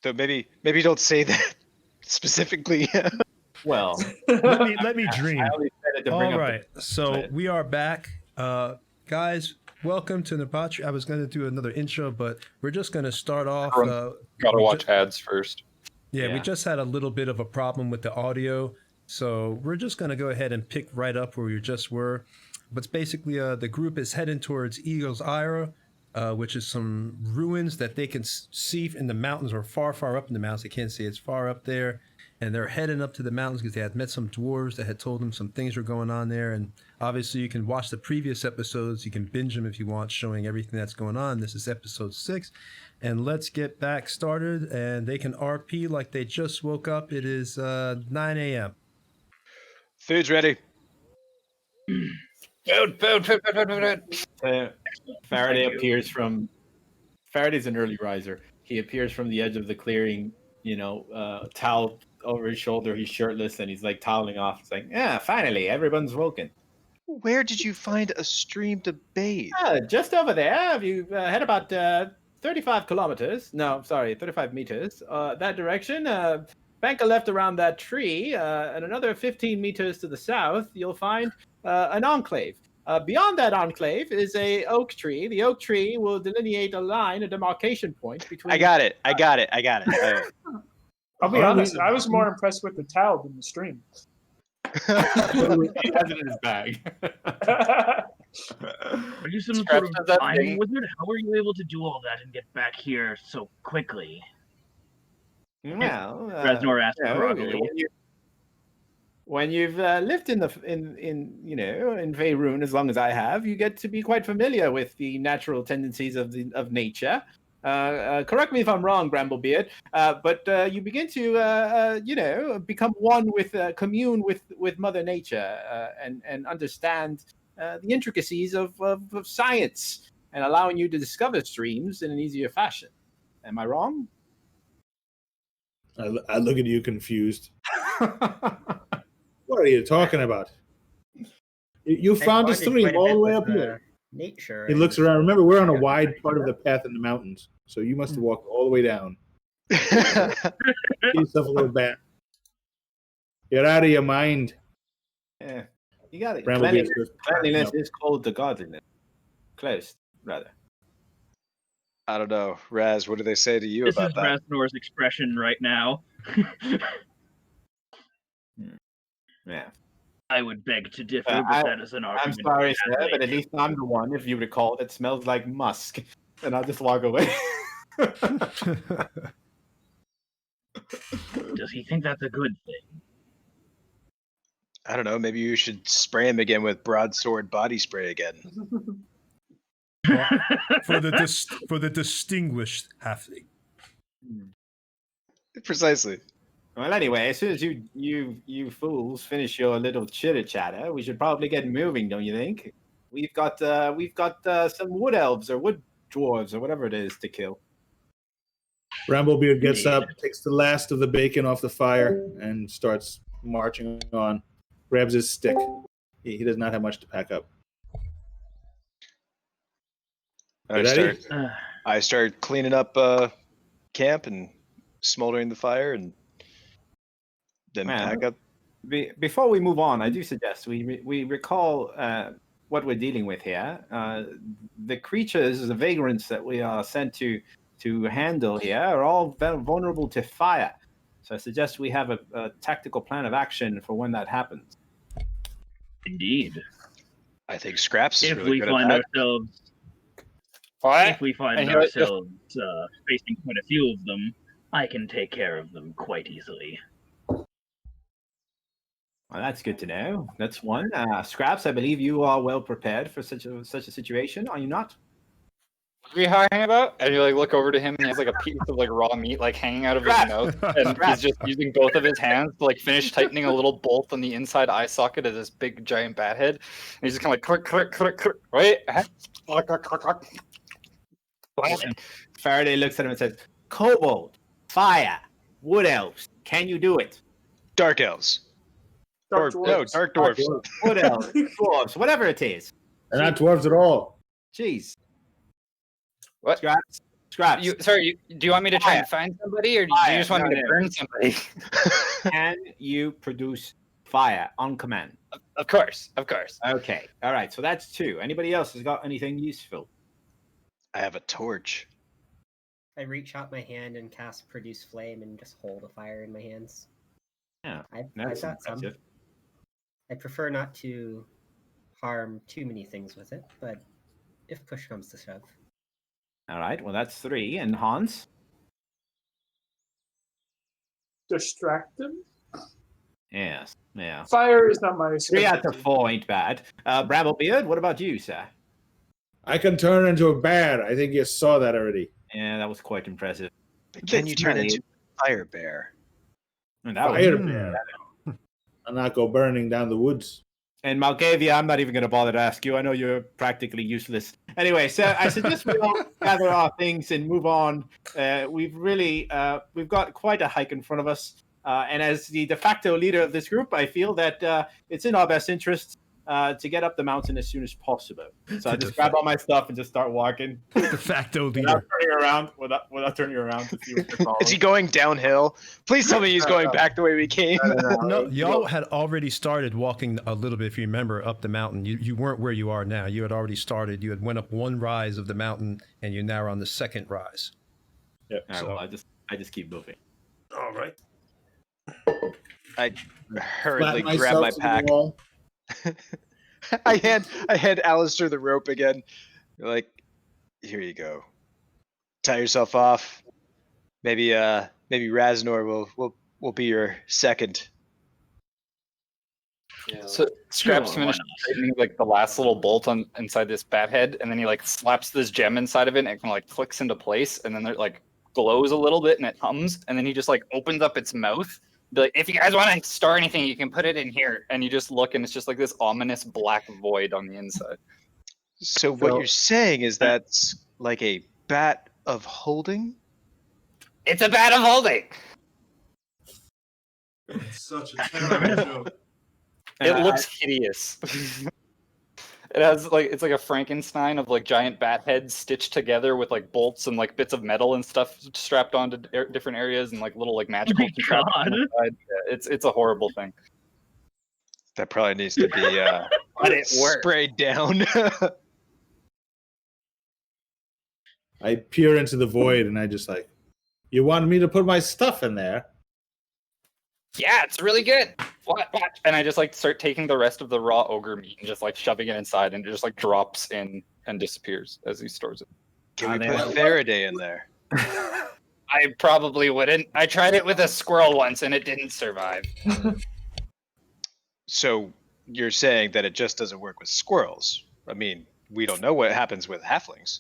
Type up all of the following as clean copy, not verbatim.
So maybe don't say that specifically. Well, let me dream. I only said it to bring All up right, so we are back, guys. Welcome to Nerdbauchery. I was going to do another intro, but we're just going to start off. Gotta watch ads first. Yeah, we just had a little bit of a problem with the audio, so we're just going to go ahead and pick right up where we just were. But it's basically, the group is heading towards Eagle's Ira, which is some ruins that they can see in the mountains, or far, far up in the mountains. They can't see it's far up there. And they're heading up to the mountains because they had met some dwarves that had told them some things were going on there. And obviously, you can watch the previous episodes. You can binge them if you want, showing everything that's going on. This is episode 6. And let's get back started. And they can RP like they just woke up. It is 9 a.m. Food's ready. Food. Faraday appears from. Faraday's an early riser. He appears from the edge of the clearing, towel over his shoulder. He's shirtless and he's like toweling off. It's like, yeah, finally, everyone's woken. Where did you find a stream to bathe? Just over there. If you head about 35 kilometers. No, sorry, 35 meters. That direction. Bank a left around that tree, and another 15 meters to the south, you'll find an enclave. Beyond that enclave is a oak tree. The oak tree will delineate a line, a demarcation point between. I got it. I'll be honest, I was more impressed with the towel than the stream. He has it in his bag. Are you some sort of time wizard? How were you able to do all that and get back here so quickly? Well, Reznor asked broadly. When you've lived in Faerun as long as I have, you get to be quite familiar with the natural tendencies of nature. Correct me if I'm wrong, Bramblebeard, but you begin to become one with, commune with Mother Nature, and understand the intricacies of science, and allowing you to discover streams in an easier fashion. Am I wrong? I look at you confused. What are you talking about? You found a stream all the way up here. Nature. He looks around. Remember, we're on a wide part of the path in the mountains, so you must have walked all the way down. Give yourself a little back. You're out of your mind. Yeah, you got it. Cleanliness is called to godliness. Close, rather. I don't know, Raz. What do they say to you This about is that? Raznor's expression right now. Yeah. I would beg to differ, but that is an argument. I'm sorry, sir, but at least I'm the one, if you recall, that smells like musk. And I'll just walk away. Does he think that's a good thing? I don't know. Maybe you should spray him again with broadsword body spray again. For the distinguished halfling. Precisely. Well, anyway, as soon as you fools finish your little chitter chatter, we should probably get moving, don't you think? We've got some wood elves or wood dwarves or whatever it is to kill. Bramblebeard gets up, takes the last of the bacon off the fire, and starts marching on. Grabs his stick. He does not have much to pack up. I start cleaning up camp and smoldering the fire, and then pack up. Before we move on, I do suggest we recall what we're dealing with here. The creatures, the vagrants that we are sent to handle here, are all vulnerable to fire. So I suggest we have a tactical plan of action for when that happens. Indeed. I think Scraps is If really we good find at that. ourselves, What? if we find ourselves facing quite a few of them, I can take care of them quite easily. Well, that's good to know. That's one. Scraps, I believe you are well prepared for such a situation, are you not? What are you talking about? And you look over to him and he has a piece of raw meat hanging out of his mouth, and he's just using both of his hands to finish tightening a little bolt on the inside eye socket of this big giant bat head. And he's just kind of click, click, click, click. Wait. Faraday looks at him and says, "Kobold, fire, wood elves. Can you do it?" Dark elves. Dark dwarves. Dark dwarves. Wood elves, dwarves, whatever it is. They're not dwarves at all. Jeez. What? Scraps Scraps. Do you want me to try and find somebody, or do you just want me to burn somebody? Can you produce fire on command? Of course. Okay. All right. So that's 2. Anybody else has got anything useful? I have a torch. I reach out my hand and cast Produce Flame and just hold a fire in my hands. Yeah, I've that's got some. impressive. I prefer not to harm too many things with it, but if push comes to shove. All right. Well, that's 3. And Hans? Distract them. Yes. Yeah. Fire is not my 3 out of 4 ain't bad. Bramblebeard, what about you, sir? I can turn into a bear. I think you saw that already. Yeah, that was quite impressive. Can you turn into a fire bear? And that Fire was, bear. I'll not go burning down the woods. And Malkavia, I'm not even going to bother to ask you. I know you're practically useless. Anyway, so I suggest we all gather our things and move on. We've got quite a hike in front of us. And as the de facto leader of this group, I feel that it's in our best interest to get up the mountain as soon as possible. So I just grab all my stuff and just start walking. De facto leader. Without turning around to see what they're following. Is he going downhill? Please tell me he's going back the way we came. No, y'all had already started walking a little bit, if you remember, up the mountain. You weren't where you are now. You had already started. You had went up one rise of the mountain, and you're now on the second rise. Yeah. So well, I just keep moving. All right. I hurriedly Flatten grab my myself to the pack. wall. I hand Alistair the rope again. Like, here you go. Tie yourself off. Maybe Raznor will be your second. Yeah. So Scraps finished tightening like the last little bolt on inside this bat head, and then he like slaps this gem inside of it, and it kind of like clicks into place, and then it like glows a little bit, and it hums, and then he just like opens up its mouth. Be like, if you guys want to store anything, you can put it in here. And you just look, and it's just like this ominous black void on the inside. So what you're saying is that's like a bat of holding? It's a bat of holding. It's such a terrible joke. It looks hideous. It has like it's like a Frankenstein of like giant bat heads stitched together with like bolts and like bits of metal and stuff strapped onto different areas and like little like magical contraptions. Yeah, it's a horrible thing. That probably needs to be but it works. Sprayed down. I peer into the void and I just like, you wanted me to put my stuff in there? Yeah, it's really good. Watch. And I just like start taking the rest of the raw ogre meat and just like shoving it inside, and it just like drops in and disappears as he stores it. Can we put Faraday in there? I probably wouldn't. I tried it with a squirrel once and it didn't survive. So you're saying that it just doesn't work with squirrels? I mean, we don't know what happens with halflings.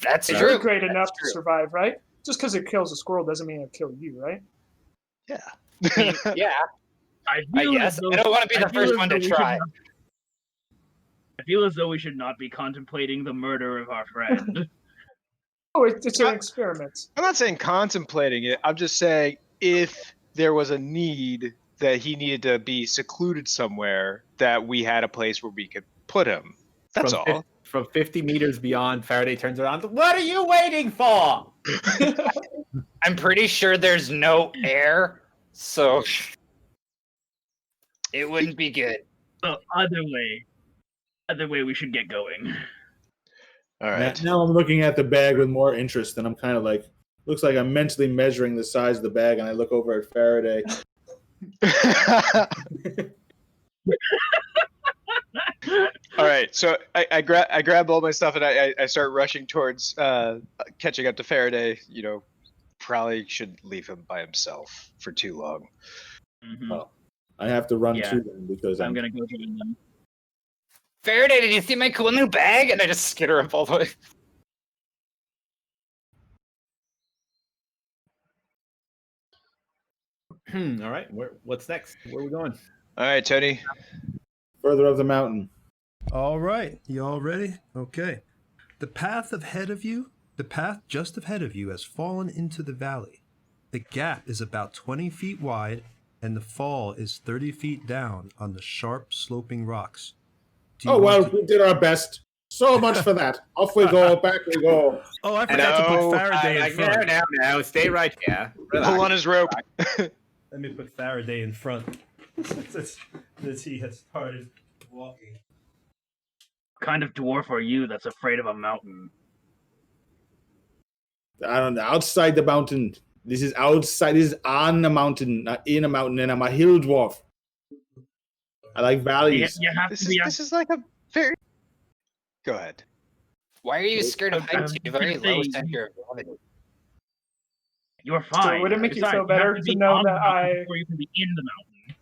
That's It's true. great enough to survive, right? Just because it kills a squirrel doesn't mean it'll kill you, right? Yeah. I mean, yeah. I guess. I don't want to be the first one to try. I feel as though we should not be contemplating the murder of our friend. Oh, it's an experiment. I'm not saying contemplating it. I'm just saying if there was a need that he needed to be secluded somewhere, that we had a place where we could put him. That's all. From 50 meters beyond, Faraday turns around. What are you waiting for? I'm pretty sure there's no air, so it wouldn't be good. So other way we should get going. All right. Now I'm looking at the bag with more interest, and I'm kind of like, looks like I'm mentally measuring the size of the bag, and I look over at Faraday. All right, so I grab all my stuff and I start rushing towards catching up to Faraday. You know, probably should leave him by himself for too long. Mm-hmm. Well, I have to run to them because I'm gonna go join them. Faraday, did you see my cool new bag? And I just skitter up all the way. All right, what's next? Where are we going? All right, Tony. further up the mountain. All right, you all ready? Okay. The path just ahead of you has fallen into the valley. The gap is about 20 feet wide, and the fall is 30 feet down on the sharp, sloping rocks. We did our best. So much for that. Off we go. Back we go. Oh, I forgot to put Faraday in front. Now, stay right here. Pull on his rope. Let me put Faraday in front. Since he has started walking. What kind of dwarf are you that's afraid of a mountain? I don't know. Outside the mountain. This is outside. This is on the mountain, not in a mountain. And I'm a hill dwarf. I like valleys. You have to be. This is like a very. Go ahead. Why are you scared of heights? You have a very low saying- center of gravity. You're fine. would it make you Besides, feel better have to be know on the that mountain before you can be in the mountain?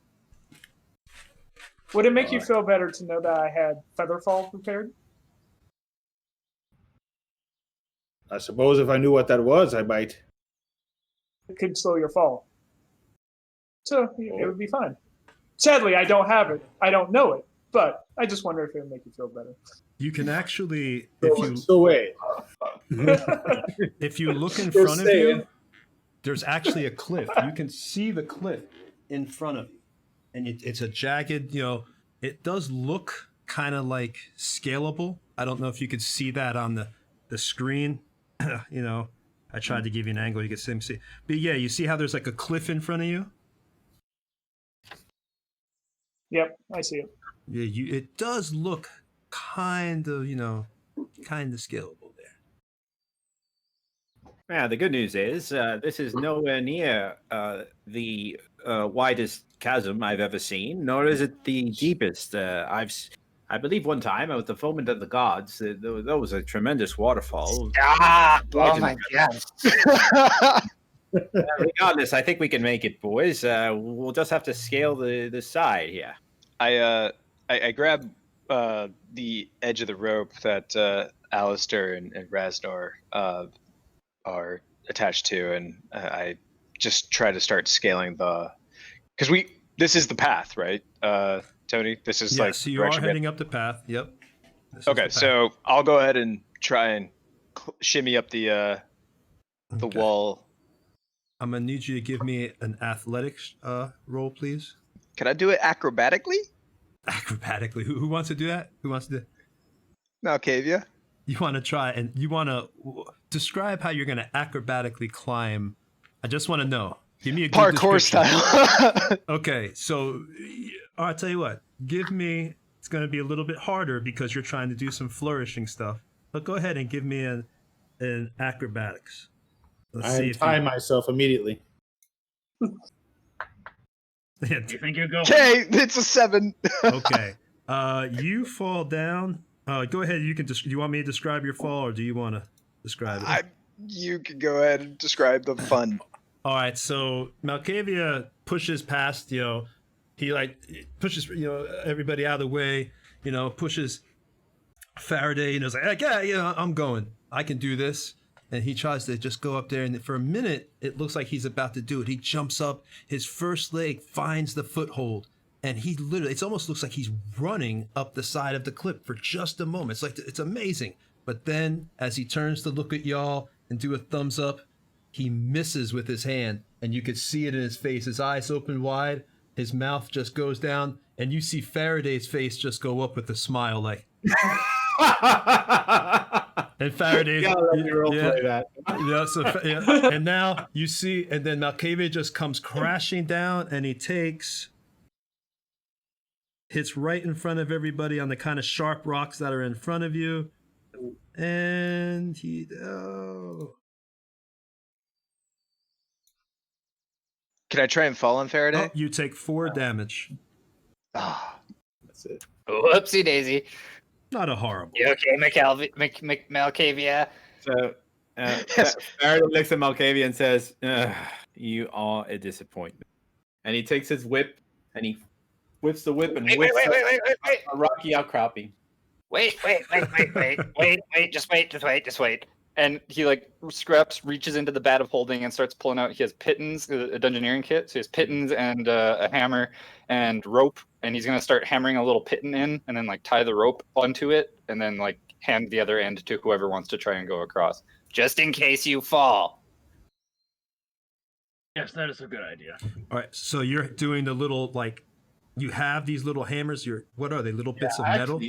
Would it make you feel better to know that I had Featherfall prepared? I suppose if I knew what that was, I might. It could slow your fall. So it would be fine. Sadly, I don't have it. I don't know it. But I just wonder if it would make you feel better. You can actually, Away. if you look in Just front of saying. you, there's actually a cliff. You can see the cliff in front of you, and it's a jagged. It does look kind of like scalable. I don't know if you could see that on the screen. I tried to give you an angle you could see. But yeah, you see how there's like a cliff in front of you? Yep, I see it. Yeah, it does look kind of scalable there. Yeah, the good news is this is nowhere near the widest chasm I've ever seen, nor is it the deepest. I believe one time at the Foment of the Gods, there was a tremendous waterfall. Oh my god. Regardless, I think we can make it, boys. We'll just have to scale the side here. I grab the edge of the rope that Alistair and Raznor are attached to, and I just try to start scaling because this is the path, right, Tony? This is like so you are heading up the path. Yep. Okay, so I'll go ahead and try and shimmy up the wall. I'm gonna need you to give me an athletics roll, please. Can I do it acrobatically? Acrobatically. Who wants to do that? Who wants to do it? Malkavia. You want to try, and you want to describe how you're going to acrobatically climb. I just want to know. Give me a good parkour style. Okay, so I'll tell you what. It's going to be a little bit harder because you're trying to do some flourishing stuff. But go ahead and give me an acrobatics. I tie myself immediately. You think you're going? Okay, it's a 7. Okay. You fall down. Go ahead. Do you want me to describe your fall, or do you want to describe it? You can go ahead and describe the fun. All right. So Malkavia pushes past. He pushes everybody out of the way. Pushes Faraday. It's like, yeah, I'm going. I can do this. And he tries to just go up there, and for a minute, it looks like he's about to do it. He jumps up, his first leg finds the foothold, and it almost looks like he's running up the side of the cliff for just a moment. It's amazing. But then, as he turns to look at y'all and do a thumbs up, he misses with his hand, and you could see it in his face. His eyes open wide, his mouth just goes down, and you see Faraday's face just go up with a smile, like... And Faraday, and now you see, and then Malkavia just comes crashing down, and he hits right in front of everybody on the kind of sharp rocks that are in front of you, and Can I try and fall on Faraday? Oh, you take 4 damage. That's it. Whoopsie daisy. Not a horrible. You okay, Malkavia? So Faraday looks at Malkavia and says, "You are a disappointment." And he takes his whip and he whips the whip and whips a rocky outcropping. Wait, just wait. And he reaches into the bat of holding and starts pulling out. He has pittons, a dungeoneering kit. So he has pittons and a hammer and rope. And he's gonna start hammering a little pitton in, and then tie the rope onto it, and then hand the other end to whoever wants to try and go across, just in case you fall. Yes, that is a good idea. All right, so you're doing the little you have these little hammers. What are they? Little bits of metal?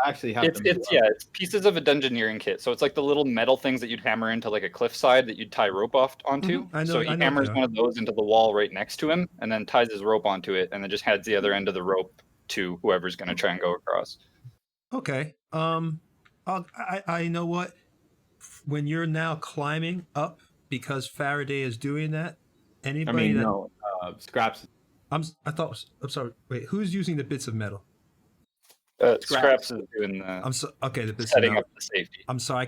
I actually have It's it's pieces of a dungeoneering kit. So it's like the little metal things that you'd hammer into like a cliffside that you'd tie rope off onto. I know- So he I know hammers they are. one of those into the wall right next to him, and then ties his rope onto it, and then just heads the other end of the rope to whoever's going to try and go across. Okay. I know what. When you're now climbing up, because Faraday is doing that. Anybody that Scraps. I'm sorry. Wait, who's using the bits of metal? Scraps is doing the Okay, the bits of setting metal. up the safety. I'm sorry,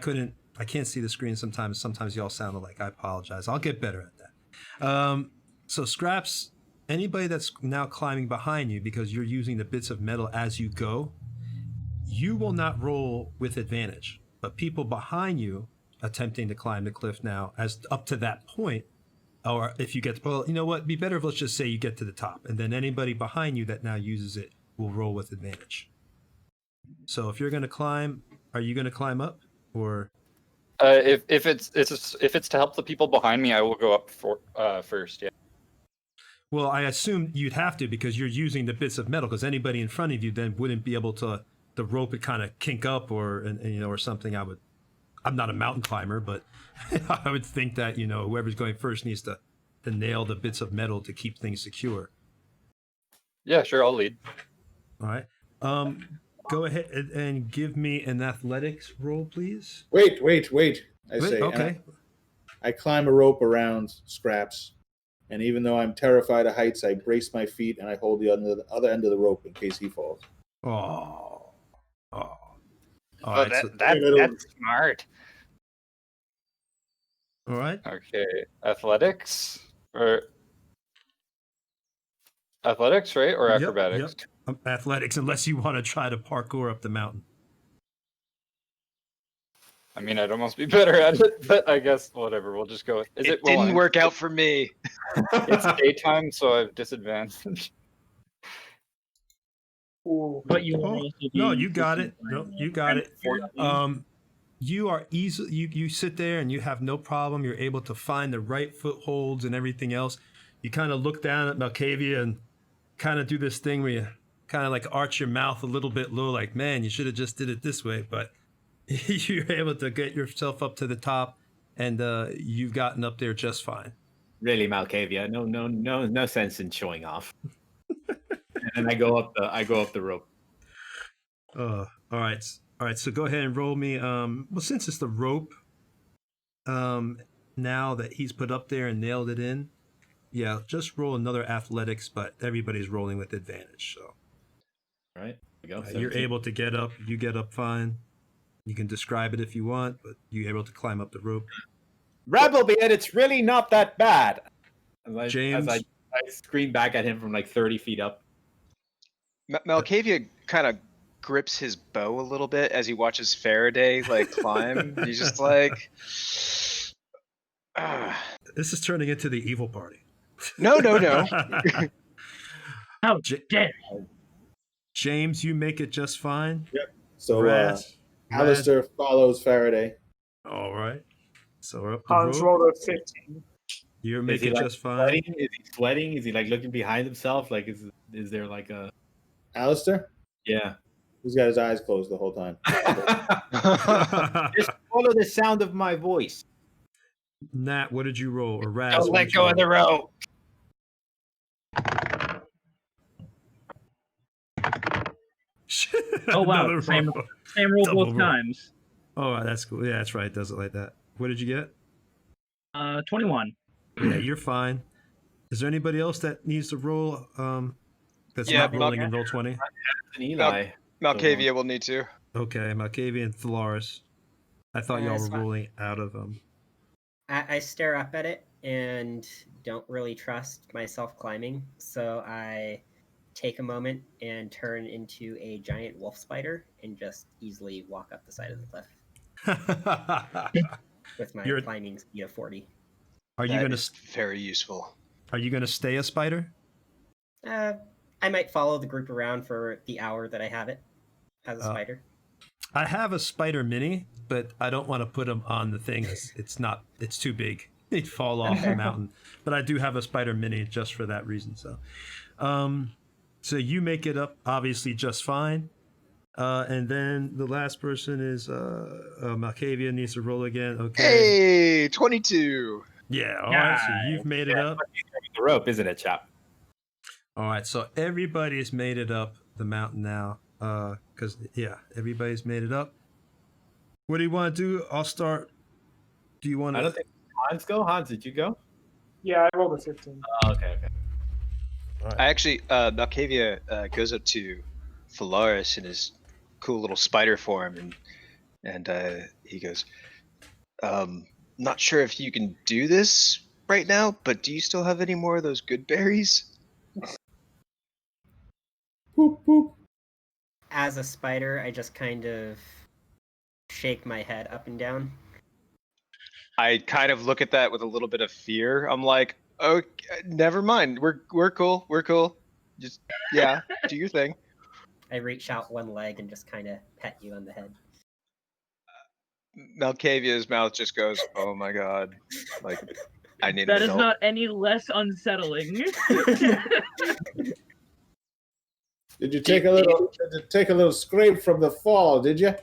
I can't see the screen sometimes. Sometimes y'all sound alike. I apologize. I'll get better at that. So Scraps, anybody that's now climbing behind you because you're using the bits of metal as you go, you will not roll with advantage. But people behind you attempting to climb the cliff now, as up to that point, or if you get, well, you know what? Be better if let's just say you get to the top, and then anybody behind you that now uses it will roll with advantage. So if you're going to climb, are you going to climb up, or? If it's to help the people behind me, I will go up first. Yeah. Well, I assume you'd have to because you're using the bits of metal. Because anybody in front of you then wouldn't be able to. The rope would kind of kink up, or or something. I'm not a mountain climber, but I would think that whoever's going first needs to nail the bits of metal to keep things secure. Yeah, sure. I'll lead. All right. Go ahead and give me an athletics roll, please. Wait. I say, okay. I climb a rope around Scraps, and even though I'm terrified of heights, I brace my feet and I hold the other end of the rope in case he falls. Oh. All right, that's smart. All right. Okay, athletics, right, or acrobatics? Yep. Athletics, unless you want to try to parkour up the mountain. I mean, I'd almost be better at it, but I guess whatever. We'll just go. It didn't work out for me. It's daytime, so I have disadvantage. But you no, you got it. No, you got it. You are easily you sit there and you have no problem. You're able to find the right footholds and everything else. You kind of look down at Malkavia and kind of do this thing where you kind of like arch your mouth a little bit low, like, man, you should have just did it this way. But you're able to get yourself up to the top, and you've gotten up there just fine. Really, Malkavia, no sense in showing off. And I go up the rope. All right. So go ahead and roll me. Well, since it's the rope, now that he's put up there and nailed it in, yeah, just roll another athletics, but everybody's rolling with advantage. So, all right, there we go. You're able to get up. You get up fine. You can describe it if you want, but you're able to climb up the rope. Rabblebeard, it's really not that bad. James, I scream back at him from like 30 feet up. Malkavia kind of grips his bow a little bit as he watches Faraday climb. He's just like, This is turning into the evil party. No. How dare you? James, you make it just fine. Yep. So Alistair follows Faraday. All right. So we're up the Hans road. rolled a 15. You're making just fine. Sweating? Is he sweating? Is he looking behind himself? Is there like a Alistair? Yeah. He's got his eyes closed the whole time. Just follow the sound of my voice. Nat, what did you roll? Or Raz? Don't let go of the rope. Oh wow! Same roll both times. Oh, that's cool. Yeah, that's right. It does it like that. What did you get? 21. Yeah, you're fine. Is there anybody else that needs to roll? That's not rolling in roll 20. Eli. Malkavia will need to. Okay, Malkavia and Thalaris. I thought y'all were rolling out of them. I stare up at it and don't really trust myself climbing, so I take a moment and turn into a giant wolf spider and just easily walk up the side of the cliff with my climbing speed of 40. Are you going to very useful? Are you going to stay a spider? I might follow the group around for the hour that I have it as a spider. I have a spider mini, but I don't want to put him on the thing. It's too big. He'd fall off the mountain. But I do have a spider mini just for that reason. So you make it up obviously just fine. And then the last person is Malkavia needs to roll again. Okay. Hey, 22. Yeah. All right. So you've made it up. The rope, isn't it, chap? All right. So everybody's made it up the mountain now. Because everybody's made it up. What do you want to do? I'll start. Do you want to? I don't think Hans go. Hans, did you go? Yeah, I rolled a 15. Oh, okay. All right. I actually, Malkavia goes up to Phalaris in his cool little spider form, and he goes, not sure if you can do this right now, but do you still have any more of those good berries? Boop, boop. As a spider, I just kind of shake my head up and down. I kind of look at that with a little bit of fear. I'm like, oh, never mind. We're cool. We're cool. Just do your thing. I reach out one leg and just kind of pet you on the head. Malkavia's mouth just goes, oh my god. Like, I need That an is adult. not any less unsettling. Did you take a little scrape from the fall? Did you?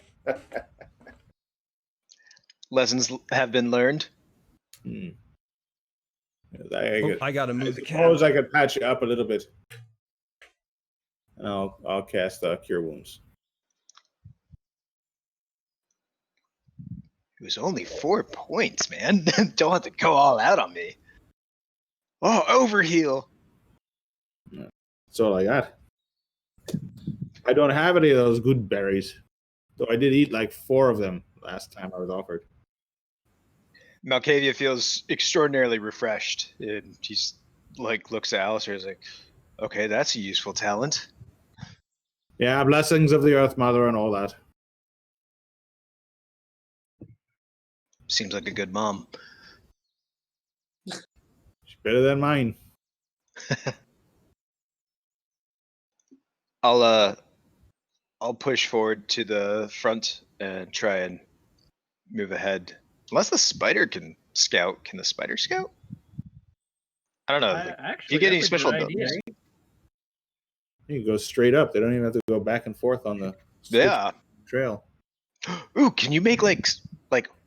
Lessons have been learned. I got to move the Suppose camera. I could patch you up a little bit. And I'll cast Cure Wounds. It was only 4 points, man. Don't have to go all out on me. Oh, overheal. That's all I got. I don't have any of those good berries. Though I did eat like 4 of them last time I was offered. Malkavia feels extraordinarily refreshed. And he's like, looks at Alistair and is like, okay, that's a useful talent. Yeah, blessings of the Earth Mother and all that. Seems like a good mom. She's better than mine. I'll push forward to the front and try and move ahead. Unless the spider can scout. Can the spider scout? I don't know. Like, Actually, you get any that's a special good abilities? idea. You can go straight up. They don't even have to go back and forth on the Yeah. trail. Ooh, can you make like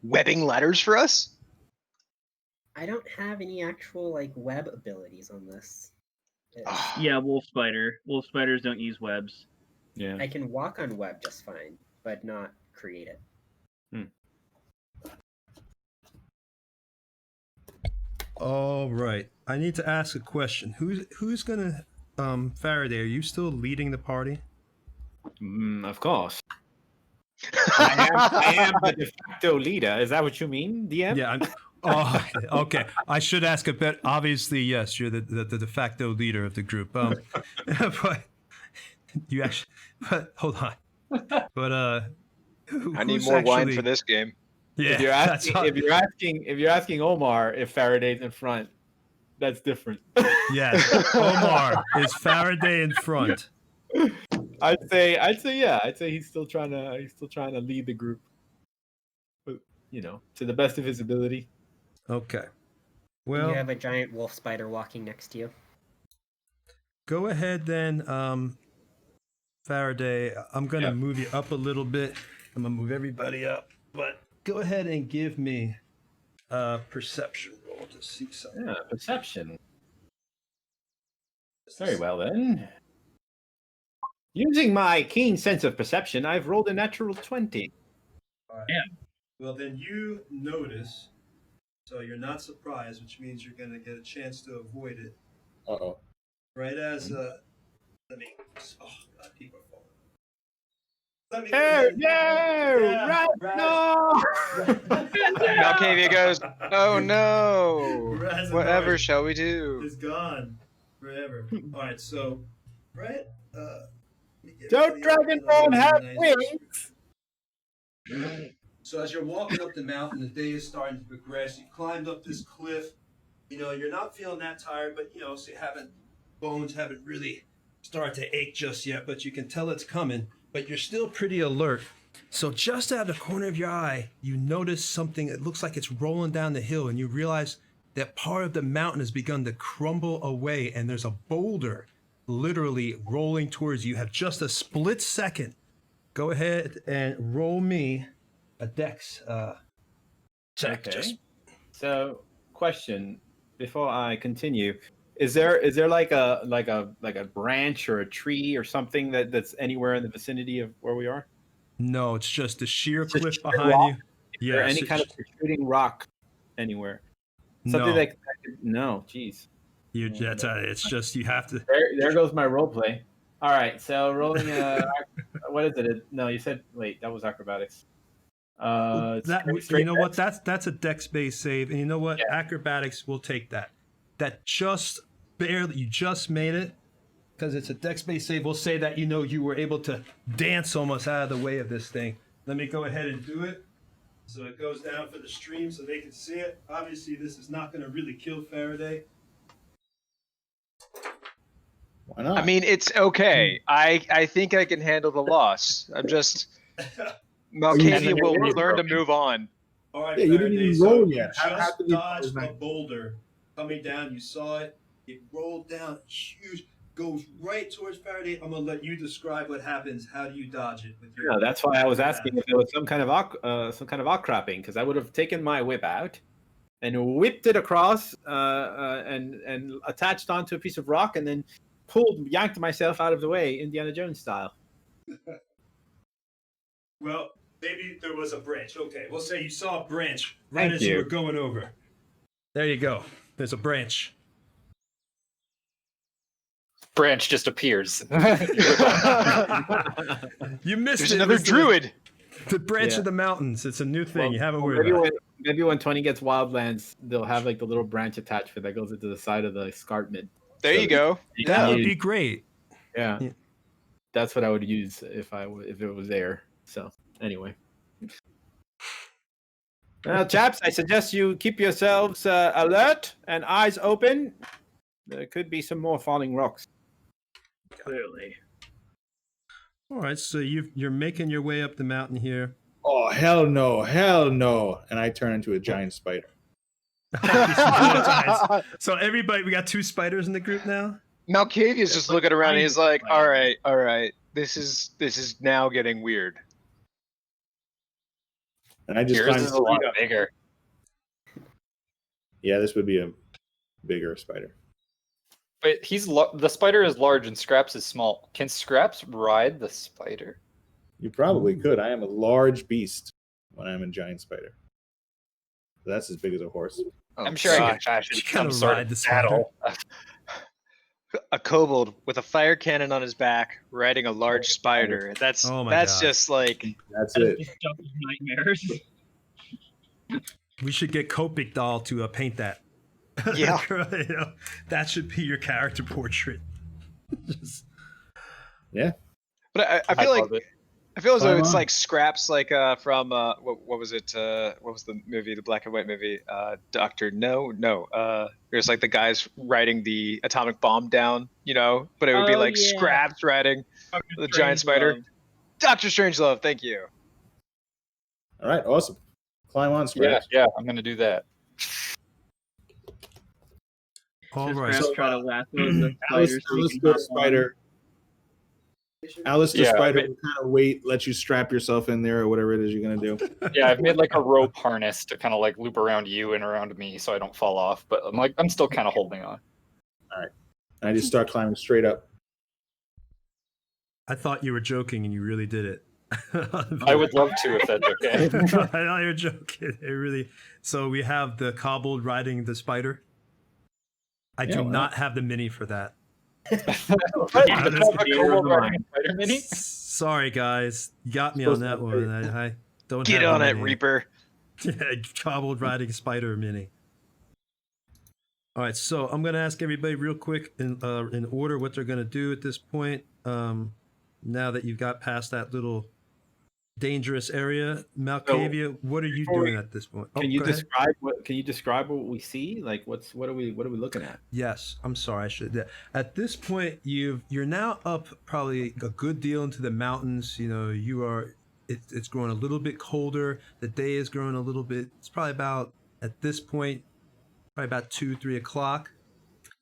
webbing ladders for us? I don't have any actual like web abilities on this. Yeah, wolf spider. Wolf spiders don't use webs. Yeah. I can walk on web just fine, but not create it. All right. I need to ask a question. Who's gonna Faraday? Are you still leading the party? Of course. I am the de facto leader. Is that what you mean, DM? Yeah. Oh, okay. I should ask a bit. Obviously, yes. You're the de facto leader of the group. But you actually. But hold on. But I need more wine for this game. Yeah. If you're asking Omar if Faraday's in front, that's different. Yes. Omar, is Faraday in front? I'd say yeah. I'd say he's still trying to lead the group. But, to the best of his ability. Okay. You Well, have a giant wolf spider walking next to you. go ahead then, Faraday. I'm gonna move you up a little bit. I'm gonna move everybody up, but go ahead and give me a perception roll to see something. Yeah, perception. Very well then. Using my keen sense of perception, I've rolled a natural 20. All right. Yeah. Well, then you notice, so you're not surprised, which means you're gonna get a chance to avoid it. Uh-oh. Right as let me. Oh God, people are falling. Let me. Malkavia goes, oh no. Whatever shall we do? Is gone forever. All right, so Brett, Don't Dragonborn have wings? So as you're walking up the mountain, the day is starting to progress. You climbed up this cliff. You're not feeling that tired, but so bones haven't really started to ache just yet, but you can tell it's coming. But you're still pretty alert. So just out of the corner of your eye, you notice something that looks like it's rolling down the hill, and you realize that part of the mountain has begun to crumble away, and there's a boulder literally rolling towards you. You have just a split second go ahead and roll me a dex check. Okay. Just So, question before I continue: is there like a branch or a tree or something that's anywhere in the vicinity of where we are? no, it's just the sheer It's a cliff sheer behind rock? you. Is there any Yes, kind of protruding rock anywhere? Something no. that could, no, jeez. It's just you have to. There goes my role play. All right, so rolling what is it? No, you said wait, that was acrobatics. You know what? That's a dex-based save, and you know what? Yeah. Acrobatics will take that. That just barely, you just made it, because it's a dex-based save. We'll say that you were able to dance almost out of the way of this thing. Let me go ahead and do it, so it goes down for the stream, so they can see it. Obviously, this is not going to really kill Faraday. Why not? I mean, it's okay. I think I can handle the loss. I'm just Malkavia will learn to move on. All right, Yeah, you didn't Faraday, even so roll you yet. How just did you- dodged a boulder coming down. You saw it. It rolled down, huge, goes right towards Faraday. I'm gonna let you describe what happens. How do you dodge it with your? No, that's why I was asking if there was some kind of outcropping, because I would have taken my whip out and whipped it across and attached onto a piece of rock and then yanked myself out of the way, Indiana Jones style. Well, maybe there was a branch. Okay, we'll say you saw a branch right Thank as you you. were going over. There you go. There's a branch. Branch just appears. You missed There's it. another Listen, druid. The branch Yeah. of the mountains. It's a new thing. Well, you haven't well, worried about. maybe when 20 gets Wildlands, they'll have like the little branch attachment that goes into the side of the escarpment. There you go. That Yeah. would be great. Yeah. Yeah. That's what I would use if it was there. So anyway. Now, chaps, I suggest you keep yourselves alert and eyes open. There could be some more falling rocks. Clearly. All right, so you're making your way up the mountain here. Oh, hell no, hell no. And I turn into a giant spider. So everybody, we got 2 spiders in the group now. Malkavia's just looking around and he's like, all right. This is now getting weird. And I just Yours climb is a lot straight up. bigger. Yeah, this would be a bigger spider. But the spider is large and Scraps is small. Can Scraps ride the spider? You probably could. I am a large beast when I'm a giant spider. That's as big as a horse. Oh, I'm sure I God. can fashion You some gotta sort ride of the spider. battle. A kobold with a fire cannon on his back riding a large spider. That's Oh my that's God. just like That's That is it. the stuff of nightmares. We should get Kopik doll to paint that. Yeah. You know, that should be your character portrait. Just- but I feel I like love it. I feel as though Climb it's on. like scraps like from what was it what was the movie, the black and white movie, Doctor there's like the guys writing the atomic bomb down, but it would be Oh, like yeah. scraps riding the giant spider. Doctor Strangelove, thank you. All right, awesome. Climb on, Yeah, Scraps. yeah, I'm gonna do that. All Just right. perhaps So, try to lasso the Alice, spider so we Alice can the hop on. spider. Alice the Yeah, spider but- will kind of wait, let you strap yourself in there or whatever it is you're gonna do. Yeah, I've made like a rope harness to kind of like loop around you and around me so I don't fall off. But I'm still kind of holding on. And I just start climbing straight up. I thought you were joking, and you really did it. I would love to if that's okay. I know you're joking. It really. So we have the kobold riding the spider. I Yeah, do why not have the mini for that. What? Yeah, You that's have a the kobold deer of riding a spider mini? Sorry, guys. You got me Supposed on that to one. be I don't Get have on the it, mini. Reaper. Yeah, kobold riding spider mini. All right, so I'm gonna ask everybody real quick in order what they're gonna do at this point. Now that you've got past that little dangerous area, Malkavia, what are you before doing at this point? Can you go ahead. describe what we see? Like what are we looking at? Yes, I'm sorry. I should. Yeah. At this point, you're now up probably a good deal into the mountains. You are. It's growing a little bit colder. The day is growing a little bit. It's probably about at this point, probably about 2-3 o'clock.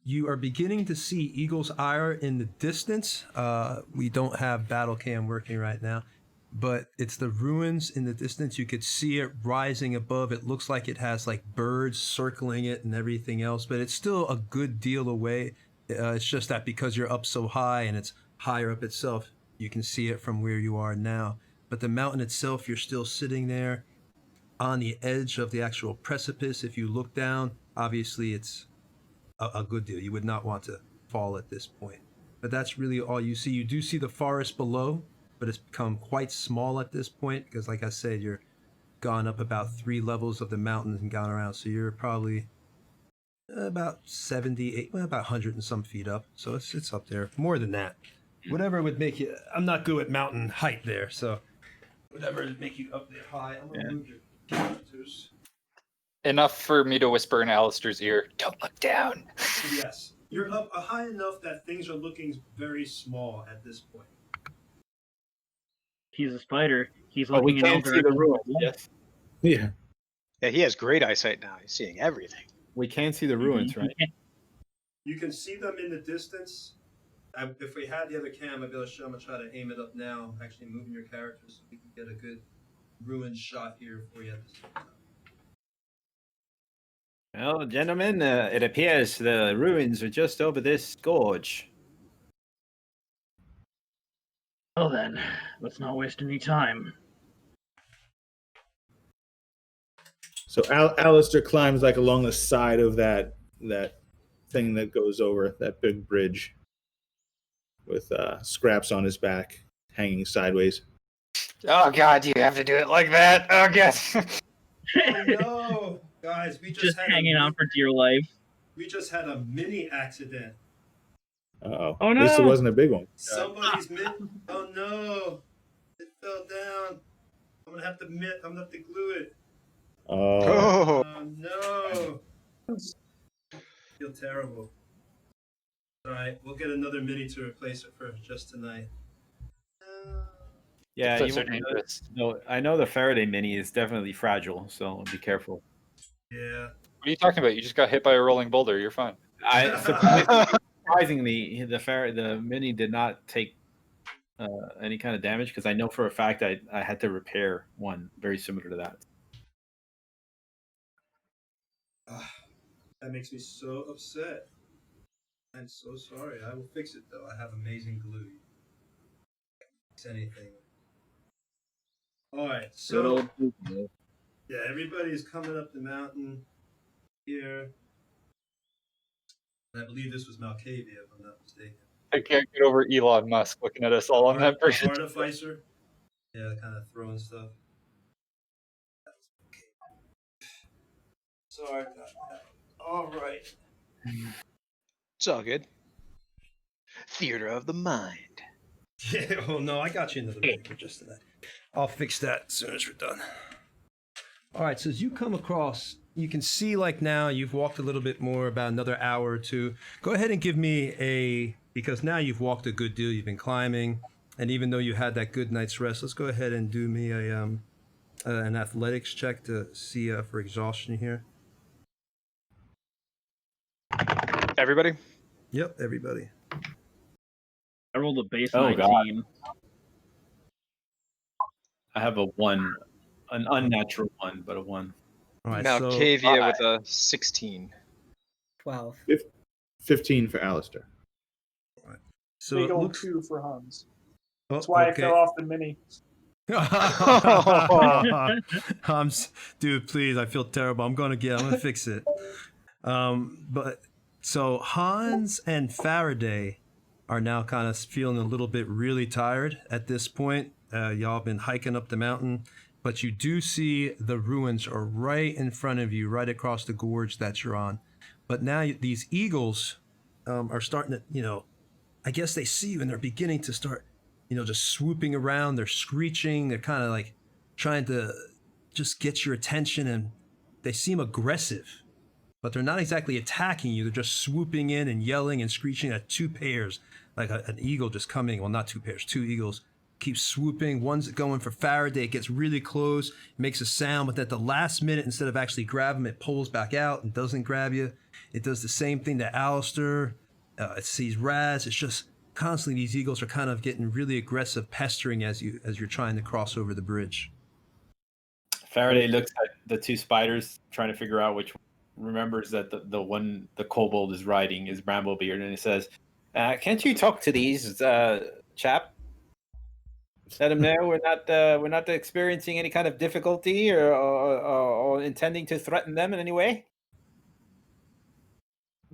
You are beginning to see Eagle's Ire in the distance. We don't have battle cam working right now. but it's the ruins in the distance. You could see it rising above. It looks like it has like birds circling it and everything else, but it's still a good deal away. It's just that because you're up so high and it's higher up itself, you can see it from where you are now. But the mountain itself, you're still sitting there on the edge of the actual precipice. If you look down, obviously it's a good deal. You would not want to fall at this point. But that's really all you see. You do see the forest below, but it's become quite small at this point because, like I said, you're gone up about 3 levels of the mountain and gone around. So you're probably about 78, well, about 100 and some feet up. So it's up there. More than that. Whatever would make you... I'm not good at mountain height there, so whatever would make you up there high. I'm going to move your characters. Enough for me to whisper in Alistair's ear, don't look down. Yes. You're up high enough that things are looking very small at this point. He's a spider. He's But we looking in all can't see the directions. ruins. Yes. Yeah. Yeah, he has great eyesight now. He's seeing everything. We can see the ruins, right? You can see them in the distance. If we had the other cam, I'd be able to show them and try to aim it up now, actually moving your characters so we can get a good ruin shot here for you at the same time. Well, gentlemen, it appears the ruins are just over this gorge. Well then, let's not waste any time. So Alistair climbs like along the side of that thing that goes over that big bridge with scraps on his back, hanging sideways. Oh god, you have to do it like that. Oh god. Oh no, guys, we Just hanging on for dear life. We just had a mini accident. Uh-oh. Oh, This no. wasn't a big one. Somebody's oh no, it fell down. I'm gonna have to glue it. Oh. Oh no. I feel terrible. All right, we'll get another mini to replace it for just tonight. Yeah, Those are dangerous. no, I know the Faraday Mini is definitely fragile, so be careful. Yeah. What are you talking about? You just got hit by a rolling boulder. You're fine. Surprisingly, the Mini did not take any kind of damage because I know for a fact I had to repair one very similar to that. That makes me so upset. I'm so sorry. I will fix it though. I have amazing glue. Fix anything. All right, Good so old Google. yeah, everybody's coming up the mountain here. And I believe this was Malkavia, if I'm not mistaken. I can't get over Elon Musk looking at us all on that bridge. Artificer. Yeah, kind of throwing stuff. Sorry about that. All right. It's all good. Theater of the mind. Yeah, oh no, I got you another minute for just tonight. I'll fix that as soon as we're done. All right, so as you come across, you can see like now you've walked a little bit more, about another hour or two. Go ahead and give me because now you've walked a good deal, you've been climbing, and even though you had that good night's rest, let's go ahead and do me an athletics check to see for exhaustion here. Everybody? Yep, everybody. I rolled a base Oh, 19. I have a 1, an unnatural 1, but a 1. All right, Malkavia with a 16. 12. 15 for Alistair. so Big it old looks. 2 for Hans. Oh, That's why okay. I fell off the mini. Dude, please, I feel terrible. I'm gonna fix it. But so Hans and Faraday are now kind of feeling a little bit really tired at this point. Y'all been hiking up the mountain, but you do see the ruins are right in front of you, right across the gorge that you're on. But now these eagles are starting to, I guess they see you and they're beginning to start, just swooping around. They're screeching. They're kind of like trying to just get your attention, and they seem aggressive, but they're not exactly attacking you. They're just swooping in and yelling and screeching at 2 pairs, like an eagle just coming. Well, not 2 pairs, 2 eagles keep swooping. One's going for Faraday. It gets really close, makes a sound, but at the last minute, instead of actually grabbing him, it pulls back out and doesn't grab you. It does the same thing to Alistair. It sees Raz. It's just constantly these eagles are kind of getting really aggressive, pestering as you're trying to cross over the bridge. Faraday looks at the two spiders, trying to figure out which one. Remembers that the one the kobold is riding is Bramblebeard, and he says, "Can't you talk to these chap? Let them know we're not experiencing any kind of difficulty or intending to threaten them in any way."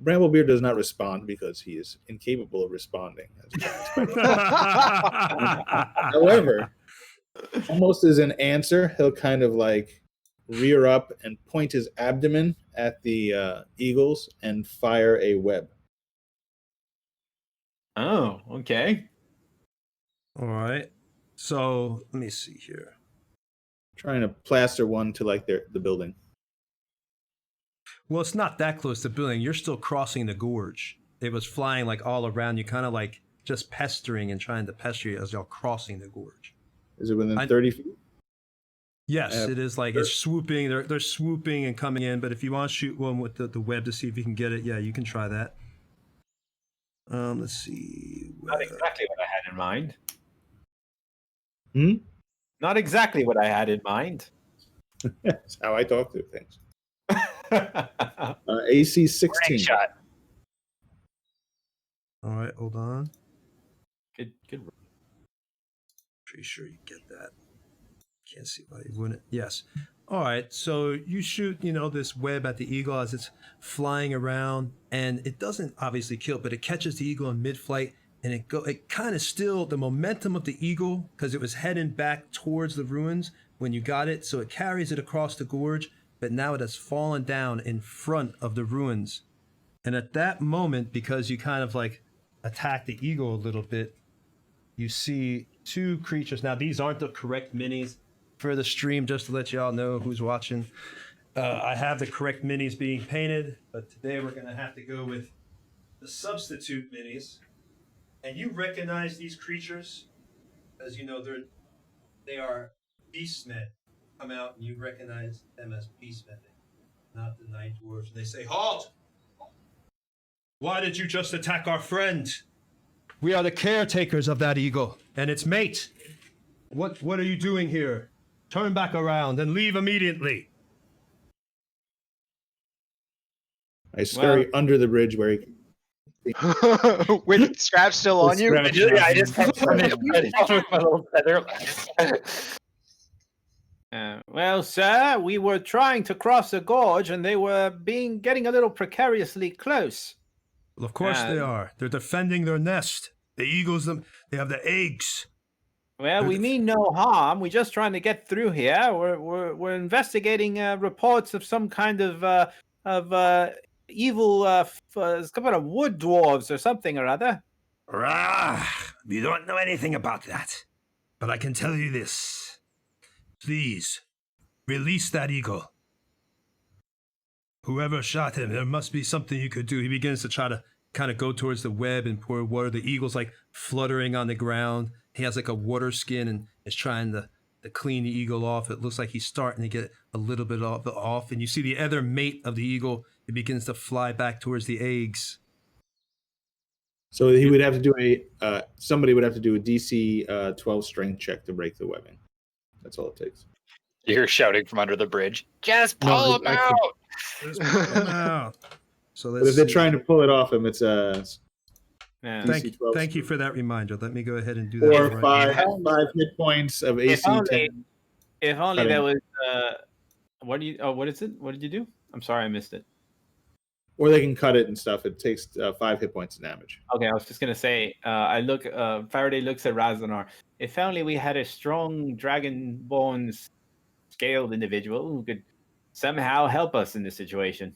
Bramblebeard does not respond because he is incapable of responding. However, almost as an answer, he'll kind of like rear up and point his abdomen at the eagles and fire a web. Oh, okay. All right. So let me see here. Trying to plaster one to like the building. Well, it's not that close to the building. You're still crossing the gorge. It was flying like all around you, kind of like just pestering and trying to pester you as y'all crossing the gorge. Is it within 30 feet? Yes, it is like it's swooping. They're swooping and coming in. But if you want to shoot one with the web to see if you can get it, yeah, you can try that. Let's see. Not exactly what I had in mind. Hmm? Not exactly what I had in mind. That's how I talk to things. AC 16. Shot. All right, hold on. Good. Pretty sure you get that. Can't see why you wouldn't. Yes. All right. So you shoot, this web at the eagle as it's flying around, and it doesn't obviously kill, but it catches the eagle in mid-flight, and it kind of still the momentum of the eagle because it was heading back towards the ruins when you got it, so it carries it across the gorge, but now it has fallen down in front of the ruins, and at that moment, because you kind of like attack the eagle a little bit, you see two creatures. Now these aren't the correct minis. For the stream, just to let y'all know who's watching, I have the correct minis being painted, but today we're going to have to go with the substitute minis. And you recognize these creatures, as you know, they are beastmen. Come out and you recognize them as beastmen, not the night dwarves. And they say, "Halt! Why did you just attack our friend? We are the caretakers of that eagle and its mate. What are you doing here? Turn back around and leave immediately." I scurry under the bridge where he With Scrap still on you? Scrap. I just kept running with my little feather. Well, sir, we were trying to cross the gorge, and they were getting a little precariously close. Well, of course they are. They're defending their nest. The eagles, they have the eggs. Well, we mean no harm. We're just trying to get through here. We're investigating reports of some kind of evil couple of wood dwarves or something or other. We don't know anything about that, but I can tell you this: please release that eagle. Whoever shot him, there must be something you could do. He begins to try to kind of go towards the web and pour water. The eagle's like fluttering on the ground. He has like a water skin and is trying to clean the eagle off. It looks like he's starting to get a little bit off. And you see the other mate of the eagle, it begins to fly back towards the eggs. So he would have to do somebody would have to do a DC 12 strength check to break the webbing. That's all it takes. You hear shouting from under the bridge. Just pull him out! Just pull him out. So but if they're trying to pull it off him, it's Yeah. Thank you for that reminder. Let me go ahead and do that. 4 or 5 hit points of AC 10. If only there was. What is it? What did you do? I'm sorry, I missed it. Or they can cut it and stuff. It takes 5 hit points of damage. Okay, I was just gonna say. Faraday looks at Razanar. If only we had a strong dragonborn scaled individual who could somehow help us in this situation.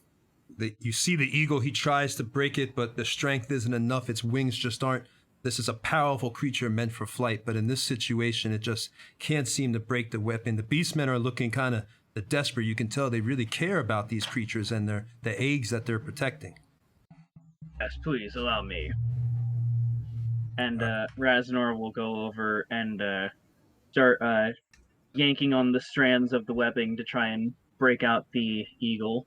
You see the eagle, he tries to break it, but the strength isn't enough. Its wings just aren't. This is a powerful creature meant for flight, but in this situation, it just can't seem to break the weapon. The beastmen are looking kind of desperate. You can tell they really care about these creatures and the eggs that they're protecting. Yes, please, allow me. And Raznor will go over and start yanking on the strands of the webbing to try and break out the eagle.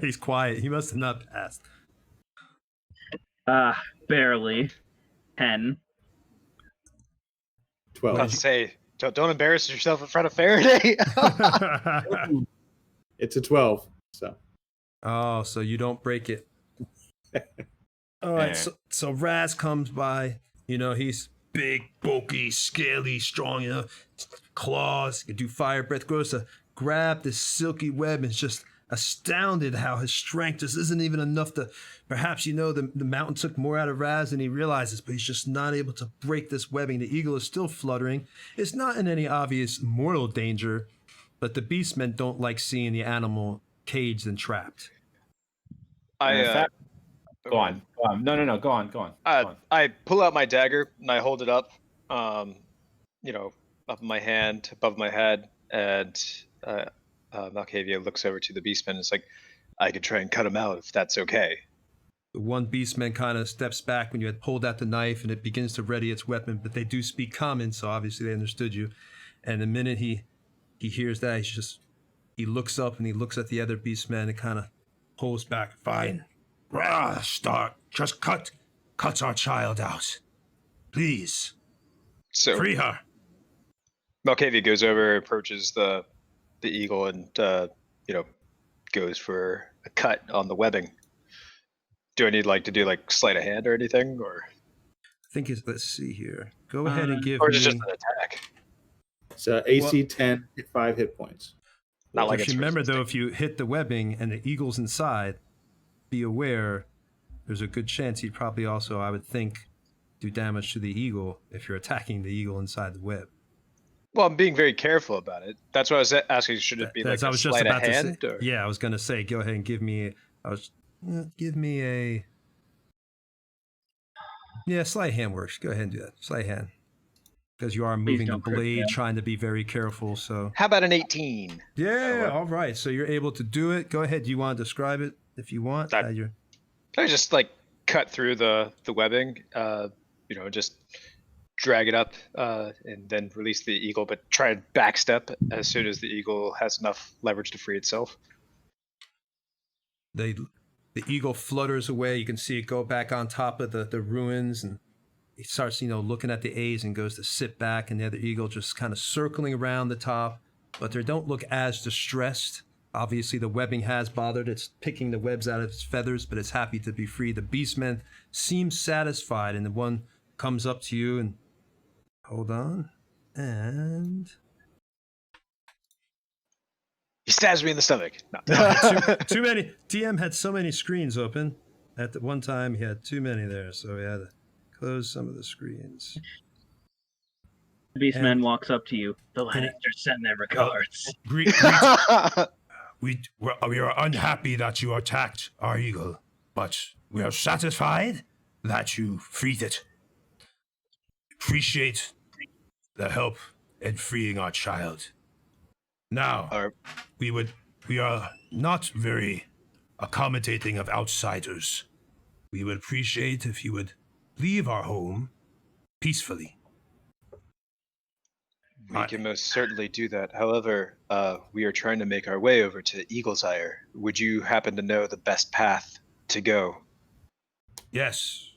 He's quiet. He must have not passed. Barely. 10. 12. I'll say, don't embarrass yourself in front of Faraday. It's a 12. So Oh, so you don't break it. All right, so Raz comes by. He's big, bulky, scaly, strong, claws. He can do fire breath. Goes to grab this silky web and is just astounded how his strength just isn't even enough to, perhaps, the mountain took more out of Raz than he realizes, but he's just not able to break this webbing. The eagle is still fluttering. It's not in any obvious mortal danger, but the beastmen don't like seeing the animal caged and trapped. Go on. No. Go on. I pull out my dagger and I hold it up, up my hand, above my head, and Malkavia looks over to the beastman and is like, I could try and cut him out if that's okay. The one beastman kind of steps back when you had pulled out the knife and it begins to ready its weapon, but they do speak common, so obviously they understood you. And the minute he hears that, he looks up and he looks at the other beastman and kind of pulls back. Fine. Start. Just cut our child out. Please. So Free her. Malkavia goes over, approaches the eagle, and goes for a cut on the webbing. Do I need to do sleight of hand or anything, or? I think let's see here. Go ahead and give or me. is it just an attack? So AC 10, 5 hit points. Not like Just remember though, if you hit the webbing and the eagle's inside, be aware there's a good chance he'd probably also, I would think, do damage to the eagle if you're attacking the eagle inside the web. Well, I'm being very careful about it. That's what I was asking. Should it be a sleight of hand? Or? Yeah, I was going to say, go ahead and give me sleight hand works. Go ahead and do that. Sleight hand. Because you are moving the blade, trying to be very careful. So how about an 18? Yeah, all right. So you're able to do it. Go ahead. Do you want to describe it if you want? I just cut through the webbing, just drag it up and then release the eagle, but try and backstep as soon as the eagle has enough leverage to free itself. The eagle flutters away. You can see it go back on top of the ruins, and it starts, looking at the A's and goes to sit back, and the other eagle just kind of circling around the top, but they don't look as distressed. Obviously, the webbing has bothered. It's picking the webs out of its feathers, but it's happy to be free. The beastman seems satisfied, and the one comes up to you and hold on, and he stabs me in the stomach. No. too many. TM had so many screens open at the one time. He had too many there, so we had to close some of the screens. The beastman walks up to you. The Lannisters send their regards. We are unhappy that you attacked our eagle, but we are satisfied that you freed it. Appreciate the help in freeing our child. Now, we are not very accommodating of outsiders. We would appreciate if you would leave our home peacefully. We can most certainly do that. However, we are trying to make our way over to Eagle's Ire. Would you happen to know the best path to go? Yes.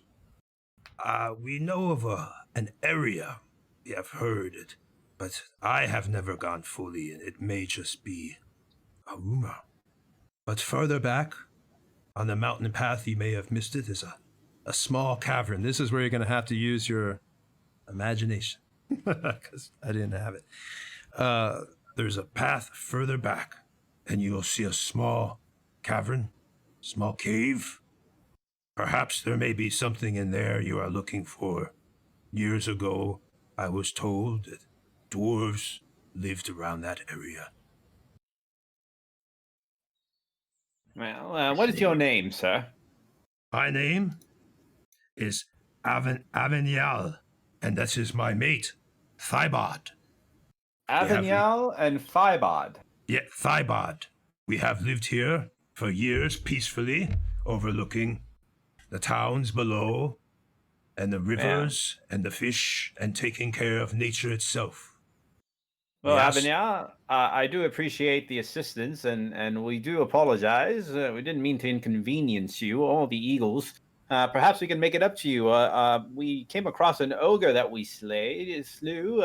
We know of an area. We have heard it, but I have never gone fully, and it may just be a rumor. But further back, on the mountain path, you may have missed it, is a small cavern. This is where you're going to have to use your imagination. Because I didn't have it. There's a path further back, and you will see a small cavern, small cave. Perhaps there may be something in there you are looking for. Years ago, I was told that dwarves lived around that area. Well, what is your name, sir? My name is Avenial, and this is my mate, Thybod. Avenial and Thybod. Yeah, Thybod. We have lived here for years peacefully, overlooking the towns below, and the rivers, and the fish, and taking care of nature itself. Well, Yes. Avignon, I do appreciate the assistance, and we do apologize. We didn't mean to inconvenience you or the Eagles. Perhaps we can make it up to you. We came across an ogre that we slew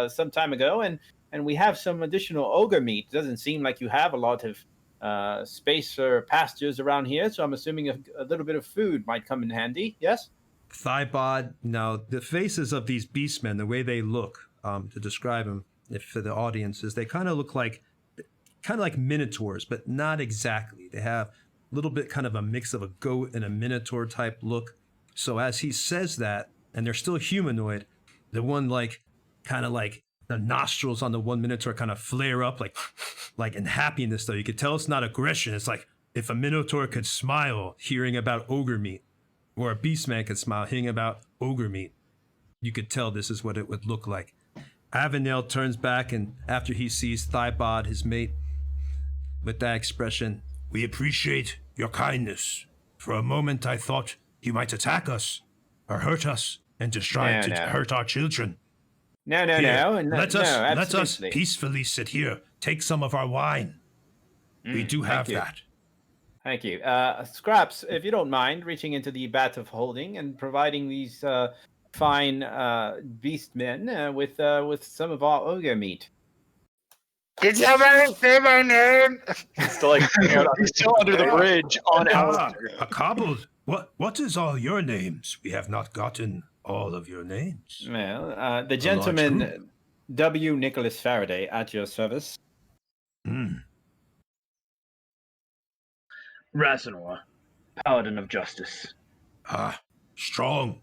some time ago, and we have some additional ogre meat. It doesn't seem like you have a lot of space or pastures around here, so I'm assuming a little bit of food might come in handy. Yes? Thigh-bod. Now, the faces of these beastmen, the way they look, to describe them if for the audiences, they kind of look like minotaurs, but not exactly. They have a little bit kind of a mix of a goat and a minotaur type look. So as he says that, and they're still humanoid, the one kind of like the nostrils on the one minotaur kind of flare up like in happiness, though. You could tell it's not aggression. It's like if a minotaur could smile hearing about ogre meat, or a beastman could smile hearing about ogre meat, you could tell this is what it would look like. Avenel turns back, and after he sees Thigh-bod, his mate, with that expression, "We appreciate your kindness. For a moment I thought you might attack us, or hurt us, and just try to hurt our children. No. Let us absolutely. peacefully sit here, take some of our wine. We do have that." Thank you. Scraps, if you don't mind, reaching into the bat of holding and providing these fine beastmen with some of our ogre meat. Did somebody say my name? Still He's still under the bridge on Alistair. A cobbled. What is all your names? We have not gotten all of your names. Well, the gentleman W. Nicholas Faraday at your service. Razenor, Paladin of Justice. Strong.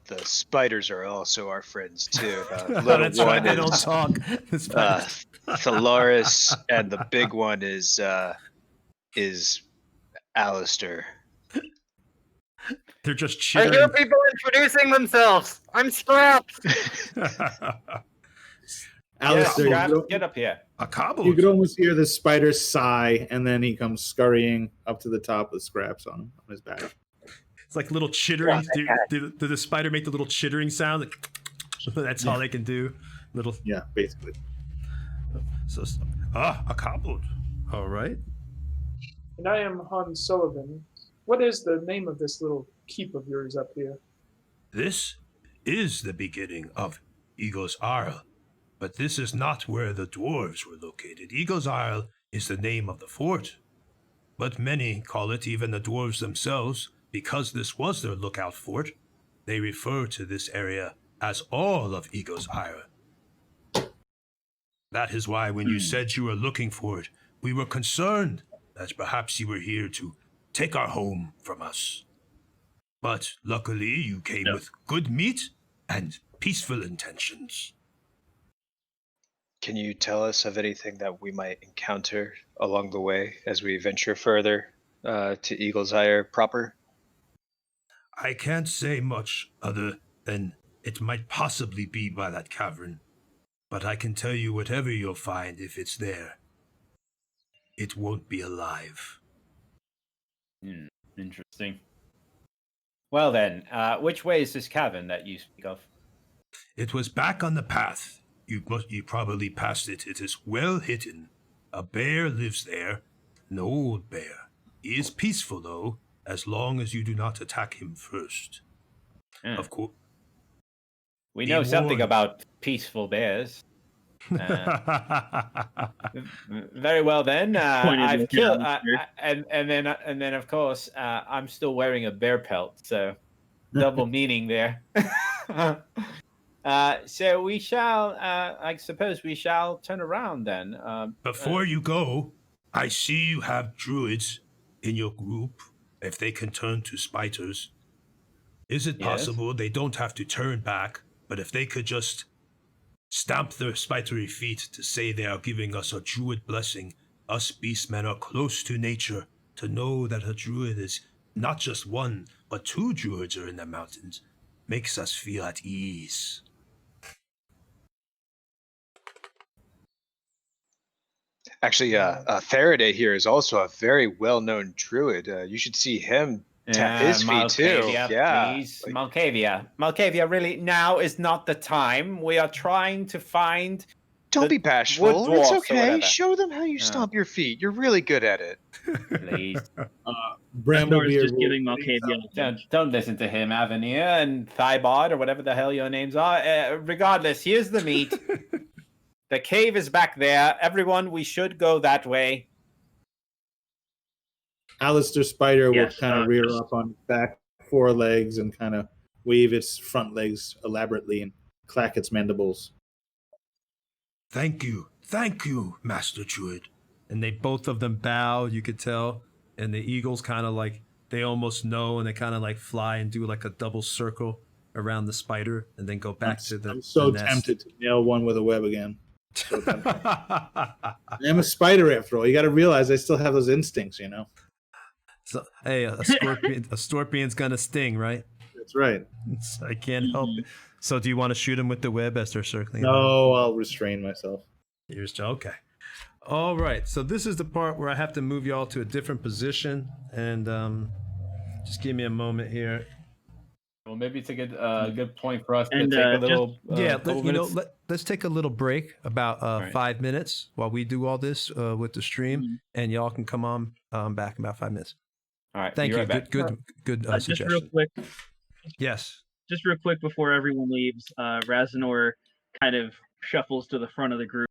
The spiders are also our friends too. That's Little why one they don't is talk. Thalaris, and the big one is Alistair. They're just I chittering. hear people introducing themselves. I'm Scraps. Alistair, Scraps, get up here. A cobbled. you could almost hear the spider sigh, and then he comes scurrying up to the top with Scraps on his back. It's like little chittering. Did the spider make the little chittering sound? That's all they can do. Little. Yeah, basically. So, a cobbled. All right. And I am Hans Sullivan. What is the name of this little keep of yours up here? This is the beginning of Eagle's Isle, but this is not where the dwarves were located. Eagle's Isle is the name of the fort, but many call it, even the dwarves themselves, because this was their lookout fort. They refer to this area as all of Eagle's Isle. That is why when you said you were looking for it, we were concerned that perhaps you were here to take our home from us. But luckily you came with good meat and peaceful intentions. Can you tell us of anything that we might encounter along the way as we venture further to Eagle's Eye proper? I can't say much other than it might possibly be by that cavern, but I can tell you whatever you'll find, if it's there, it won't be alive. Interesting. Well then, which way is this cavern that you speak of? It was back on the path. You probably passed it. It is well hidden. A bear lives there, an old bear. He is peaceful, though, as long as you do not attack him first. Of course. We know something about peaceful bears. Very well then. I've killed, and then of course I'm still wearing a bear pelt, so double meaning there. So we shall, I suppose we shall turn around then. Before you go, I see you have druids in your group. If they can turn to spiders, is it possible they don't have to turn back, but if they could just stamp their spidery feet to say they are giving us a druid blessing, us beastmen are close to nature, to know that a druid is not just one, but two druids are in the mountains, makes us feel at ease. Actually, Faraday here is also a very well-known druid. You should see him Tap his feet too. Malkavia, Yeah. please. Like, Malkavia, really, now is not the time. We are trying to find don't the be wood bashful. dwarfs It's or okay. whatever. Show them how you stomp your feet. You're really good at it. Please. Raznor is Bramblebeard just will giving raise Malkavia up- Don't listen to him, Avenir and Thybod, or whatever the hell your names are. Regardless, here's the meat. The cave is back there. Everyone, we should go that way. Alistair Spider will Yes, kind of rear just- up on its back forelegs and kind of wave its front legs elaborately and clack its mandibles. Thank you, Master Druid. And they both of them bow, you could tell. And the eagles kind of like, they almost know, and they kind of like fly and do like a double circle around the spider and then go back to the I'm so the nest. tempted to nail one with a web again. I'm a spider after all. You got to realize I still have those instincts, you know. So, hey, a scorpion's gonna sting, right? That's right. I can't help it. So, do you want to shoot him with the web as they're circling? No, I'll restrain myself. Okay. All right. So this is the part where I have to move y'all to a different position, and just give me a moment here. Well, maybe it's a good point for us to And, take a little. Let's take a little break, about right. 5 minutes, while we do all this with the stream, and y'all can come on back in about 5 minutes. All right. Thank be you. right back. Good just real suggestion. quick, Yes. just real quick before everyone leaves, Raznor kind of shuffles to the front of the group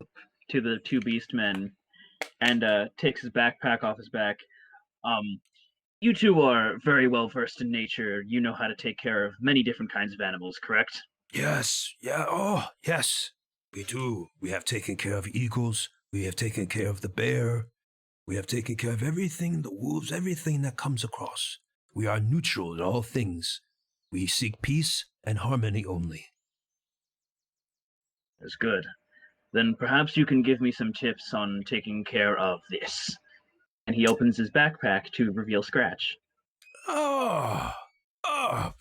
to the two beastmen and takes his backpack off his back. You two are very well versed in nature. You know how to take care of many different kinds of animals, correct? Yes. Yeah. Oh, yes. We do. We have taken care of eagles. We have taken care of the bear. We have taken care of everything, the wolves, everything that comes across. We are neutral in all things. We seek peace and harmony only. That's good. Then perhaps you can give me some tips on taking care of this. And he opens his backpack to reveal Scratch.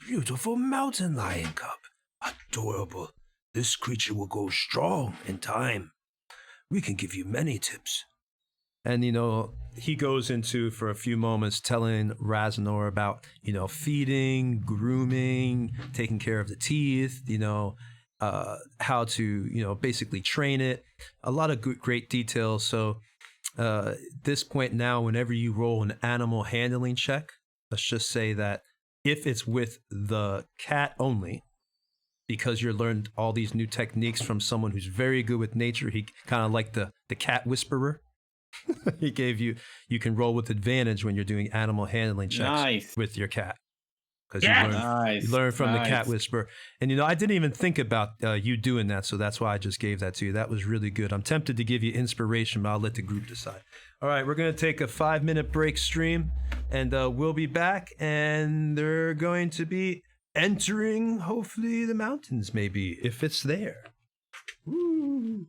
Beautiful mountain lion cub. Adorable. This creature will go strong in time. We can give you many tips. And, he goes into, for a few moments, telling Raznor about, feeding, grooming, taking care of the teeth, how to, basically train it. A lot of great details. So at this point now, whenever you roll an animal handling check, let's just say that if it's with the cat only, because you learned all these new techniques from someone who's very good with nature, he kind of like the cat whisperer. He gave you can roll with advantage when you're doing animal handling checks with your cat. Because you learn from the cat whisperer. And I didn't even think about you doing that, so that's why I just gave that to you. That was really good. I'm tempted to give you inspiration, but I'll let the group decide. All right, we're going to take a 5-minute break stream, and we'll be back, and they're going to be entering, hopefully, the mountains, maybe, if it's there. Woo.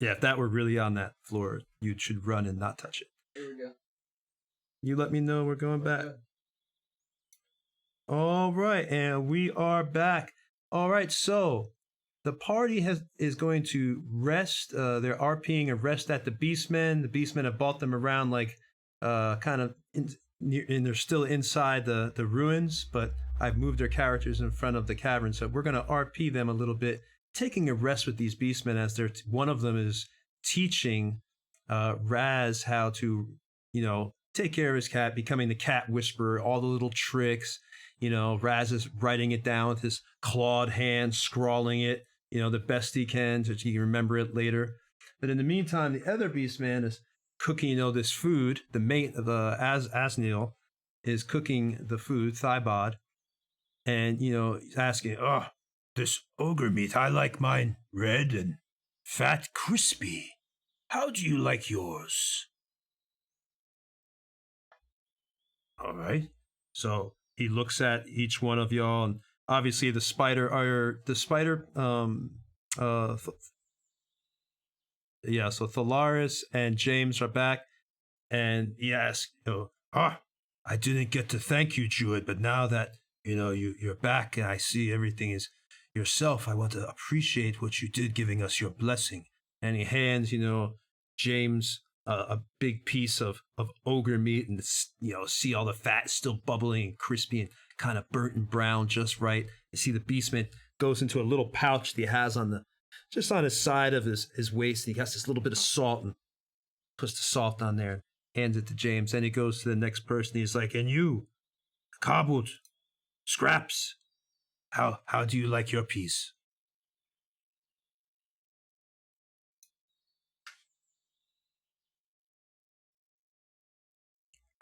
Yeah, if that were really on that floor, you should run and not touch it. Here we go. You let me know we're going back. All right, and we are back. All right, so the party is going to rest. They're RPing and rest at the Beastmen. The Beastmen have bought them around, like, kind of, and they're still inside the ruins, but I've moved their characters in front of the cavern, so we're going to RP them a little bit, taking a rest with these Beastmen as one of them is teaching Raz how to, take care of his cat, becoming the cat whisperer, all the little tricks. Raz is writing it down with his clawed hand, scrawling it, the best he can so he can remember it later. But in the meantime, the other Beastman is cooking, this food. The mate of Asniel is cooking the food, Thybod, and, he's asking, this ogre meat, I like mine red and fat, crispy. How do you like yours? All right. So he looks at each one of y'all, and obviously so Thalaris and James are back, and he asks, I didn't get to thank you, Druid, but now that, you're back and I see everything is yourself, I want to appreciate what you did, giving us your blessing. And he hands, James a big piece of ogre meat, and see all the fat still bubbling and crispy and kind of burnt and brown just right. You see the Beastman goes into a little pouch that he has on his side of his waist, and he has this little bit of salt and puts the salt on there, hands it to James. Then he goes to the next person. He's like, and you, Kabut, Scraps, how do you like your piece?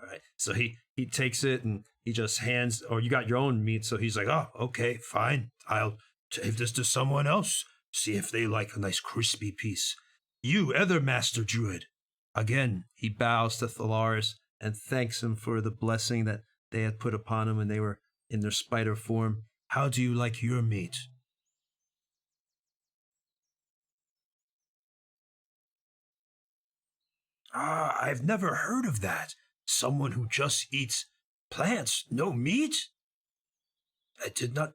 All right. So he he takes it and he just hands, or you got your own meat, so he's like, oh, okay, fine. I'll give this to someone else. See if they like a nice crispy piece. You, other Master Druid. Again, he bows to Thalaris and thanks him for the blessing that they had put upon him when they were in their spider form. How do you like your meat? Ah, I've never heard of that. Someone who just eats plants, no meat? I did not.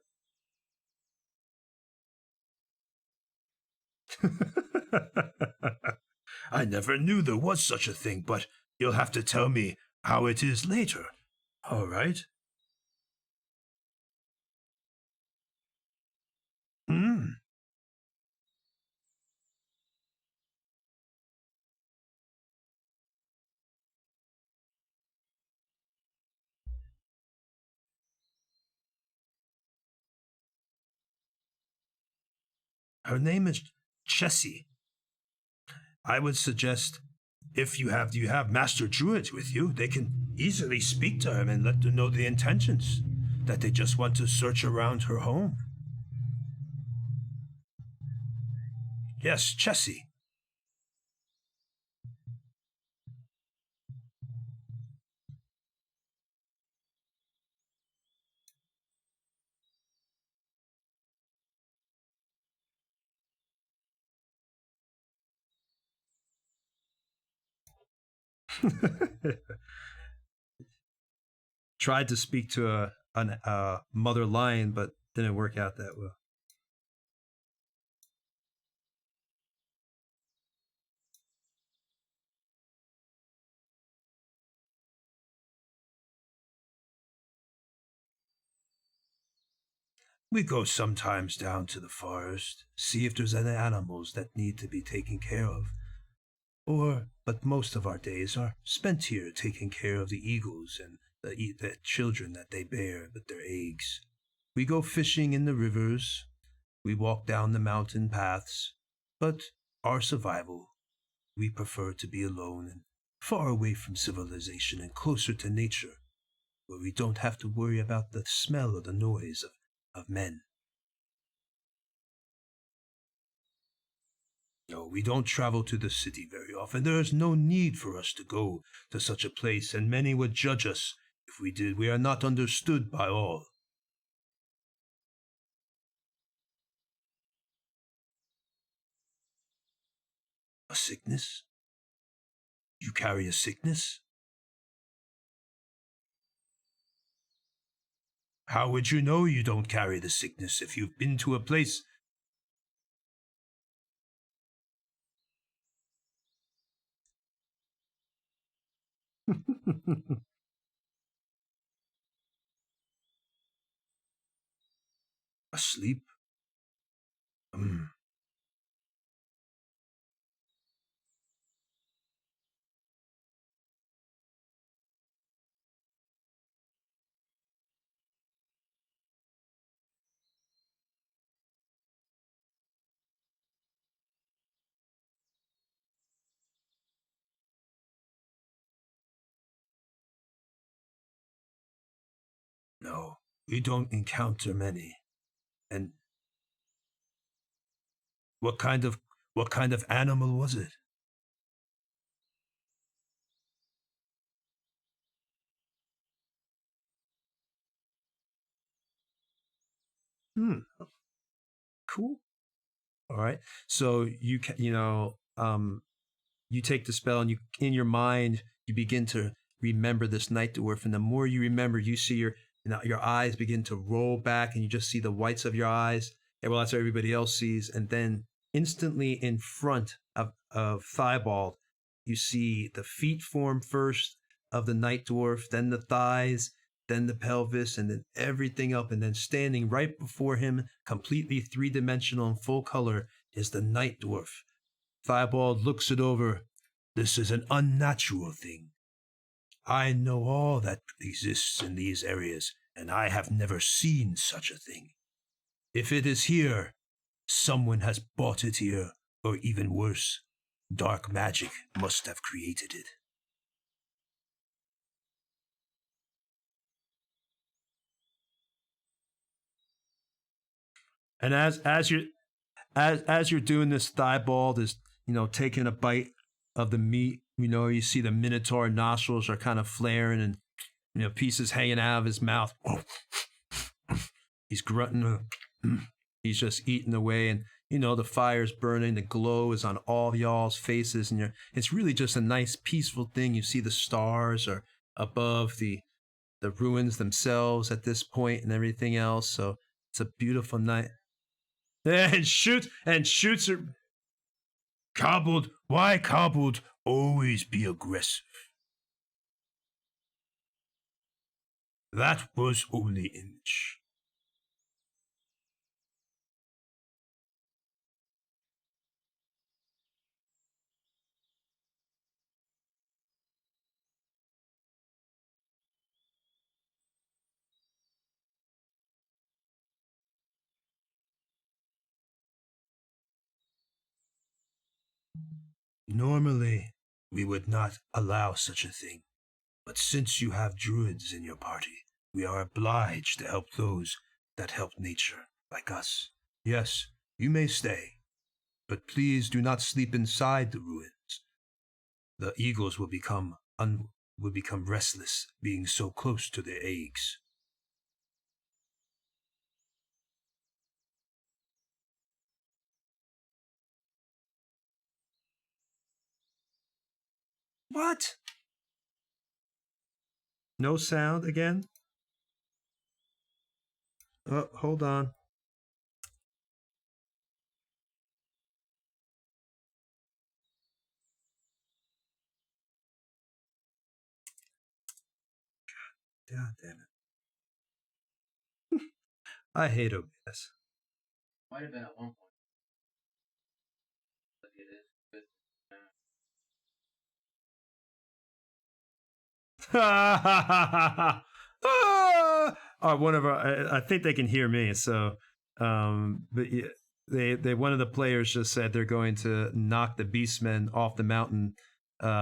I never knew there was such a thing, but you'll have to tell me how it is later. All right. Hmm. Her name is Chessie. I would suggest if you have Master Druids with you, they can easily speak to him and let them know the intentions, that they just want to search around her home. Yes, Chessie. Tried to speak to a mother lion, but didn't work out that well. We go sometimes down to the forest, see if there's any animals that need to be taken care of. But most of our days are spent here taking care of the eagles and the children that they bear with their eggs. We go fishing in the rivers, we walk down the mountain paths, but our survival, we prefer to be alone and far away from civilization and closer to nature, where we don't have to worry about the smell or the noise of men. No, we don't travel to the city very often. There is no need for us to go to such a place, and many would judge us if we did. We are not understood by all. A sickness? You carry a sickness? How would you know you don't carry the sickness if you've been to a place? Asleep? Hmm. No, we don't encounter many. And what kind of animal was it? Hmm. Cool. All right. So you take the spell and you in your mind you begin to remember this night dwarf, and the more you remember, you see your eyes begin to roll back and you just see the whites of your eyes. And well, that's what everybody else sees. And then instantly in front of Thibault, you see the feet form first of the night dwarf, then the thighs, then the pelvis, and then everything up. And then standing right before him, completely three-dimensional and full color, is the night dwarf. Thibault looks it over. This is an unnatural thing. I know all that exists in these areas, and I have never seen such a thing. If it is here, someone has brought it here, or even worse, dark magic must have created it. And as you're doing this, Thibault is taking a bite of the meat. You see the Minotaur nostrils are kind of flaring, and pieces hanging out of his mouth. He's grunting. He's just eating away, and the fire's burning. The glow is on all y'all's faces, and it's really just a nice, peaceful thing. You see the stars are above the ruins themselves at this point, and everything else. So it's a beautiful night. And shoots her. Cobbled, why cobbled? Always be aggressive. That was only image. Normally, we would not allow such a thing, but since you have druids in your party, we are obliged to help those that help nature, like us. Yes, you may stay, but please do not sleep inside the ruins. The eagles will become restless, being so close to their eggs. What? No sound again? Oh, hold on. God damn it. I hate OBS. Might have been at one point. But it is good. One of our, I think they can hear me. So, but yeah, they one of the players just said they're going to knock the beastmen off the mountain,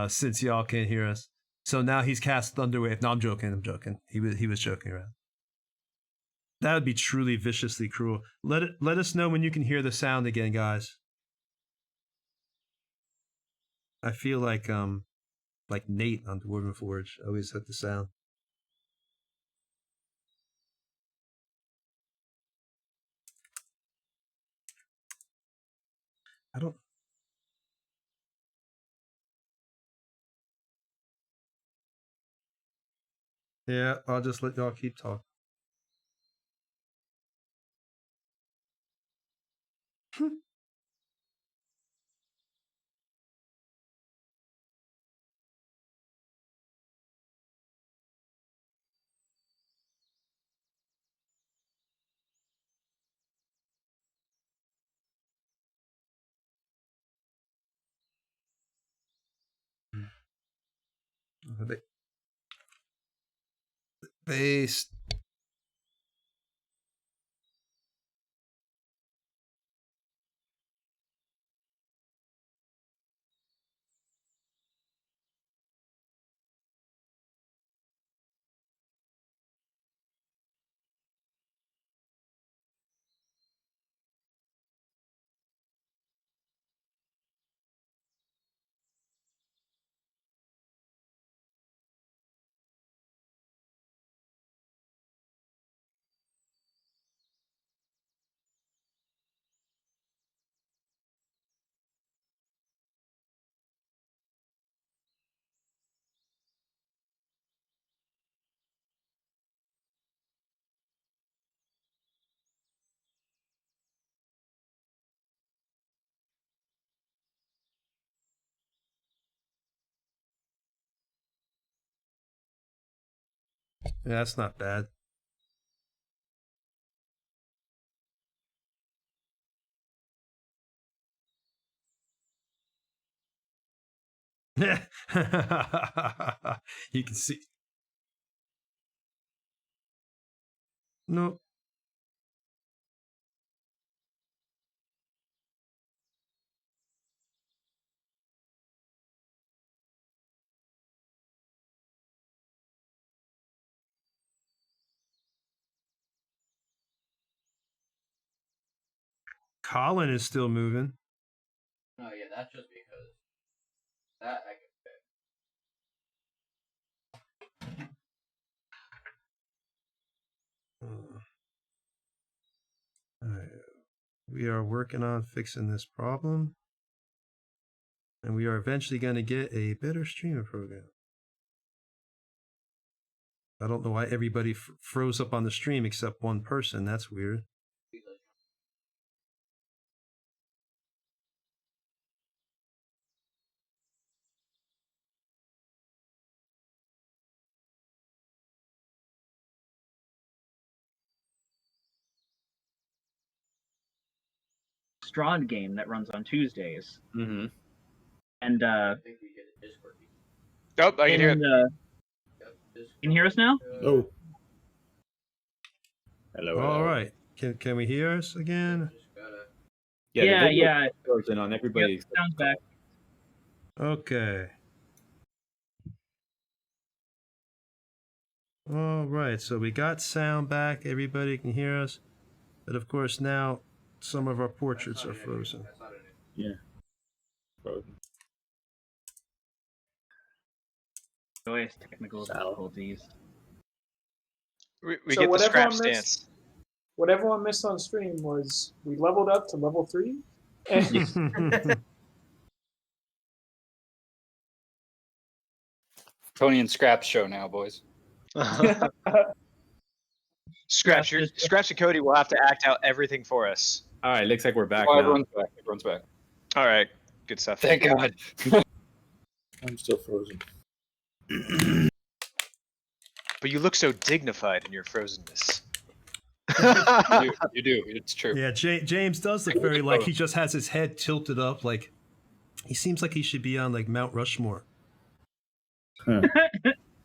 since y'all can't hear us. So now he's cast Thunderwave. No, I'm joking. He was joking around. That would be truly viciously cruel. Let us know when you can hear the sound again, guys. I feel like Nate on Dwarven Forge always had the sound. I don't. Yeah, I'll just let y'all keep talking. They Yeah, that's not bad. You can see. No. Colin is still moving. Oh yeah, that's just because that I can fix. Alright. We are working on fixing this problem. And we are eventually going to get a better streamer program. I don't know why everybody froze up on the stream except one person. That's weird. Strahd game that runs on Tuesdays. Mm-hmm. And I think we get a Discord. Oh, I can hear it. Can you hear us now? Oh. Hello. All right. Can we hear us again? Yeah. Frozen on everybody. Yep, sounds back. Okay. All right. So we got sound back. Everybody can hear us. But of course now some of our portraits are frozen. Yeah. Frozen. Always technical difficulties. We So get the what scrap everyone missed- stance. What everyone missed on stream was we leveled up to level 3. And Tony and Scrap's show now, boys. Scratch and Cody will have to act out everything for us. All right, looks like we're back Oh, now. everyone's back. Everyone's back. All right, good stuff. Thank God. I'm still frozen. But you look so dignified in your frozenness. You do. It's true. Yeah, James does look very like he just has his head tilted up, like he seems like he should be on like Mount Rushmore. Huh.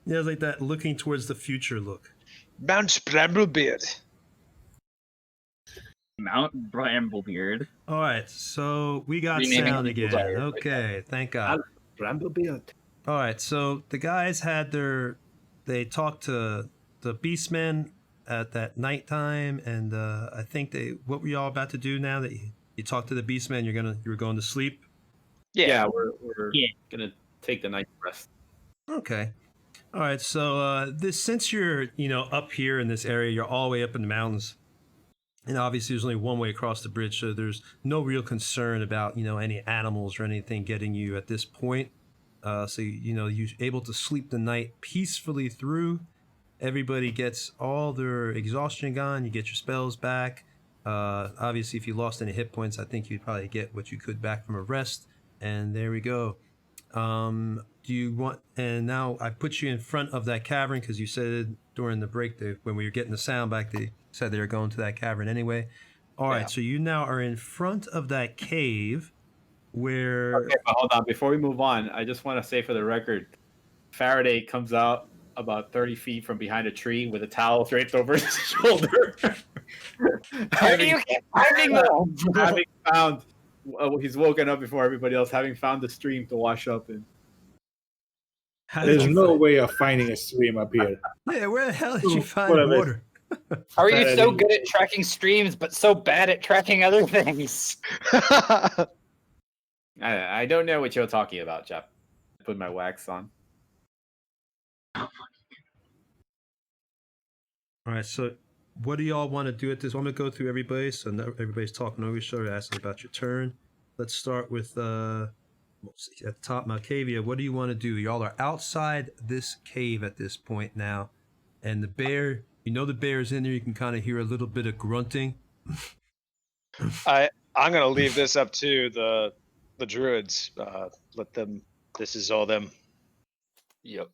Yeah, like that looking towards the future look. Mount Bramblebeard. Mount Bramblebeard. All right, so we got Renaming sound people's again. area right Okay, thank God. Bramblebeard. All right, so the guys had they talked to the Beastmen at that nighttime, and I think what were y'all about to do now that you talked to the Beastmen? You were going to sleep. Yeah, we're gonna take the night rest. Okay. All right. So since you're up here in this area, you're all the way up in the mountains, and obviously there's only one way across the bridge, so there's no real concern about any animals or anything getting you at this point. So you're able to sleep the night peacefully through. Everybody gets all their exhaustion gone. You get your spells back. Obviously, if you lost any hit points, I think you'd probably get what you could back from a rest. And there we go. Do you want? And now I put you in front of that cavern because you said during the break when we were getting the sound back, they said they were going to that cavern anyway. All right, so you now are in front of that cave where. Okay, but hold on. Before we move on, I just want to say for the record, Faraday comes out about 30 feet from behind a tree with a towel draped over his shoulder. How do you keep finding them? Having found, he's woken up before everybody else, having found the stream to wash up in. There's no way of finding a stream up here. Yeah, where the hell did you find Whatever. water? How are you so good at tracking streams, but so bad at tracking other things? I don't know what you're talking about, Jeff. I put my wax on. All right, so what do y'all want to do at this? I'm going to go through everybody, so everybody's talking over each other, asking about your turn. Let's start with, at the top, Malkavia. What do you want to do? Y'all are outside this cave at this point now, and the bear, the bear's in there. You can kind of hear a little bit of grunting. I'm going to leave this up to the druids. Let them, this is all them. Yep.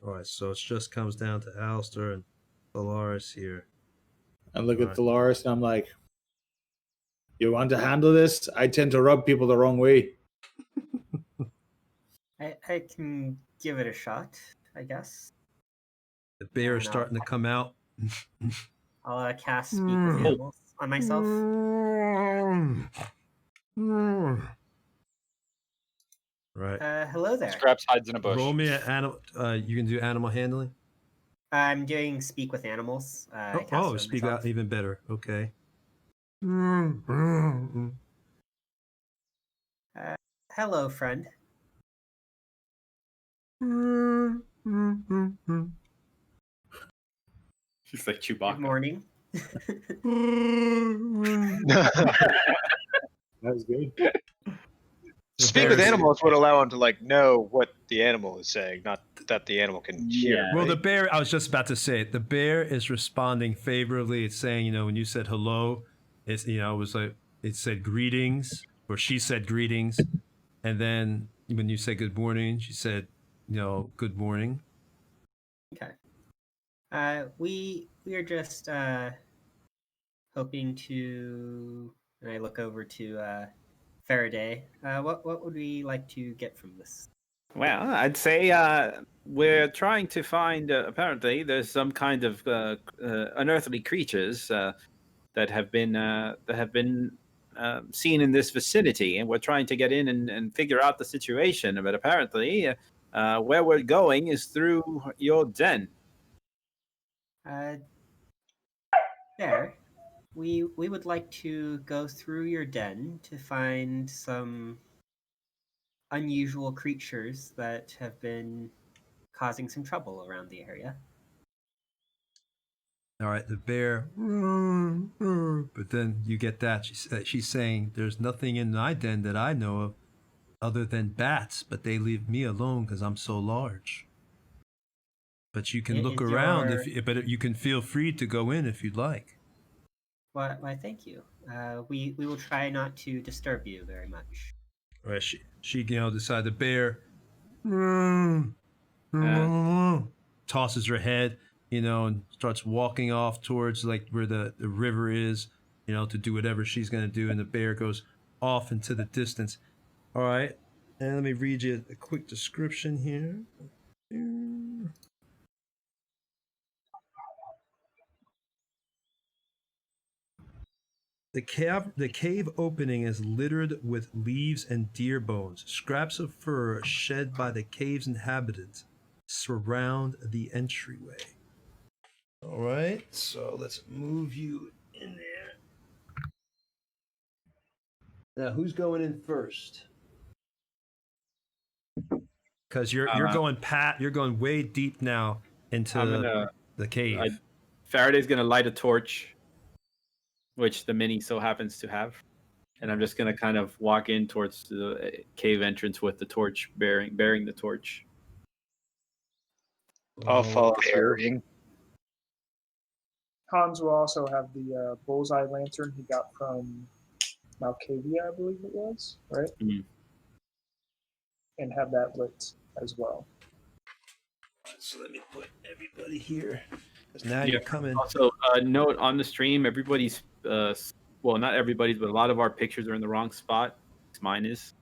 All right, so it just comes down to Alistair and Valaris here. I look at Dolores and I'm like, you want to handle this? I tend to rub people the wrong way. I can give it a shot, I guess. The bear is starting to come out. I'll cast Speak with Animals on myself. Right. Hello there. Scraps hides in a bush. Roll me an animal. You can do animal handling. I'm doing Speak with Animals. I cast it on Speak myself. out even better. Okay. Hello, friend. He's like Good Chewbacca. morning. That was good. Speak with animals would allow him to like know what the animal is saying, not that the animal can hear. Yeah. Well, the right? bear, I was just about to say it. The bear is responding favorably. It's saying, you know, when you said hello, it's, you know, it was like, it said greetings, or she said greetings. And then when you said good morning, she said, you know, good morning. Okay. We are just hoping to, and I look over to Faraday. What would we like to get from this? Well, I'd say we're trying to find. Apparently, there's some kind of unearthly creatures that have been seen in this vicinity, and we're trying to get in and figure out the situation. But apparently, where we're going is through your den. There. We would like to go through your den to find some unusual creatures that have been causing some trouble around the area. All right, the bear, but then you get that. She's saying, there's nothing in my den that I know of other than bats, but they leave me alone because I'm so large. But you can look Is around, your- but you can feel free to go in if you'd like. Why, thank you. We will try not to disturb you very much. All right, she you know, decide the bear tosses her head, you know, and starts walking off towards like where the river is, you know, to do whatever she's gonna do, and the bear goes off into the distance. All right, and let me read you a quick description here. The cave opening is littered with leaves and deer bones. Scraps of fur shed by the cave's inhabitants surround the entryway. All right, so let's move you in there. Now, who's going in first? Because you're going way deep now into I'm gonna. the cave. Faraday's gonna light a torch, which the mini so happens to have, and I'm just gonna kind of walk in towards the cave entrance with the torch, bearing the torch. I'll follow through. Burying. Hans will also have the bullseye lantern he got from Malkavia, I believe it was, right? Mhm. And have that lit as well. So let me put everybody here, because now you're coming. Also, note on the stream, everybody's well, not everybody's, but a lot of our pictures are in the wrong spot. Mine is.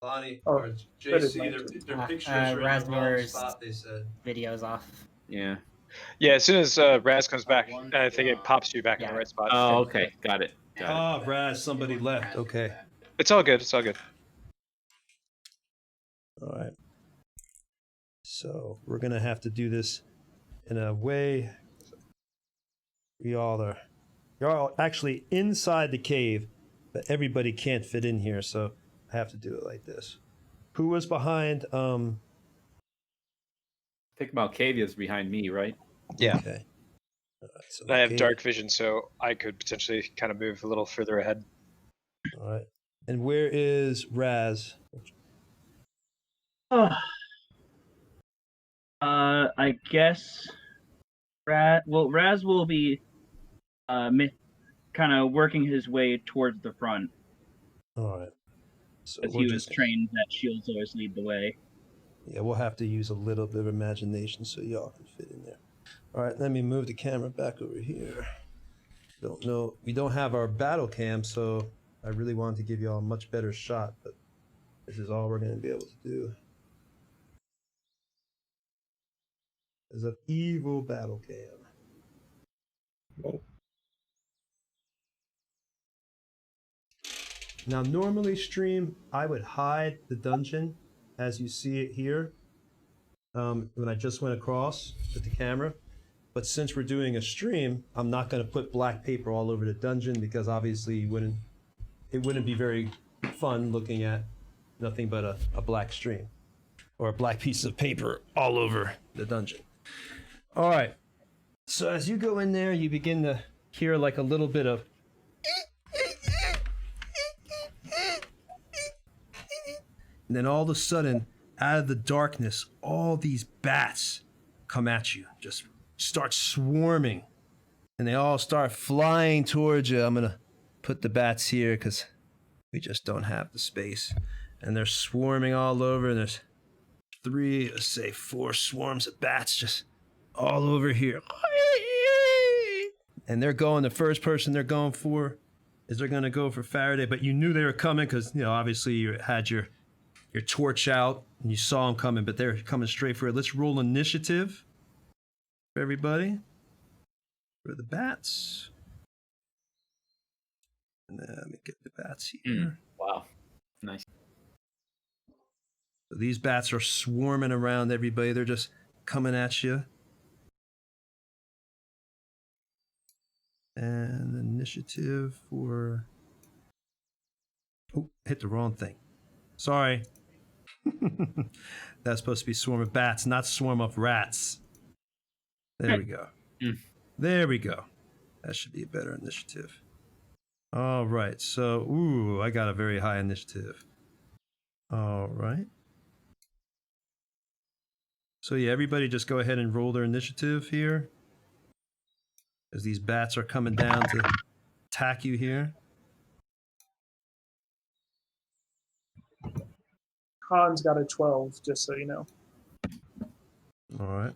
Bonnie Oh, or that is JC, mine their too. pictures are in the wrong Rasnor's spot, they said. video's off. Yeah. Yeah, as soon as Raz comes back, I think it pops you back in Yeah. the right spot. Oh, okay. Got it. Ah, Raz, somebody left. Okay. It's all good. It's all good. All right. So we're gonna have to do this in a way. You're all actually inside the cave, but everybody can't fit in here, so I have to do it like this. Who was behind? I think Malkavia's behind me, right? Yeah. Okay. All right, so I have Malkavian. dark vision, so I could potentially kind of move a little further ahead. All right. And where is Raz? I guess Raz will be kind of working his way towards the front, All right. So as we're he was just trained that shields always lead the way. yeah, we'll have to use a little bit of imagination so y'all can fit in there. All right, let me move the camera back over here. Don't know, we don't have our battle cam, so I really wanted to give y'all a much better shot, but this is all we're going to be able to do. There's an evil battle cam. Now, normally stream, I would hide the dungeon as you see it here when I just went across with the camera. But since we're doing a stream, I'm not going to put black paper all over the dungeon because obviously it wouldn't be very fun looking at nothing but a black stream or a black piece of paper all over the dungeon. All right. So as you go in there, you begin to hear like a little bit of and then all of a sudden, out of the darkness, all these bats come at you, just start swarming, and they all start flying towards you. I'm gonna put the bats here because we just don't have the space, and they're swarming all over. And there's 4 swarms of bats just all over here, and they're going. The first person they're going for is they're gonna go for Faraday, but you knew they were coming because obviously you had your torch out and you saw them coming, but they're coming straight for it. Let's roll initiative for everybody for the bats. And then let me get the bats here. Wow, nice. So these bats are swarming around everybody. They're just coming at you. And initiative for... Oh, hit the wrong thing. Sorry. That's supposed to be swarm of bats, not swarm of rats. There we go. There we go. That should be a better initiative. All right. So, ooh, I got a very high initiative. All right. So yeah, everybody just go ahead and roll their initiative here. As these bats are coming down to attack you here. Han's got a 12, just so you know. All right.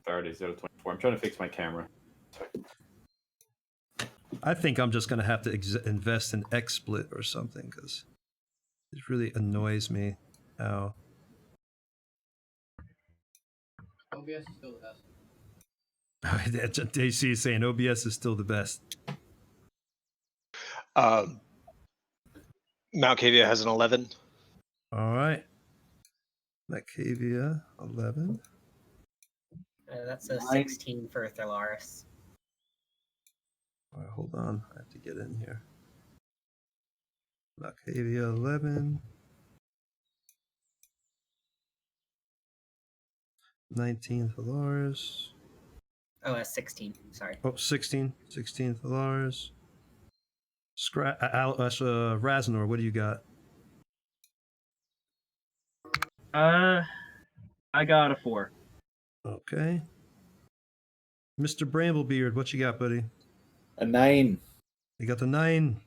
Faraday's out of 24. I'm trying to fix my camera. I think I'm just going to have to invest in XSplit or something because it really annoys me how... OBS is still the best. DC is saying OBS is still the best. Mount Cavia has an 11. All right. Macavia, 11. That's a 16 for Thalaris. All right, hold on. I have to get in here. Macavia, 11. 19 Thalaris. Oh, that's 16. Sorry. Oh, 16. 16 Thalaris. Raznor, what do you got? I got a 4. Okay. Mr. Bramblebeard, what you got, buddy? A 9. You got the 9.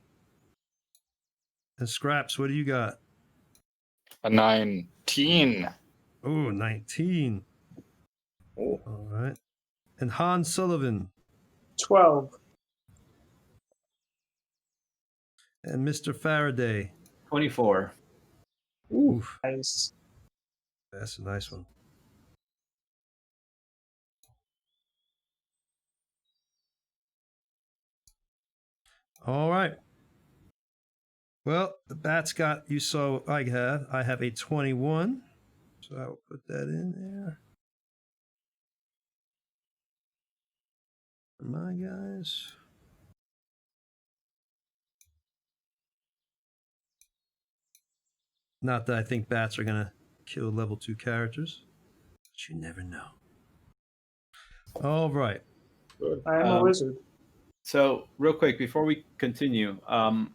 And Scraps, what do you got? A 19. Oh, 19. Oh. All right. And Hans Sullivan. 12. And Mr. Faraday. 24. Oof. Nice. That's a nice one. All right. Well, the bats got, you saw I have a 21. So I will put that in there. For my guys. Not that I think bats are going to kill level 2 characters, but you never know. All right. I am a wizard. So, real quick, before we continue, can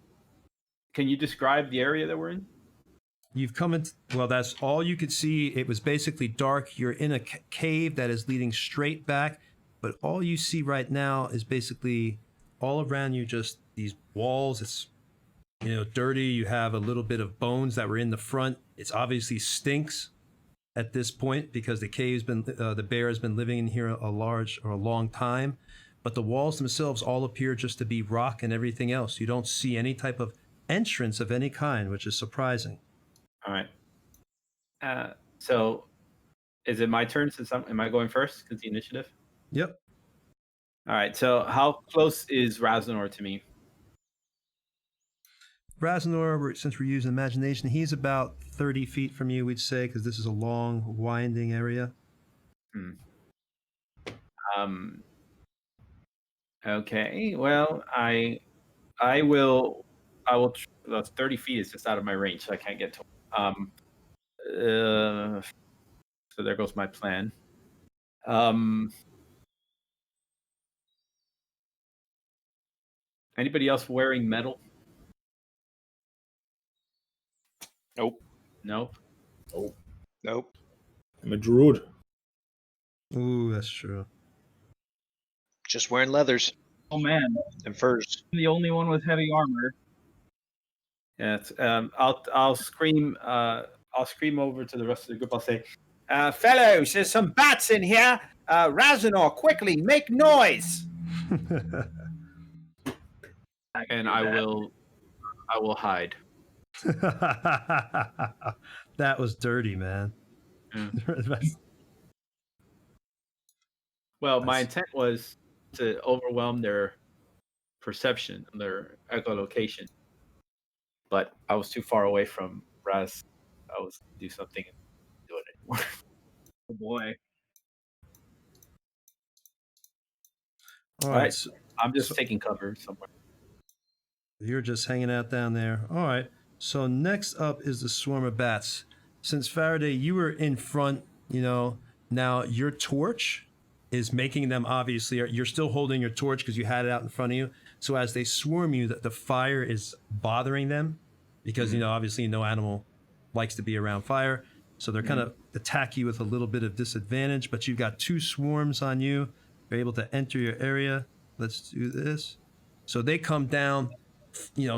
you describe the area that we're in? You've come in, well, that's all you could see. It was basically dark. You're in a cave that is leading straight back, but all you see right now is basically all around you just these walls. It's, dirty. You have a little bit of bones that were in the front. It's obviously stinks at this point because the bear has been living in here a long time. But the walls themselves all appear just to be rock and everything else. You don't see any type of entrance of any kind, which is surprising. All right. So, is it my turn since am I going first? Because the initiative? Yep. All right. So, how close is Raznor to me? Raznor, since we're using imagination, he's about 30 feet from you, we'd say, because this is a long, winding area. Okay. Well, That's 30 feet is just out of my range, so I can't get to him. So there goes my plan. Anybody else wearing metal? Nope. No. Nope. I'm a druid. Ooh, that's true. Just wearing leathers Oh man, and furs. I'm the only one with heavy armor. Yeah. I'll scream. I'll scream over to the rest of the group. I'll say, "Fellows, there's some bats in here. Razanor, quickly, make noise!" And I will hide. That was dirty, man. Well, my intent was to overwhelm their perception, their echolocation, but I was too far away from Raz. I was do something and do it anymore. Oh boy. All right. right, so I'm just taking cover somewhere. you're just hanging out down there. All right. So next up is the swarm of bats. Since Faraday, you were in front, now your torch is making them obviously, you're still holding your torch because you had it out in front of you. So as they swarm you, the fire is bothering them because, obviously no animal likes to be around fire. So they're kind of attack you with a little bit of disadvantage, but you've got 2 swarms on you. They're able to enter your area. Let's do this. So they come down,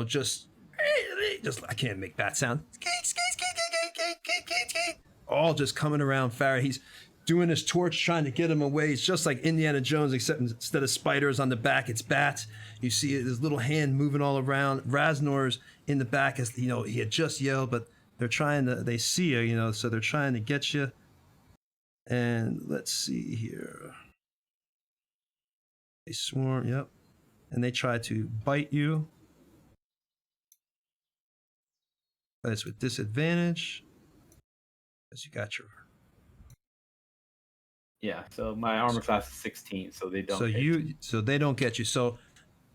just I can't make that sound. All just coming around Farah. He's doing his torch, trying to get him away. It's just like Indiana Jones, except instead of spiders on the back, it's bats. You see his little hand moving all around. Raznor's in the back, as he had just yelled, but they see you, so they're trying to get you. And let's see here. They swarm, yep. And they try to bite you. But it's with disadvantage. Because you got your... Yeah, so my armor class is 16, so they don't. So they don't get you. So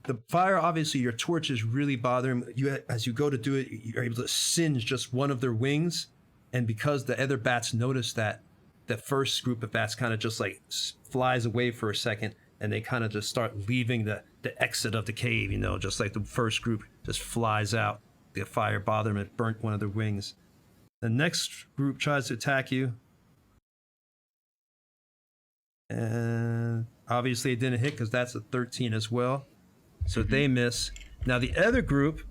the fire, obviously, your torch is really bothering you. As you go to do it, you're able to singe just one of their wings, and because the other bats notice that, the first group of bats kind of just like flies away for a second, and they kind of just start leaving the exit of the cave. Just like the first group just flies out. The fire bothered them. It burnt one of their wings. The next group tries to attack you. And obviously it didn't hit because that's a 13 as well. So they miss. Now the other group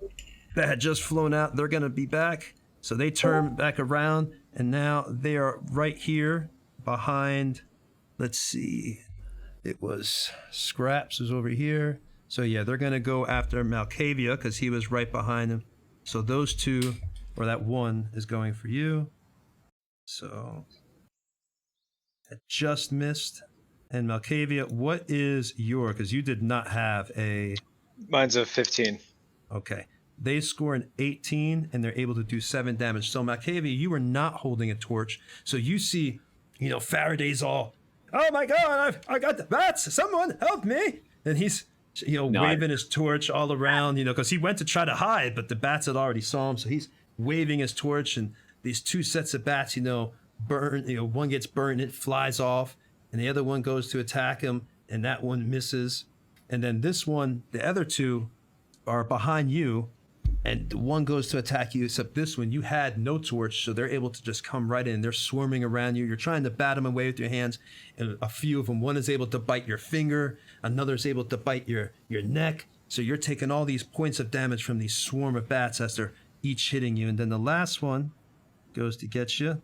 that had just flown out, they're going to be back. So they turn back around, and now they are right here behind, let's see, it was Scraps was over here. So yeah, they're going to go after Malkavia because he was right behind him. So those 2, or that 1 is going for you. So it just missed. And Malkavia, what is your, because you did not have a... Mine's a 15. Okay. They score an 18, and they're able to do 7 damage. So Malkavia, you were not holding a torch. So you see, Faraday's all, "Oh my God, I got the bats. Someone help me." And he's, waving his torch all around, because he went to try to hide, but the bats had already saw him. So he's waving his torch, and these 2 sets of bats, burn, one gets burned, it flies off, and the other one goes to attack him, and that one misses. And then this one, the other 2 are behind you, and one goes to attack you, except this one, you had no torch, so they're able to just come right in. They're swarming around you. You're trying to bat them away with your hands, and a few of them, one is able to bite your finger, another is able to bite your neck. So you're taking all these points of damage from these swarm of bats as they're each hitting you. And then the last one goes to get you,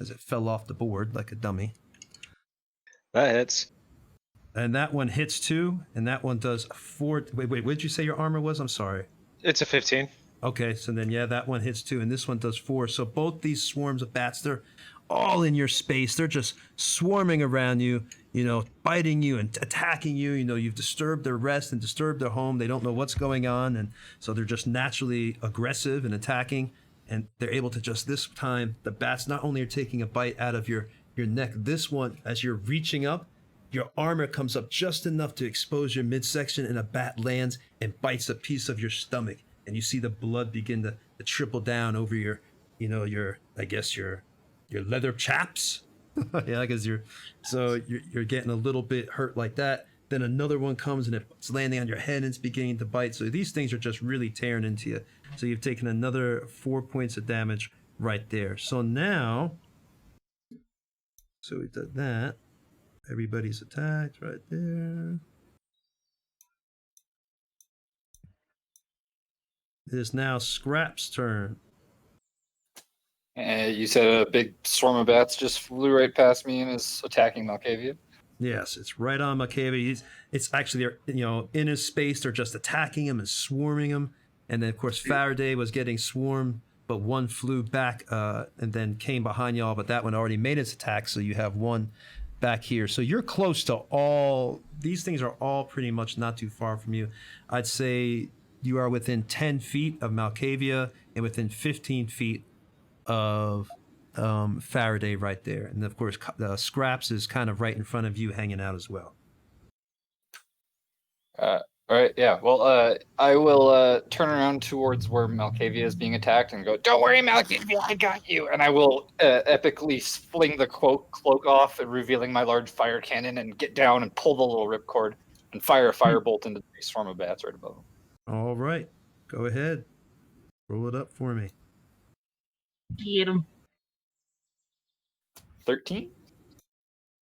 as it fell off the board like a dummy. That hits. And that one hits 2, and that one does 4. Wait, what did you say your armor was? I'm sorry. It's a 15. Okay, so then, yeah, that one hits 2, and this one does 4. So both these swarms of bats, they're all in your space. They're just swarming around you, biting you and attacking you. You've disturbed their rest and disturbed their home. They don't know what's going on, and so they're just naturally aggressive and attacking. And they're able to just, this time, the bats not only are taking a bite out of your neck, this one, as you're reaching up, your armor comes up just enough to expose your midsection, and a bat lands and bites a piece of your stomach, and you see the blood begin to trickle down over your, your leather chaps. Yeah, because you're getting a little bit hurt like that. Then another one comes and it's landing on your head and it's beginning to bite. So these things are just really tearing into you. So you've taken another 4 points of damage right there. So now, we did that. Everybody's attacked right there. It is now Scrap's turn. You said a big swarm of bats just flew right past me and is attacking Malkavia. Yes, it's right on Malkavia. It's actually, in his space. They're just attacking him and swarming him. And then, of course, Faraday was getting swarmed, but one flew back and then came behind y'all. But that one already made its attack, so you have one back here. So you're close to all. These things are all pretty much not too far from you. I'd say you are within 10 feet of Malkavia and within 15 feet of Faraday right there. And of course, Scraps is kind of right in front of you, hanging out as well. All right, yeah. Well, I will turn around towards where Malkavia is being attacked and go, "Don't worry, Malkavia, I got you!" And I will epically fling the cloak off, revealing my large fire cannon, and get down and pull the little ripcord and fire a firebolt into the swarm of bats right above him. All right, go ahead. Roll it up for me. Get him. 13?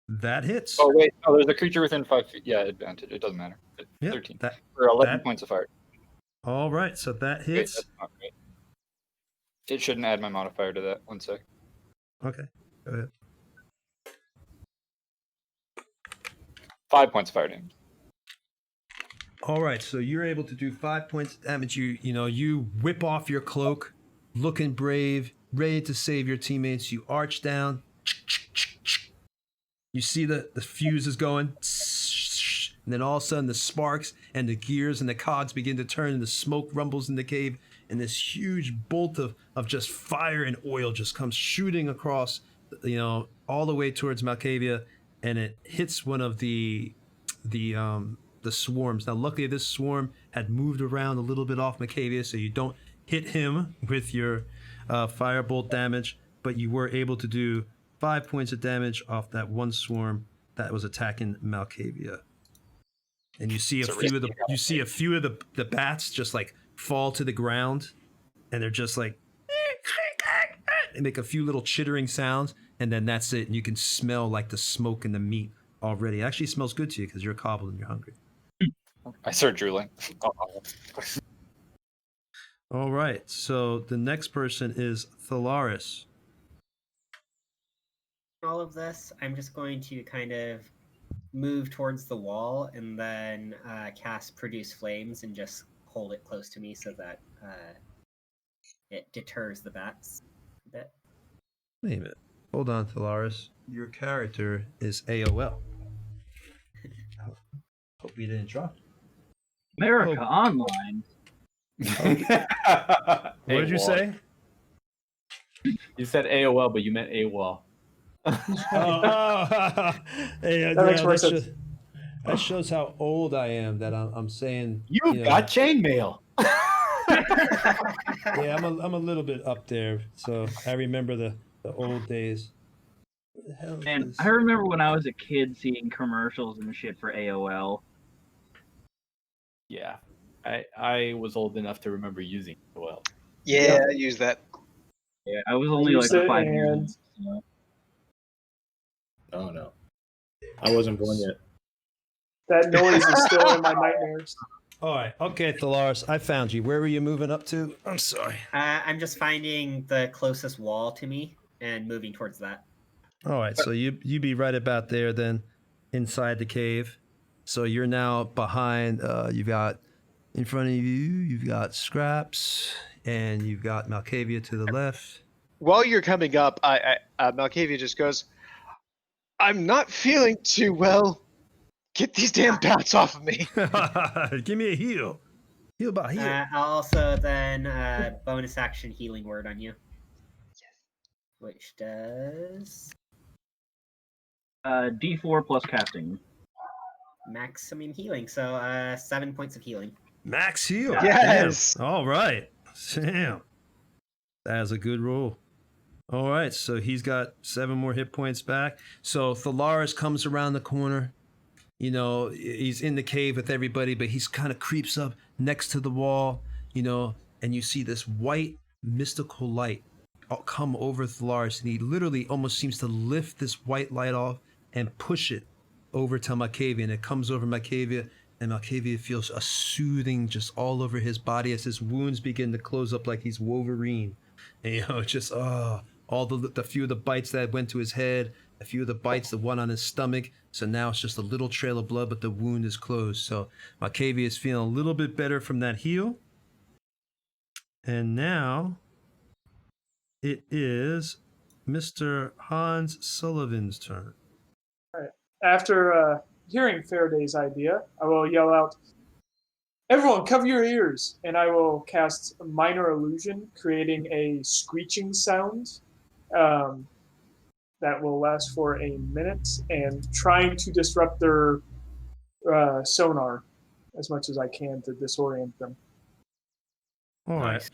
That hits. Oh, wait. Oh, there's a creature within 5 feet. Yeah, advantage. It doesn't matter. Yep, 13. For 11 points of fire. All right, so that hits. Wait, that's not right. It shouldn't add my modifier to that. 1 sec. Okay, go ahead. 5 points of fire damage. All right, so you're able to do 5 points of damage. You whip off your cloak, looking brave, ready to save your teammates. You arch down. You see the fuse is going, and then all of a sudden the sparks and the gears and the cogs begin to turn, and the smoke rumbles in the cave, and this huge bolt of just fire and oil just comes shooting across, all the way towards Malkavia, and it hits one of the swarms. Now, luckily, this swarm had moved around a little bit off Malkavia, so you don't hit him with your firebolt damage, but you were able to do 5 points of damage off that one swarm that was attacking Malkavia. And you see a few of the bats just like fall to the ground, and they're just like they make a few little chittering sounds, and then that's it. And you can smell like the smoke and the meat already. It actually smells good to you because you're cobbled and you're hungry. I start drooling. All right, so the next person is Thalaris. All of this, I'm just going to kind of move towards the wall and then cast Produce Flames and just hold it close to me so that it deters the bats a bit. Wait a minute. Hold on, Thalaris. Your character is AOL. Hope you didn't drop it. America Online. What did you say? You said AOL, but you meant AWOL. Hey, That makes more sense. That shows how old I am. That I'm saying You got chainmail. Yeah, I'm a little bit up there, so I remember the old days. What the hell is And this? I remember when I was a kid seeing commercials and shit for AOL. Yeah, I was old enough to remember using AOL. Yeah, I use that. Yeah, I was only like Use it 5 years and- old. So. Oh no, I wasn't born yet. That noise is still in my nightmares. All right, okay, Thalaris, I found you. Where were you moving up to? I'm sorry. I'm just finding the closest wall to me and moving towards that. All right, so you be right about there then, inside the cave. So you're now behind. You've got in front of you. You've got Scraps, and you've got Malkavia to the left. While you're coming up, Malkavia just goes, "I'm not feeling too well. Get these damn bats off of me." Give me a heal. Heal by heal. I'll also then bonus action healing word on you. Which does D4 plus casting. maximum healing. So 7 points of healing. Max heal. Yes. Damn. All right. Damn. That is a good roll. All right, so he's got 7 more hit points back. So Thalaris comes around the corner. You know, he's in the cave with everybody, but he's kind of creeps up next to the wall, you know, and you see this white mystical light come over Thalaris, and he literally almost seems to lift this white light off and push it over to Malkavia, and it comes over Malkavia, and Malkavia feels a soothing just all over his body as his wounds begin to close up like he's Wolverine. And, you know, just, all the few of the bites that went to his head, a few of the bites, the one on his stomach. So now it's just a little trail of blood, but the wound is closed. So Malkavia is feeling a little bit better from that heal. And now it is Mr. Hans Sullivan's turn. All right. After hearing Faraday's idea, I will yell out, "Everyone, cover your ears!" And I will cast a minor illusion, creating a screeching sound that will last for a minute, and trying to disrupt their sonar as much as I can to disorient them. All right.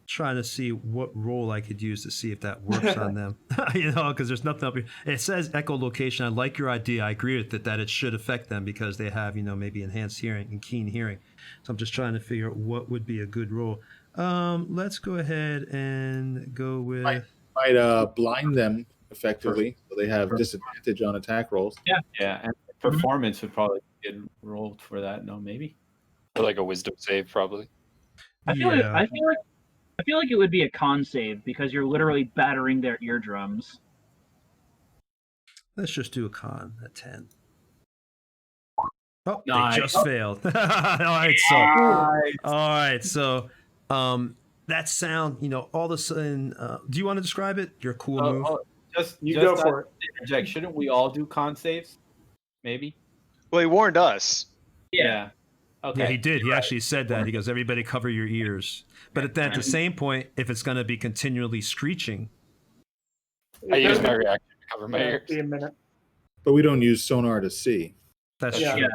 Trying to see what role I could use to see if that works on them. You know, because there's nothing up here. It says echolocation. I like your idea. I agree with it that it should affect them because they have, you know, maybe enhanced hearing and keen hearing. So I'm just trying to figure out what would be a good role. Let's go ahead and go with... Might blind them effectively, so they have disadvantage on attack rolls. Yeah, and performance would probably get rolled for that. No, maybe. Or like a wisdom save, probably. I feel like it would be a con save because you're literally battering their eardrums. Let's just do a con at 10. Oh, Nice. they just failed. All right, so that sound, you know, all of a sudden, do you want to describe it? Your cool move? Just go for it. Interject. Shouldn't we all do con saves? Maybe. Well, he warned us. Yeah. Okay. Yeah, he did. He actually said that. He goes, everybody cover your ears. But at the same point, if it's going to be continually screeching. I use my reaction to cover my ears. Be a minute. But we don't use sonar to see. That's Yeah. true.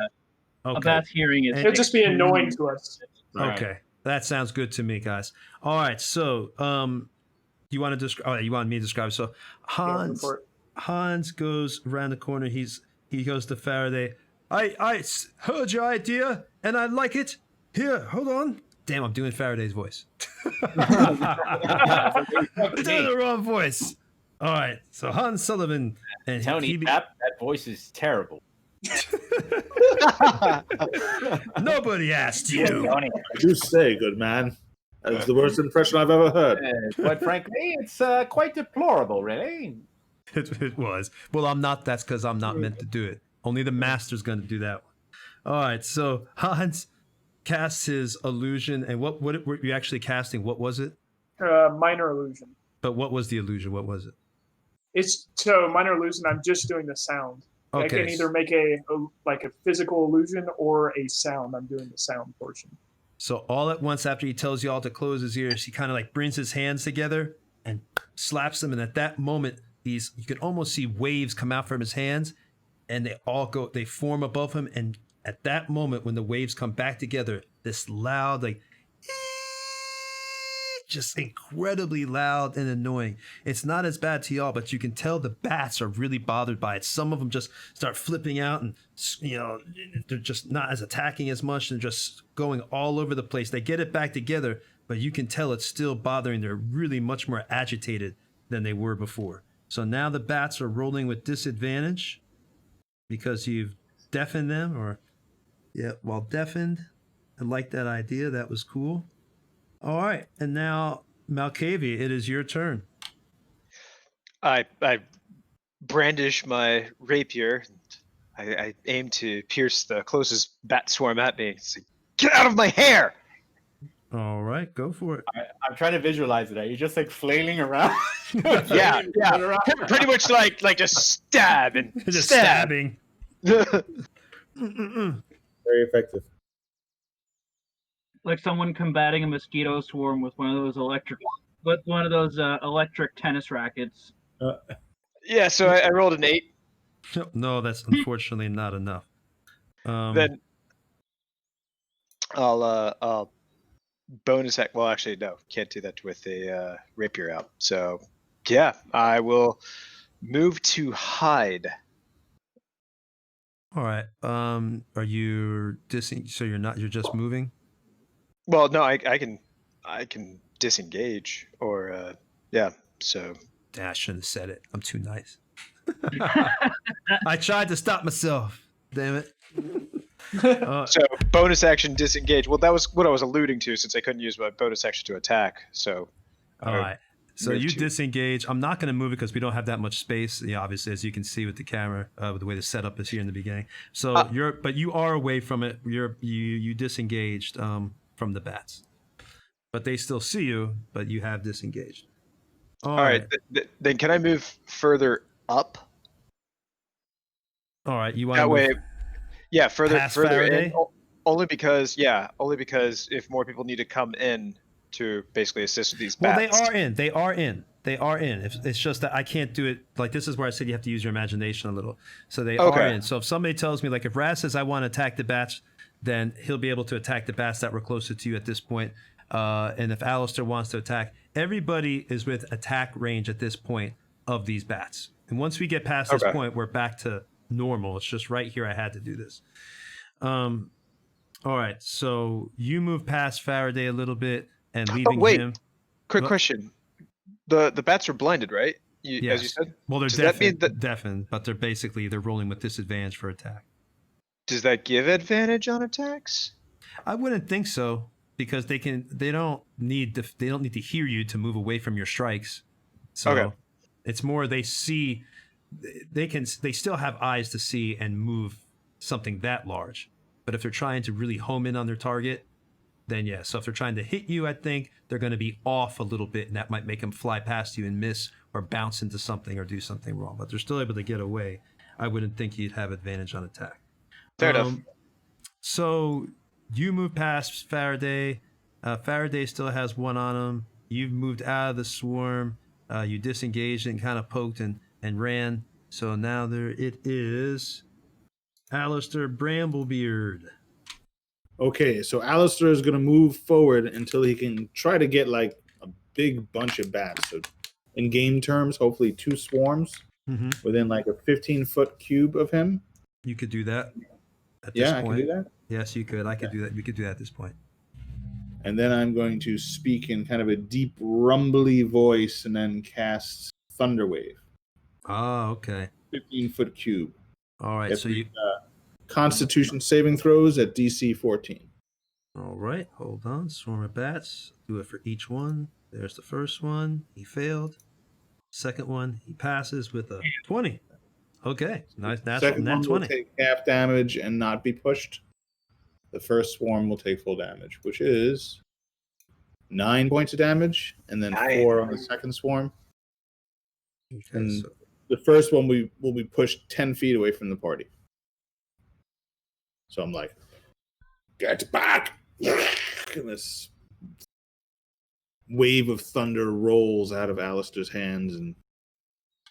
Okay. That's hearing is. It'll just be annoying to us. Okay. That sounds good to me, guys. All right. So, you want to describe? Oh, you want me to describe? So, Hans goes around the corner. He goes to Faraday. I heard your idea and I like it. Here, hold on. Damn, I'm doing Faraday's voice. I'm doing the wrong voice. All right. So Hans Sullivan and Tony, that voice is terrible. Nobody asked you. I do say, good man. That's the worst impression I've ever heard. Quite frankly, it's quite deplorable, really. It was. Well, I'm not. That's because I'm not meant to do it. Only the master's going to do that one. All right. So Hans casts his illusion. And what were you actually casting? What was it? Minor illusion. But what was the illusion? What was it? It's so minor illusion. I'm just doing the sound. Okay. I can either make a physical illusion or a sound. I'm doing the sound portion. So all at once, after he tells you all to close his ears, he kind of like brings his hands together and slaps them. And at that moment, you can almost see waves come out from his hands, and they form above him. And at that moment, when the waves come back together, this loud, like, just incredibly loud and annoying. It's not as bad to y'all, but you can tell the bats are really bothered by it. Some of them just start flipping out, and you know, they're just not as attacking as much and just going all over the place. They get it back together, but you can tell it's still bothering. They're really much more agitated than they were before. So now the bats are rolling with disadvantage because you've deafened them, while deafened. I like that idea. That was cool. All right, and now Malkavia, it is your turn. I brandish my rapier. I aim to pierce the closest bat swarm at me. It's like, get out of my hair! All right, go for it. I'm trying to visualize it. Are you just like flailing around? Yeah. Pretty much like just stab and Just stab. stabbing. Very effective. Like someone combating a mosquito swarm with one of those electric tennis rackets. Yeah, so I rolled an 8. No, that's unfortunately not enough. Then I'll bonus act. Well, actually, no, can't do that with a rapier out. So yeah, I will move to hide. All right. Are you so you're not, you're just moving? Well, no, I can disengage or yeah. So I shouldn't have said it. I'm too nice. I tried to stop myself. Damn it. so bonus action disengage. Well, that was what I was alluding to, since I couldn't use my bonus action to attack. So all right. So move you to- disengage. I'm not going to move it because we don't have that much space. Yeah, obviously, as you can see with the camera, with the way the setup is here in the beginning. So but you are away from it. You disengaged from the bats, but they still see you. But you have disengaged. All right. Then can I move further up? All right. You want That to way, move yeah, further past in. Faraday? Only because if more people need to come in to basically assist with these Well, bats. they are in. It's just that I can't do it. Like, this is where I said you have to use your imagination a little. So they are in. So if somebody tells me, like, if Raz says I want to attack the bats, then he'll be able to attack the bats that were closer to you at this point. And if Alistair wants to attack, everybody is with attack range at this point of these bats. And once we get past this point, we're back to normal. It's just right here I had to do this. All right. So you move past Faraday a little bit and leaving him. Quick question. The bats are blinded, right? Yes. As you said? Well, they're Does that mean that- deafened, but they're rolling with disadvantage for attack. Does that give advantage on attacks? I wouldn't think so, because they don't need to hear you to move away from your strikes. So it's more they see, they still have eyes to see and move something that large. But if they're trying to really home in on their target, then yeah. So if they're trying to hit you, I think they're going to be off a little bit, and that might make them fly past you and miss or bounce into something or do something wrong. But they're still able to get away. I wouldn't think you'd have advantage on attack. Fair enough. So you move past Faraday. Faraday still has one on him. You've moved out of the swarm. You disengaged and kind of poked and ran. So now there it is. Alistair Bramblebeard. Okay, so Alistair is going to move forward until he can try to get like a big bunch of bats. So in game terms, hopefully 2 swarms within like a 15-foot cube of him. You could do that at this point. I can do that? Yes, you could. I could do that. We could do that at this point. And then I'm going to speak in kind of a deep, rumbly voice and then cast Thunderwave. Oh, okay. 15-foot cube. All right, so you... Constitution saving throws at DC 14. All right, hold on. Swarm of bats. Do it for each one. There's the first one. He failed. Second one, he passes with a 20. Okay, nice. That's Second nat one 20. will take half damage and not be pushed. The first swarm will take full damage, which is 9 points of damage, and then 4 on the second swarm. Okay, And so the first one will be pushed 10 feet away from the party. So I'm like, get back! And this wave of thunder rolls out of Alistair's hands and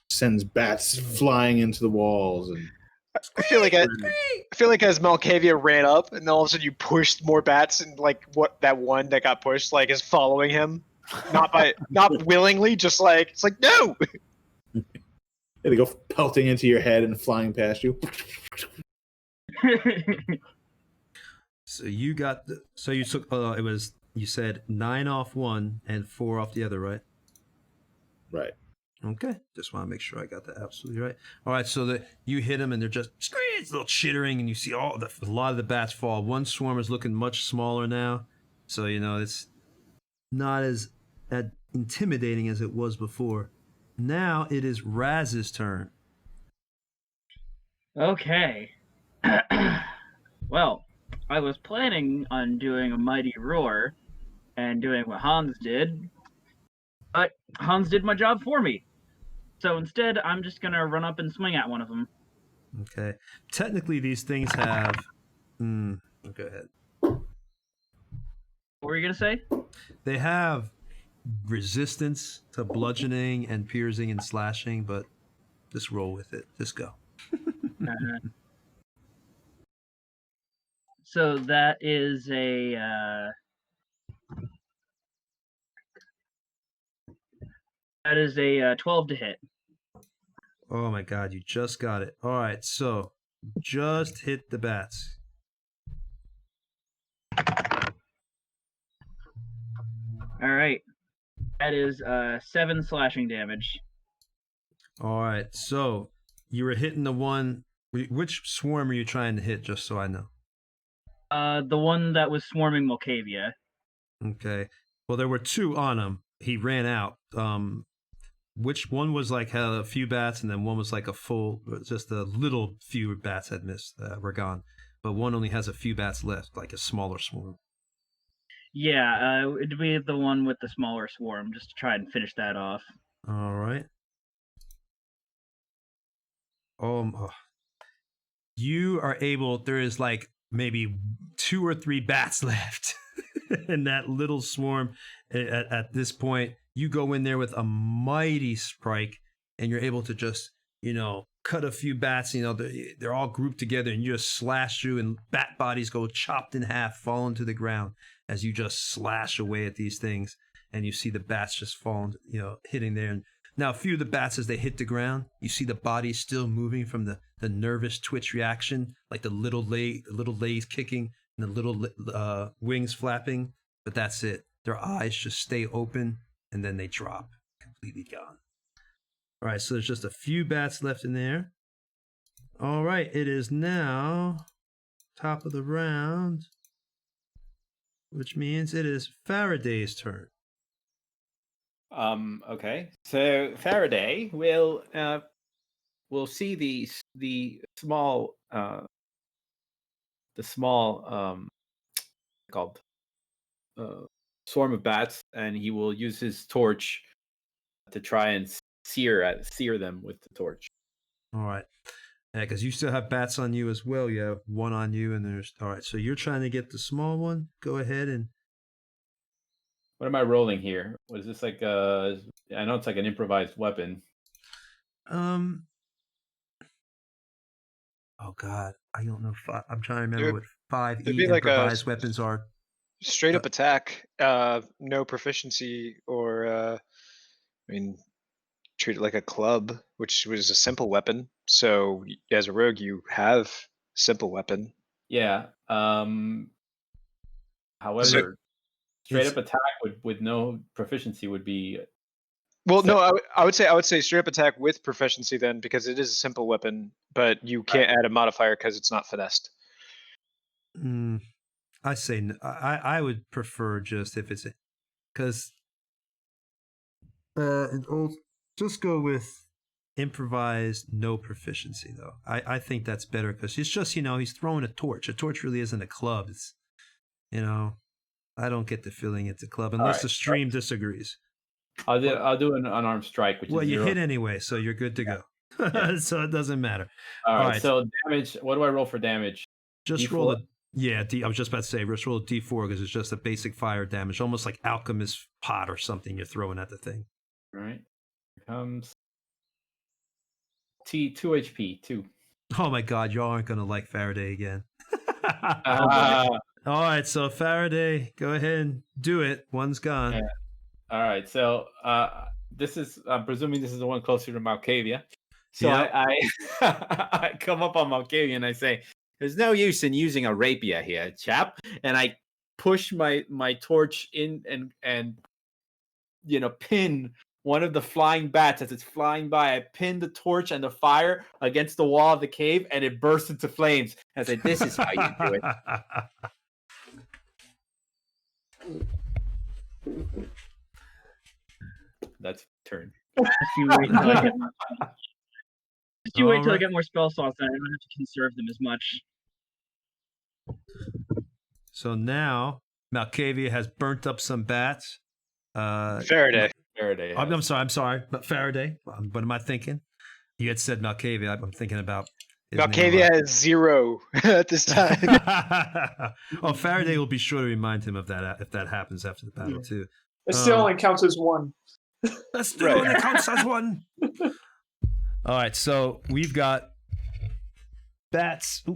sends bats flying into the walls. And I feel like as Malkavia ran up, and then all of a sudden you pushed more bats, and like that one that got pushed like is following him, not willingly, just like it's like no. They go pelting into your head and flying past you. So you got you took it was, you said 9 off one and 4 off the other, right? Right. Okay, just want to make sure I got that absolutely right. All right, so you hit them and they're just screams, a little chittering, and you see a lot of the bats fall. One swarm is looking much smaller now, so it's not as intimidating as it was before. Now it is Raz's turn. Okay. Well, I was planning on doing a mighty roar and doing what Hans did, but Hans did my job for me. So instead, I'm just gonna run up and swing at one of them. Okay. Technically, these things have... go ahead. What were you gonna say? They have resistance to bludgeoning and piercing and slashing, but just roll with it. Just go. So that is a 12 to hit. Oh my god, you just got it. All right, so just hit the bats. All right. That is 7 slashing damage. All right, so you were hitting the one. Which swarm are you trying to hit, just so I know? The one that was swarming Malkavia. Okay. Well, there were 2 on him. He ran out. Which one was like had a few bats, and then one was like a full, just a little few bats had missed, were gone. But one only has a few bats left, like a smaller swarm. Yeah, it'd be the one with the smaller swarm, just to try and finish that off. All right. You are able. There is like maybe 2 or 3 bats left in that little swarm. At this point, you go in there with a mighty strike, and you're able to just, cut a few bats. They're all grouped together, and you just slash through, and bat bodies go chopped in half, falling to the ground as you just slash away at these things, and you see the bats just falling, hitting there. And now, a few of the bats, as they hit the ground, you see the bodies still moving from the nervous twitch reaction, like the little legs kicking and the little wings flapping. But that's it. Their eyes just stay open, and then they drop, completely gone. All right, so there's just a few bats left in there. All right, it is now top of the round, which means it is Faraday's turn. Okay. So Faraday will see the small called swarm of bats, and he will use his torch to try and sear them with the torch. All right. Yeah, because you still have bats on you as well. You have one on you, and there's... All right, so you're trying to get the small one. Go ahead and... What am I rolling here? What is this like? I know it's like an improvised weapon. Oh God, I don't know. I'm trying to remember what 5e like improvised weapons are. Straight up attack, no proficiency, or treat it like a club, which was a simple weapon. So as a rogue, you have simple weapon. Yeah. However, straight up attack with no proficiency would be. Well, no, I would say straight up attack with proficiency then, because it is a simple weapon, but you can't add a modifier because it's not finessed. I say I would prefer just if it's because just go with improvised no proficiency though. I think that's better because it's just he's throwing a torch. A torch really isn't a club. It's I don't get the feeling it's a club unless the stream disagrees. I'll do an unarmed strike, which is you 0. hit anyway, so you're good to go. Yeah. So it doesn't matter. All right. So damage. What do I roll for damage? Just D4? roll a I was just about to say just roll a D4 because it's just a basic fire damage, almost like alchemist pot or something you're throwing at the thing. All right. Here comes 2 HP. 2. Oh my God, y'all aren't gonna like Faraday again. All right, so Faraday, go ahead and do it. One's gone. Yeah. All right, so this is I'm presuming this is the one closer to Malkavia. So I come up on Malkavia and I say, "There's no use in using a rapier here, chap." And I push my torch in and pin one of the flying bats as it's flying by. I pin the torch and the fire against the wall of the cave, and it bursts into flames. And I say, "This is how you do it." That's turn. You wait till I get more spell slots, and I don't have to conserve them as much. So now Malkavia has burnt up some bats. Faraday. I'm sorry, but Faraday. What am I thinking? You had said Malkavia. I'm thinking about Malkavia has 0 at this time. Oh, Faraday will be sure to remind him of that if that happens after the battle too. It still only counts as 1. That still only counts as 1. All right, so we've got bats. Ooh,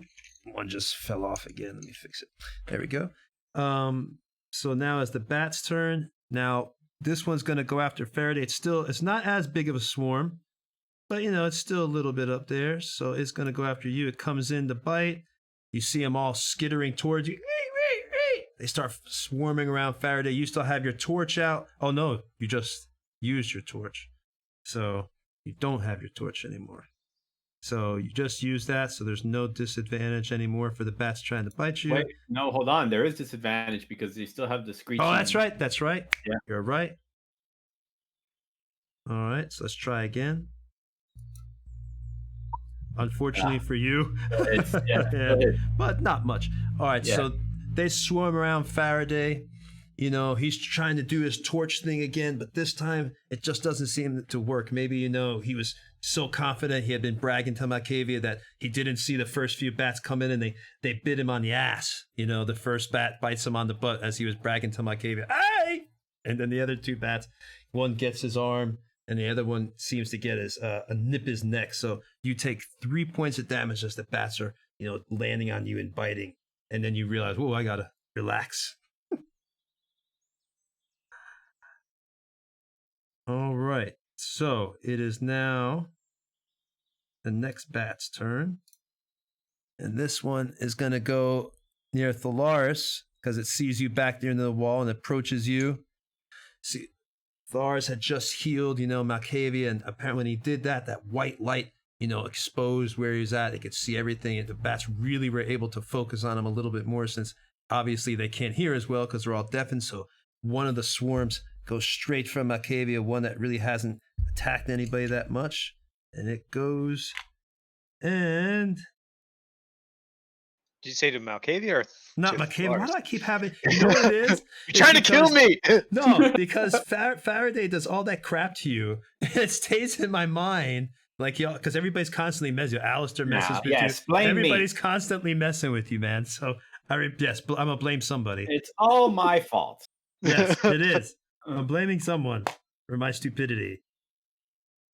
one just fell off again. Let me fix it. There we go. So now it's the bat's turn. Now this one's going to go after Faraday. It's not as big of a swarm, but it's still a little bit up there. So it's going to go after you. It comes in to bite. You see them all skittering towards you. They start swarming around Faraday. You still have your torch out. Oh no, you just used your torch. So you don't have your torch anymore. So you just use that, so there's no disadvantage anymore for the bats trying to bite you. Wait, no, hold on. There is disadvantage because you still have the screeching. Oh, that's right. Yeah. You're right. All right, so let's try again. Unfortunately for you. Yeah. But not much. All right, Yeah. so they swarm around Faraday. He's trying to do his torch thing again, but this time it just doesn't seem to work. Maybe, he was so confident. He had been bragging to Malkavia that he didn't see the first few bats come in, and they bit him on the ass. The first bat bites him on the butt as he was bragging to Malkavia. Hey! And then the other two bats, one gets his arm, and the other one seems to get a nip his neck. So you take 3 points of damage as the bats are, landing on you and biting. And then you realize, I gotta relax. All right, so it is now the next bat's turn. And this one is going to go near Thalaris because it sees you back there in the wall and approaches you. See, Thalaris had just healed, Malkavia, and apparently when he did that white light, exposed where he was at. They could see everything, and the bats really were able to focus on him a little bit more since obviously they can't hear as well because they're all deafened. So one of the swarms goes straight from Malkavia, one that really hasn't attacked anybody that much. And it goes and... Did you say to Malkavia or not to Malkavia? Lars? Why do I keep having... You know what it is? You're trying to kill me! No, because Faraday does all that crap to you. It stays in my mind. Because everybody's constantly messing. Alistair messes with you. Blame Everybody's me. constantly messing with you, man. So, I'm going to blame somebody. It's all my fault. Yes, it is. I'm blaming someone for my stupidity.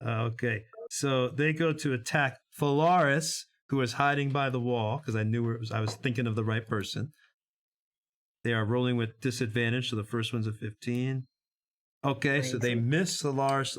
Okay, so they go to attack Thalaris, who is hiding by the wall, because I knew I was thinking of the right person. They are rolling with disadvantage, so the first one's a 15. Okay, so they miss Thalaris.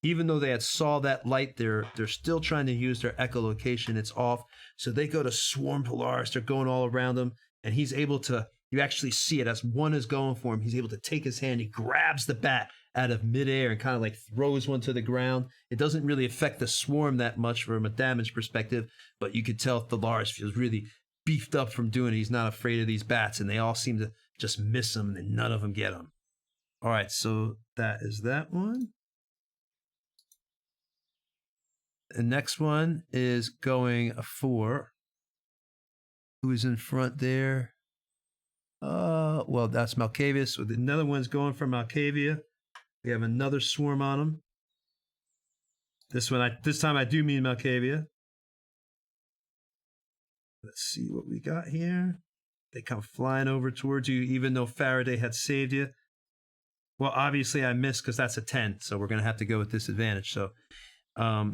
Even though they had saw that light, they're still trying to use their echolocation. It's off, so they go to swarm Thalaris. They're going all around him, and he's able to... You actually see it as one is going for him. He's able to take his hand. He grabs the bat out of midair and kind of throws one to the ground. It doesn't really affect the swarm that much from a damage perspective, but you could tell Thalaris feels really beefed up from doing it. He's not afraid of these bats, and they all seem to just miss him, and none of them get him. All right, so that is that one. The next one is going for... Who's in front there? Well, that's Malkavia. So another one's going for Malkavia. We have another swarm on him. This time I do mean Malkavia. Let's see what we got here. They come flying over towards you, even though Faraday had saved you. Well, obviously I missed because that's a 10, so we're gonna have to go with disadvantage. So, I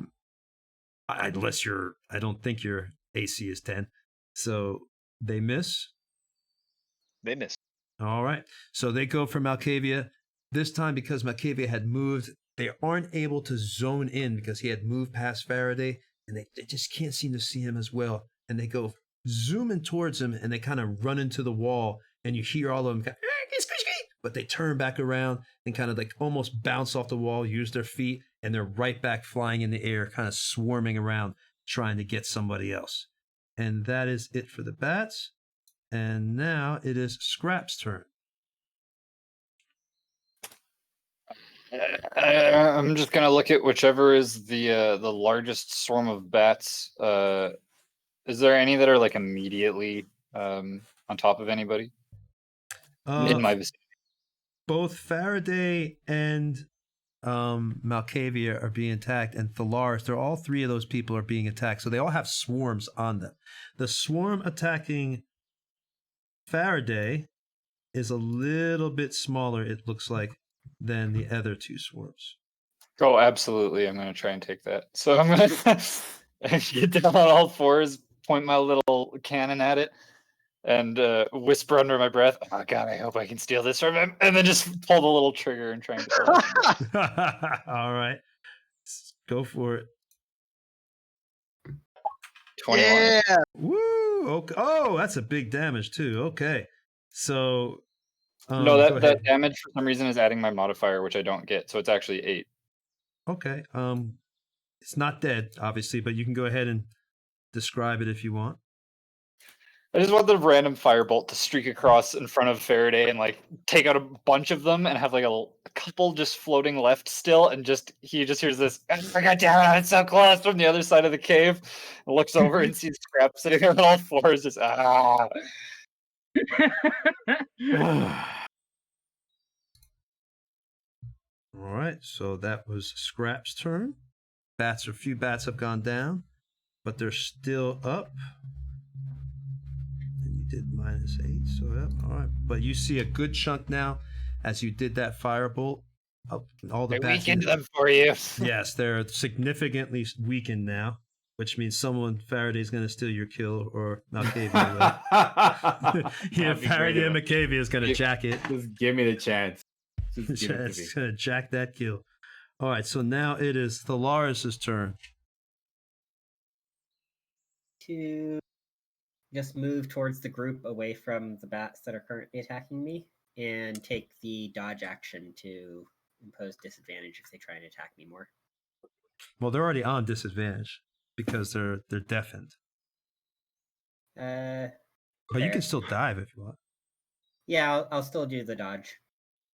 don't think your AC is 10. So they miss. They missed. All right. So they go for Malkavia. This time, because Malkavia had moved, they aren't able to zone in because he had moved past Faraday, and they just can't seem to see him as well. And they go zooming towards him, and they kind of run into the wall, and you hear all of them, but they turn back around and kind of almost bounce off the wall, use their feet, and they're right back flying in the air, kind of swarming around, trying to get somebody else. And that is it for the bats. And now it is Scrap's turn. I'm just gonna look at whichever is the largest swarm of bats. Is there any that are immediately on top of anybody in my vicinity? Both Faraday and Malkavia are being attacked, and Thalaris. They're all three of those people are being attacked, so they all have swarms on them. The swarm attacking Faraday is a little bit smaller, it looks like, than the other two swarms. Oh, absolutely. I'm going to try and take that. So I'm going to get down on all fours, point my little cannon at it and whisper under my breath, "Oh God, I hope I can steal this from him," and then just pull the little trigger and try and get the weapon. All right. Go for it. 21. Yeah. Woo! Okay. Oh, that's a big damage too. Okay. So No, go that ahead. damage for some reason is adding my modifier, which I don't get, so it's actually 8. Okay. It's not dead, obviously, but you can go ahead and describe it if you want. I just want the random firebolt to streak across in front of Faraday and like take out a bunch of them and have like a couple just floating left still, and he just hears this, "Oh, God damn it, it's so close," from the other side of the cave, and looks over and sees Scrap sitting there on all fours, just ah. All right, so that was Scrap's turn. A few bats have gone down, but they're still up. And you did -8, so yeah, all right. But you see a good chunk now as you did that firebolt. All the I bats weakened them for you. Yes, they're significantly weakened now, which means Faraday's going to steal your kill, or Malkavian will. Yeah, Faraday and Malkavian is going to jack it. Just give me the chance. Just give it to me. It's going to jack that kill. All right, so now it is Thalaris' turn. To just move towards the group away from the bats that are currently attacking me and take the dodge action to impose disadvantage if they try and attack me more. Well, they're already on disadvantage because they're deafened. But you fair. can still dive if you want. Yeah, I'll still do the dodge.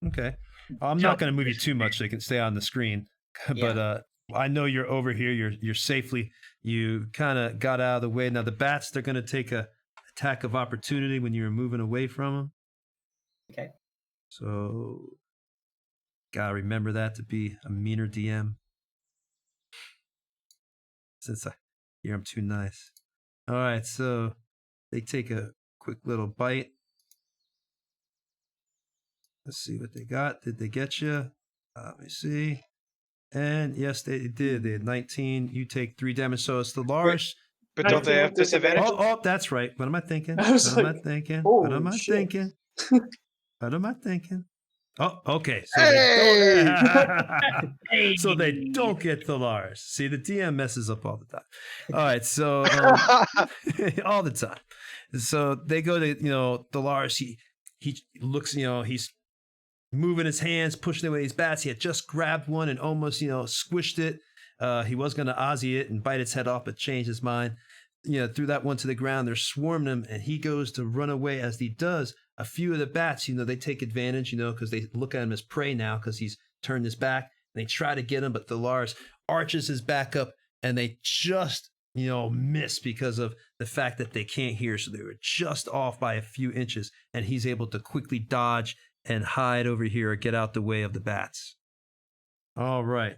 Okay. I'm not going to move you too much so you can stay on the screen. But I know you're over here. You're safely. You kind of got out of the way. Now the bats, they're going to take a attack of opportunity when you're moving away from them. Okay. So gotta remember that to be a meaner DM. Since I hear I'm too nice. All right, so they take a quick little bite. Let's see what they got. Did they get you? Let me see. And yes, they did. They had 19. You take 3 damage. So it's the Lars. But don't they have disadvantage? Oh, that's right. What am I thinking? I was What am like, I thinking? holy What am I shit. thinking? What am I thinking? Oh, okay. So Hey! so they don't get the Lars. See, the DM messes up all the time. All right, so all the time. So they go to the Lars. He looks. He's moving his hands, pushing away his bats. He had just grabbed one and almost squished it. He was going to Aussie it and bite its head off, but changed his mind. Threw that one to the ground. They're swarming him, and he goes to run away. As he does, a few of the bats, they take advantage, because they look at him as prey now because he's turned his back. And they try to get him, but the Lars arches his back up, and they just, miss because of the fact that they can't hear. So they were just off by a few inches, and he's able to quickly dodge and hide over here or get out the way of the bats. All right.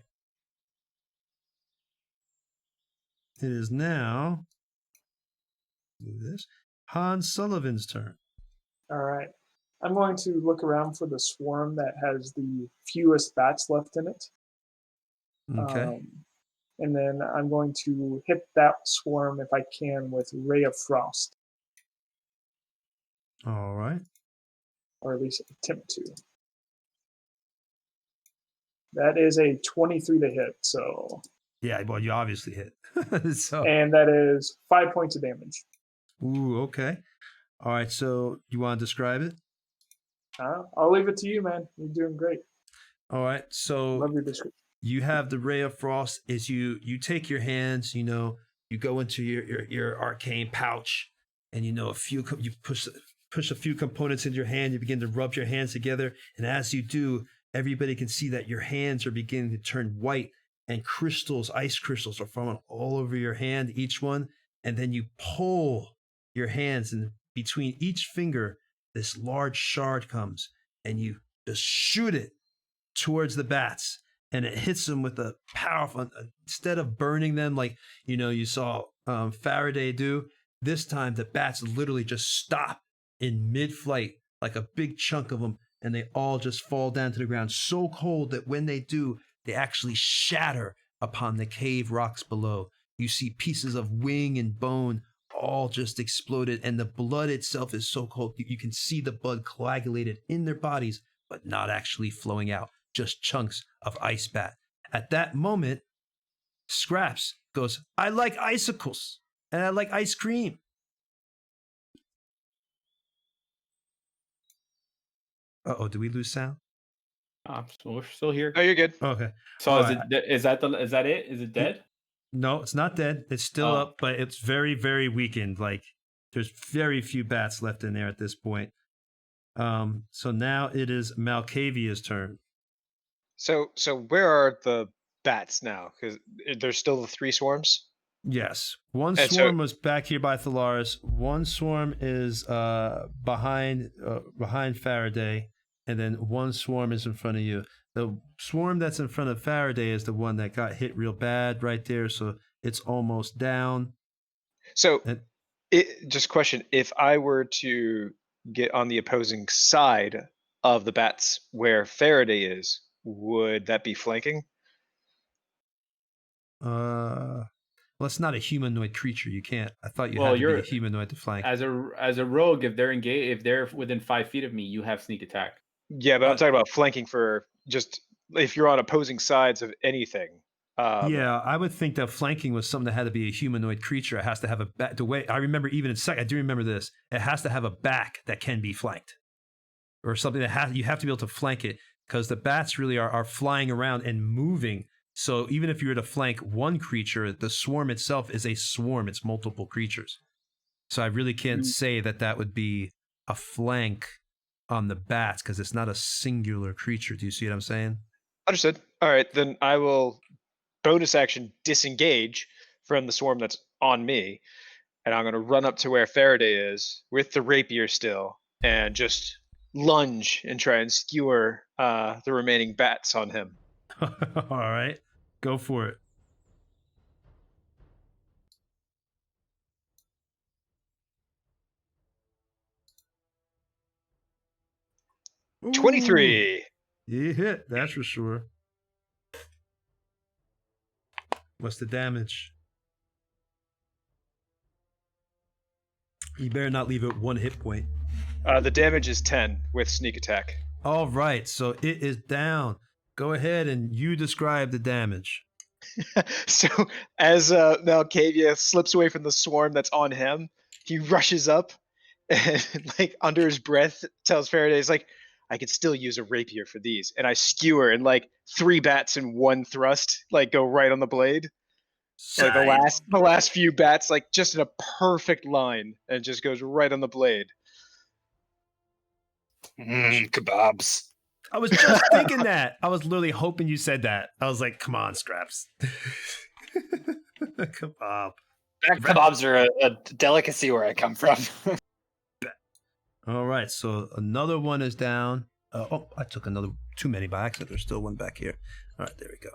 It is now Hans Sullivan's turn. All right. I'm going to look around for the swarm that has the fewest bats left in it. Okay. And then I'm going to hit that swarm if I can with Ray of Frost. All right. Or at least attempt to. That is a 23 to hit, so. Yeah, well, you obviously hit. So. And that is 5 points of damage. Ooh, okay. All right, so you want to describe it? I'll leave it to you, man. You're doing great. All right, so love your description. You have the Ray of Frost. Is you take your hands, you go into your arcane pouch, and you push a few components into your hand. You begin to rub your hands together, and as you do, everybody can see that your hands are beginning to turn white, and ice crystals are forming all over your hand, each one. And then you pull your hands, and between each finger, this large shard comes, and you just shoot it towards the bats, and it hits them with a powerful. Instead of burning them like you saw Faraday do, this time the bats literally just stop in mid-flight, like a big chunk of them, and they all just fall down to the ground, so cold that when they do, they actually shatter upon the cave rocks below. You see pieces of wing and bone all just exploded, and the blood itself is so cold. You can see the blood coagulated in their bodies, but not actually flowing out, just chunks of ice bat. At that moment, Scraps goes, I like icicles, and I like ice cream. Uh-oh, did we lose sound? So we're still here. Oh, you're good. Okay. So All is right. it is that it? Is it dead? No, it's not dead. It's still Oh. up, but it's very, very weakened. Like, there's very few bats left in there at this point. So now it is Malkavia's turn. So where are the bats now? Because there's still the 3 swarms. Yes. One And so- swarm was back here by Thalaris. One swarm is behind Faraday, and then one swarm is in front of you. The swarm that's in front of Faraday is the one that got hit real bad right there, so it's almost down. So, And- just question: if I were to get on the opposing side of the bats where Faraday is, would that be flanking? Well, it's not a humanoid creature. You can't. I thought you Well, had to be you're- a humanoid to flank. As a rogue, if they're engaged, if they're within 5 feet of me, you have sneak attack. Yeah, but I'm talking about flanking for just if you're on opposing sides of anything. Yeah, I would think that flanking was something that had to be a humanoid creature. It has to have a back. The way I remember, even in second, I do remember this. It has to have a back that can be flanked, or something that you have to be able to flank it, because the bats really are flying around and moving. So even if you were to flank one creature, the swarm itself is a swarm. It's multiple creatures. So I really can't say that would be a flank on the bats, because it's not a singular creature. Do you see what I'm saying? Understood. All right, then I will bonus action disengage from the swarm that's on me, and I'm going to run up to where Faraday is with the rapier still, and just lunge and try and skewer the remaining bats on him. All right, go for it. Ooh, 23. You hit, that's for sure. What's the damage? You better not leave it 1 hit point. The damage is 10 with sneak attack. All right, so it is down. Go ahead and you describe the damage. So as Malkavia slips away from the swarm that's on him, he rushes up and like under his breath tells Faraday, he's like, I could still use a rapier for these. And I skewer, and like 3 bats in one thrust like go right on the blade. Like the last few bats, like just in a perfect line, and it just goes right on the blade. Kebabs. I was just thinking that. I was literally hoping you said that. I was like, come on, Scraps. Kebab. Kebabs are a delicacy where I come from. All right, so another one is down. Oh, I took too many by accident. There's still one back here. All right, there we go.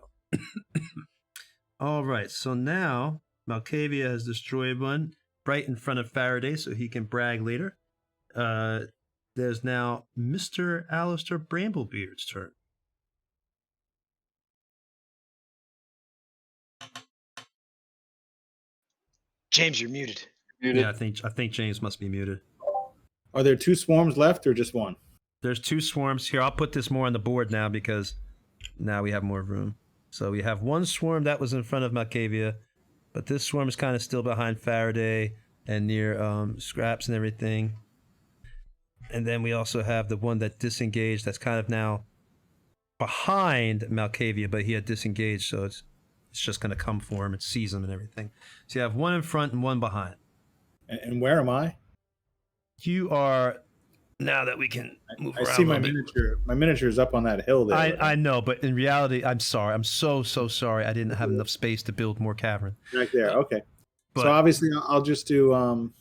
All right, so now Malkavia has destroyed one right in front of Faraday, so he can brag later. There's now Mr. Alistair Bramblebeard's turn. James, you're muted. Yeah, I think James must be muted. Are there 2 swarms left or just one? There's 2 swarms here. I'll put this more on the board now because now we have more room. So we have 1 swarm that was in front of Malkavia, but this swarm is kind of still behind Faraday and near Scraps and everything. And then we also have the one that disengaged that's kind of now behind Malkavia, but he had disengaged, so it's just going to come for him. It sees him and everything. So you have 1 in front and 1 behind. And where am I? You are, now that we can move around. I see a my little bit. miniature. My miniature is up on that hill there. I know, but in reality, I'm sorry. I'm so sorry. I didn't have enough space to build more cavern. Right there. Okay. But- So obviously, I'll just do.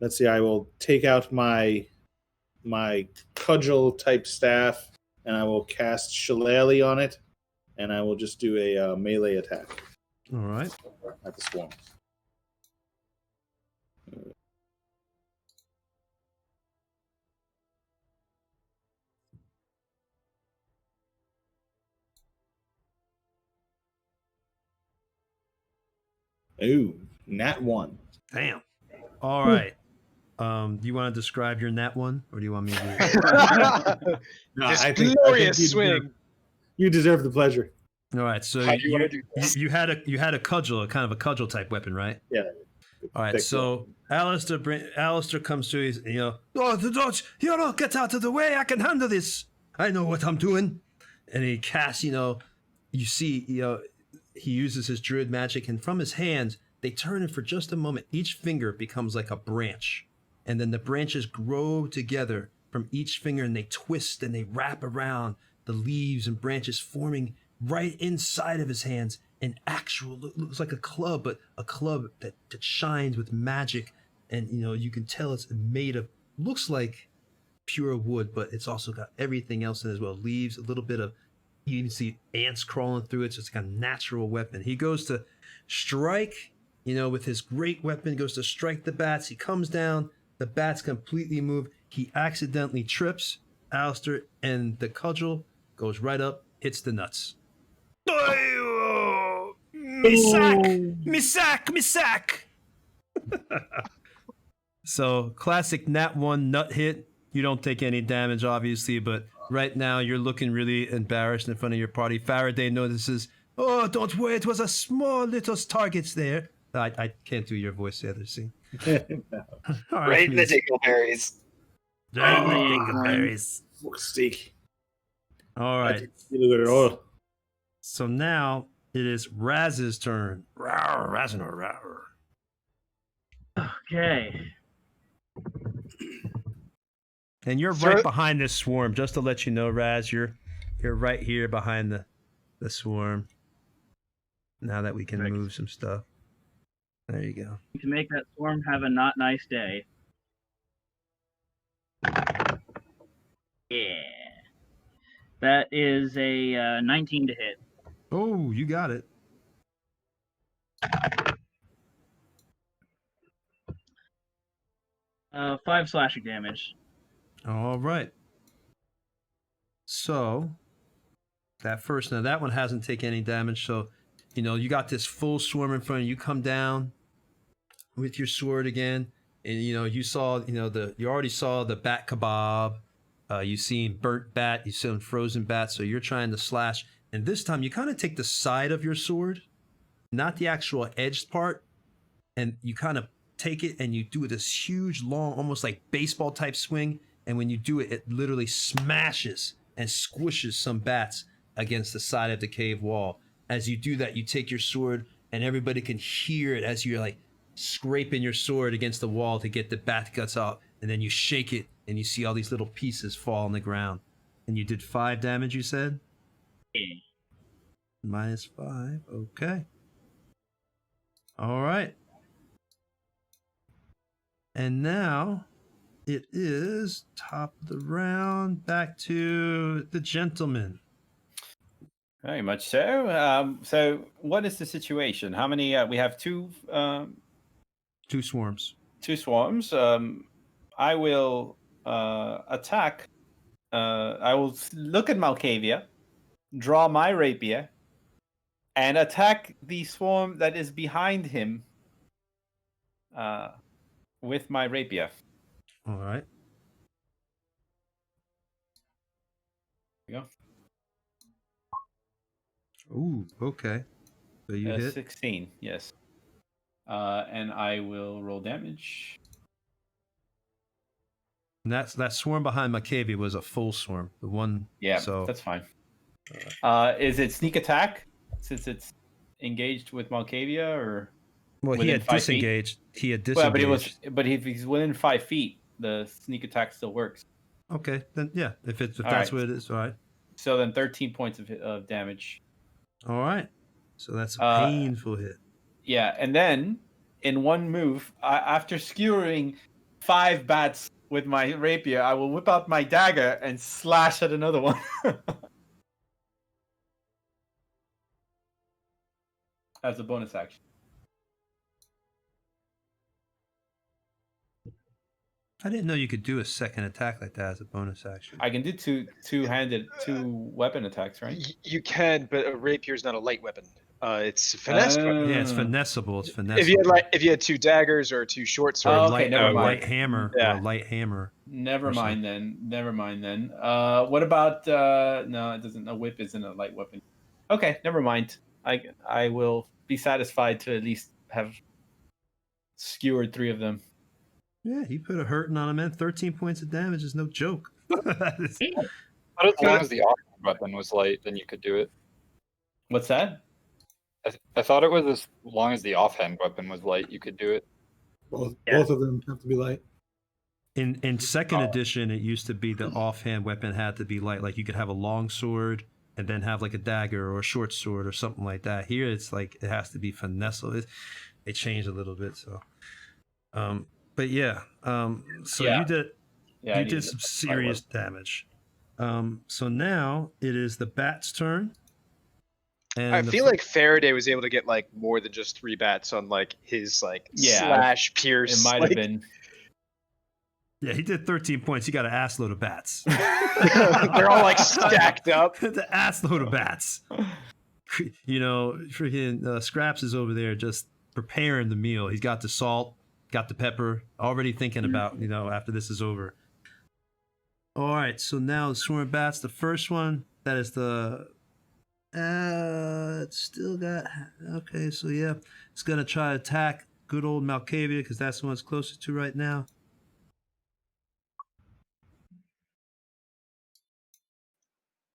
Let's see. I will take out my cudgel type staff, and I will cast Shillelagh on it, and I will just do a melee attack All right. at the swarm. Ooh, Nat 1. Damn. All right. Do you want to describe your nat one, or do you want me to? No, This I think glorious swing. you deserve the pleasure. All right. So How do you wanna do this? you had a cudgel, a kind of a cudgel type weapon, right? Yeah. All right. Thick So Alistair comes to his, oh, the Dutch, get out of the way. I can handle this. I know what I'm doing. And he casts, you see, he uses his druid magic, and from his hands, they turn, and for just a moment, each finger becomes like a branch. And then the branches grow together from each finger, and they twist and they wrap around the leaves and branches, forming right inside of his hands an actual, looks like a club, but a club that shines with magic. And, you can tell it's made of, looks like pure wood, but it's also got everything else in it as well. Leaves, a little bit of, you even see ants crawling through it. So it's kind of natural weapon. He goes to strike, with his great weapon, goes to strike the bats. He comes down, the bats completely move. He accidentally trips Alistair, and the cudgel goes right up, hits the nuts. Me sack. So classic nat 1 nut hit. You don't take any damage, obviously, but right now you're looking really embarrassed in front of your party. Faraday notices, oh, don't worry, it was a small little targets there. I can't do your voice the other scene. All Right, the dingleberries. Dingleberries. Steak. All right. You look at it all. So now it is Raz's turn. Raznor. Okay. And you're right behind this swarm, just to let you know, Raz. You're right here behind the swarm. Now that we can move some stuff. There you go. To make that swarm have a not nice day. Yeah. That is a 19 to hit. Oh, you got it. Uh, 5 slashing damage. All right. So that one hasn't taken any damage. So, you got this full swarm in front of you. You come down with your sword again, and you saw, you already saw the bat kebab. You seen burnt bat. You seen frozen bat. So you're trying to slash, and this time you kind of take the side of your sword, not the actual edged part, and you kind of take it and you do this huge, long, almost like baseball type swing. And when you do it, it literally smashes and squishes some bats against the side of the cave wall. As you do that, you take your sword, and everybody can hear it as you're like scraping your sword against the wall to get the bat guts out. And then you shake it, and you see all these little pieces fall on the ground. And you did 5 damage, you said? Yeah. -5. Okay. All right. And now it is top of the round, back to the gentleman. Very much so. So what is the situation? How many? We have two swarms. 2 swarms. I will attack. I will look at Malkavia, draw my rapier, and attack the swarm that is behind him with my rapier. All right. There you go. Ooh, okay. So you hit 16, yes. And I will roll damage. And that swarm behind Macavy was a full swarm. The one. Yeah, so that's fine. Is it sneak attack since it's engaged with Malkavia, or? Well, he had disengaged. He had disengaged. Well, but if he's within 5 feet, the sneak attack still works. Okay, then yeah. If that's right. what it is, all right. So then 13 points of damage. All right. So that's a painful hit. Yeah, and then in one move, after skewering 5 bats with my rapier, I will whip out my dagger and slash at another one. As a bonus action. I didn't know you could do a second attack like that as a bonus action. I can do two weapon attacks, right? You can, but a rapier is not a light weapon. It's finesse. Yeah, it's Oh. finessable. It's finessable. If you had 2 daggers or 2 short or swords. Oh, a okay, light, never or a mind. light hammer. Yeah. Or a light hammer. Never Or mind then. Never mind then. What about no? It doesn't. A whip isn't a light weapon. Okay, never mind. I will be satisfied to at least have skewered 3 of them. Yeah, he put a hurting on him, man. 13 points of damage is no joke. But as long as the offhand weapon was light, then you could do it. What's that? I thought it was as long as the offhand weapon was light, you could do it. Both of them have to be light. In second edition, it used to be the offhand weapon had to be light. Like you could have a long sword and then have like a dagger or a short sword or something like that. Here, it's like it has to be finesse. They changed a little bit. So, but yeah. So Yeah. you did Yeah, I you needed did some a light serious damage. So now it is the bat's turn. And I the feel fir- like Faraday was able to get like more than just 3 bats on like his like Yeah, slash pierce. It might have like, been. yeah, he did 13 points. He got an ass load of bats. They're all like stacked up. The ass load of bats. You know, freaking Scraps is over there just preparing the meal. He's got the salt, got the pepper, already thinking about, after this is over. All right, so now the swarm of bats. The first one, that is the... it's still got... Okay, so yeah, it's going to try to attack good old Malkavia because that's the one it's closest to right now.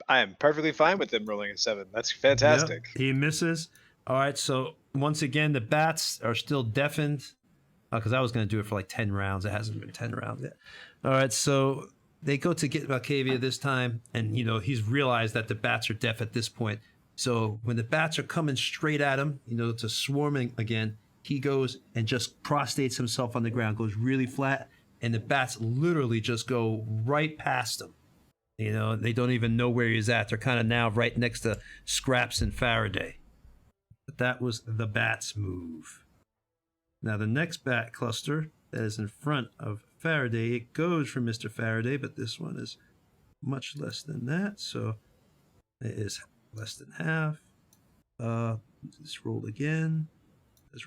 I am perfectly fine with them rolling a 7. That's fantastic. Yep, he misses. All right, so once again, the bats are still deafened because I was going to do it for like 10 rounds. It hasn't been 10 rounds yet. All right, so they go to get Malkavia this time, and, he's realized that the bats are deaf at this point. So when the bats are coming straight at him, to swarming again, he goes and just prostrates himself on the ground, goes really flat, and the bats literally just go right past him. They don't even know where he's at. They're kind of now right next to Scraps and Faraday. But that was the bat's move. Now the next bat cluster that is in front of Faraday, it goes for Mr. Faraday, but this one is much less than that, so it is less than half. Let's roll again.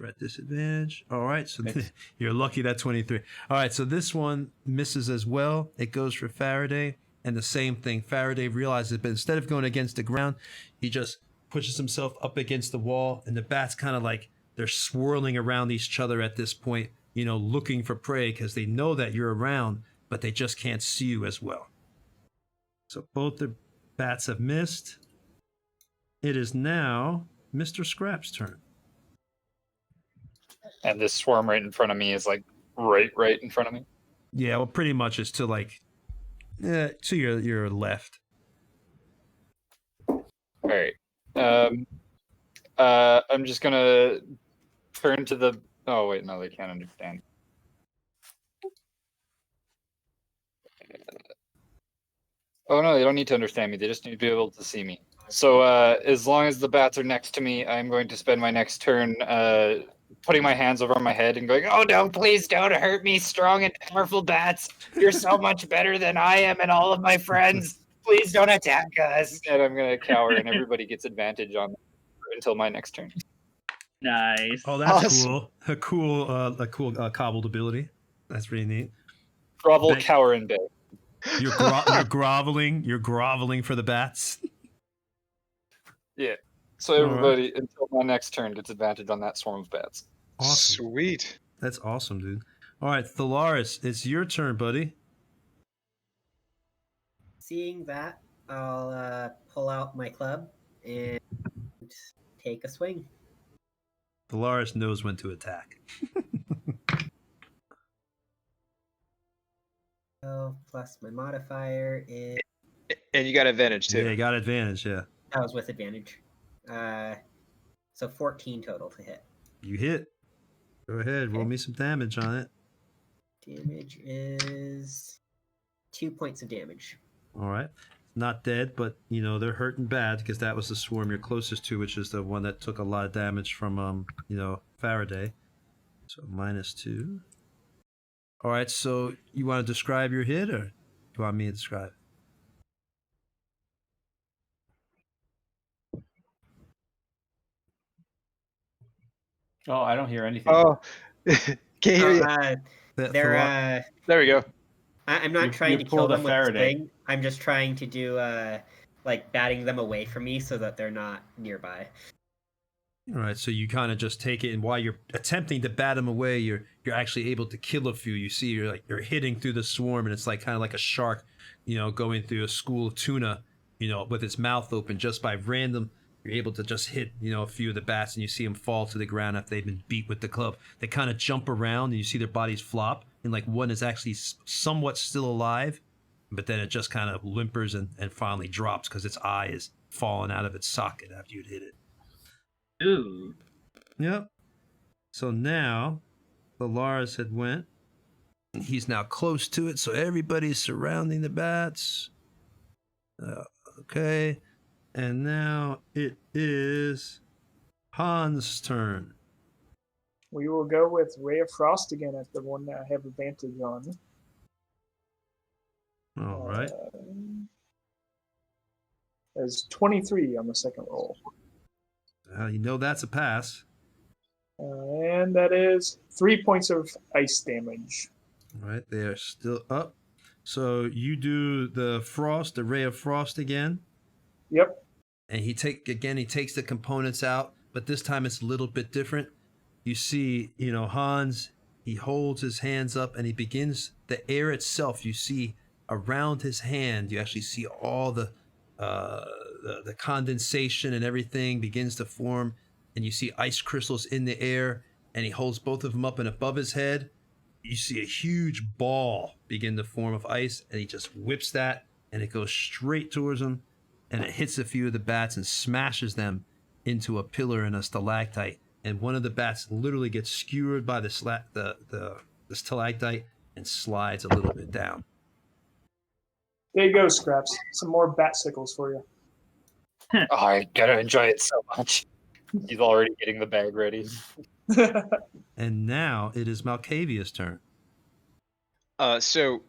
We're at disadvantage. All right, so you're lucky that 23. All right, so this one misses as well. It goes for Faraday. And the same thing, Faraday realizes it, but instead of going against the ground, he just pushes himself up against the wall, and the bats kind of like they're swirling around each other at this point, looking for prey because they know that you're around, but they just can't see you as well. So both the bats have missed. It is now Mr. Scrap's turn. And this swarm right in front of me is like right in front of me. Yeah, well, pretty much it's to like to your left. All right. I'm just gonna turn to the. Oh wait, no, they can't understand. Oh no, they don't need to understand me. They just need to be able to see me. So as long as the bats are next to me, I'm going to spend my next turn putting my hands over my head and going, "Oh no, please don't hurt me, strong and powerful bats. You're so much better than I am and all of my friends. Please don't attack us." And I'm going to cower, and everybody gets advantage on until my next turn. Nice. Oh, that's Awesome. cool. A cool cobbled ability. That's pretty neat. Grovel, Thank- cower, and beg. You're groveling. You're groveling for the bats. Yeah. So everybody until my next turn gets advantage on that swarm of bats. Awesome. Sweet. That's awesome, dude. All right, Thalaris, it's your turn, buddy. Seeing that, I'll pull out my club and take a swing. Thalaris knows when to attack. So plus my modifier is And you got advantage too. Yeah, you got advantage, yeah. that was with advantage. So 14 total to hit. You hit. Go ahead, roll me some damage on it. Damage is 2 points of damage. All right. Not dead, but, they're hurting bad because that was the swarm you're closest to, which is the one that took a lot of damage from, Faraday. So -2. All right, so you want to describe your hit, or do you want me to describe? Oh, I don't hear anything. Oh, can't hear you. They're There we go. I'm not You- trying you to pull kill the them with a Faraday. sling. I'm just trying to do like batting them away from me so that they're not nearby. All right, so you kind of just take it, and while you're attempting to bat them away, you're actually able to kill a few. You see, you're hitting through the swarm, and it's like kind of like a shark, going through a school of tuna, with its mouth open. Just by random, you're able to just hit, a few of the bats, and you see them fall to the ground after they've been beat with the club. They kind of jump around, and you see their bodies flop, and like one is actually somewhat still alive, but then it just kind of limpers and finally drops because its eye is falling out of its socket after you'd hit it. Ooh. Yep. So now the Lars had went. He's now close to it, so everybody's surrounding the bats. Okay. And now it is Hans' turn. We will go with Ray of Frost again as the one that I have advantage on. All right. As 23 on the second roll. That's a pass. And that is 3 points of ice damage. All right, they are still up. So you do the ray of frost again. Yep. And he takes the components out, but this time it's a little bit different. You see, Hans, he holds his hands up and he begins the air itself. You see around his hand, you actually see all the condensation and everything begins to form, and you see ice crystals in the air, and he holds both of them up, and above his head you see a huge ball begin to form of ice, and he just whips that, and it goes straight towards him, and it hits a few of the bats and smashes them into a pillar and a stalactite, and one of the bats literally gets skewered by the stalactite and slides a little bit down. There you go, Scraps. Some more bat sickles for you. Oh, I gotta enjoy it so much. He's already getting the bag ready. And now it is Malkavia's turn. So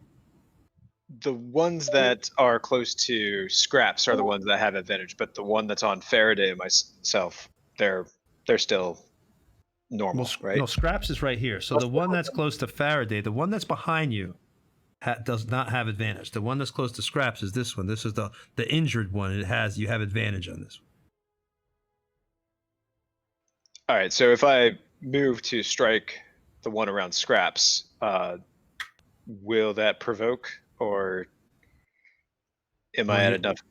the ones that are close to Scraps are the ones that have advantage, but the one that's on Faraday and myself, they're still normal, right? No, Scraps is right here. So the one that's close to Faraday, the one that's behind you, does not have advantage. The one that's close to Scraps is this one. This is the injured one. You have advantage on this one. All right, so if I move to strike the one around Scraps, will that provoke, or am I at enough?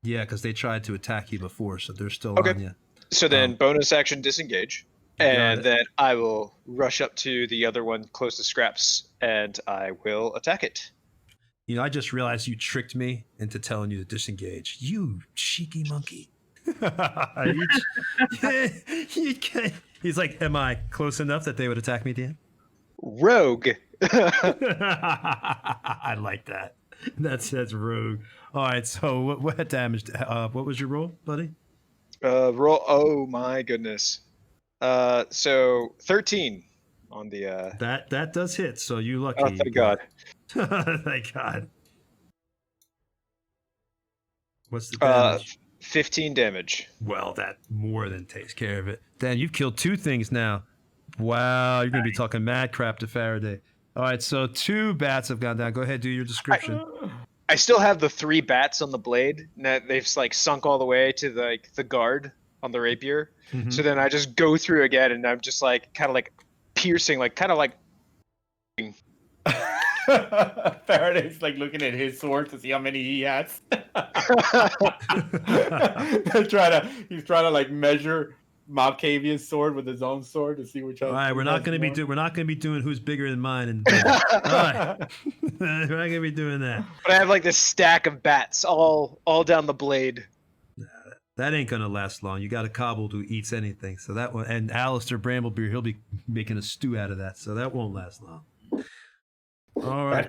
Yeah, because they tried to attack you before, so they're still Okay. on you. So then bonus action disengage, and then I will rush up to the other one close to Scraps, and I will attack it. I just realized you tricked me into telling you to disengage. You cheeky monkey. He's like, am I close enough that they would attack me, Dan? Rogue. I like that. That's rogue. All right, so what damage? What was your roll, buddy? Roll. Oh my goodness. So 13 on the. That does hit. So you lucky. Oh, thank God. Thank God. What's the damage? 15 damage. Well, that more than takes care of it. Dan, you've killed 2 things now. Wow, you're going to be talking mad crap to Faraday. All right, so 2 bats have gone down. Go ahead, do your description. I still have the 3 bats on the blade. They've like sunk all the way to the guard on the rapier. Mm-hmm. So then I just go through again, and I'm just like kind of like piercing, like kind of like. Faraday's like looking at his sword to see how many he has. He's trying to like measure Malkavia's sword with his own sword to see which. All right, we're not going to be doing who's bigger than mine. And all right, we're not going to be doing that. But I have like this stack of bats all down the blade. That ain't going to last long. You got a kobold who eats anything, so that one. And Alistair Bramblebeard, he'll be making a stew out of that, so that won't last long. All right.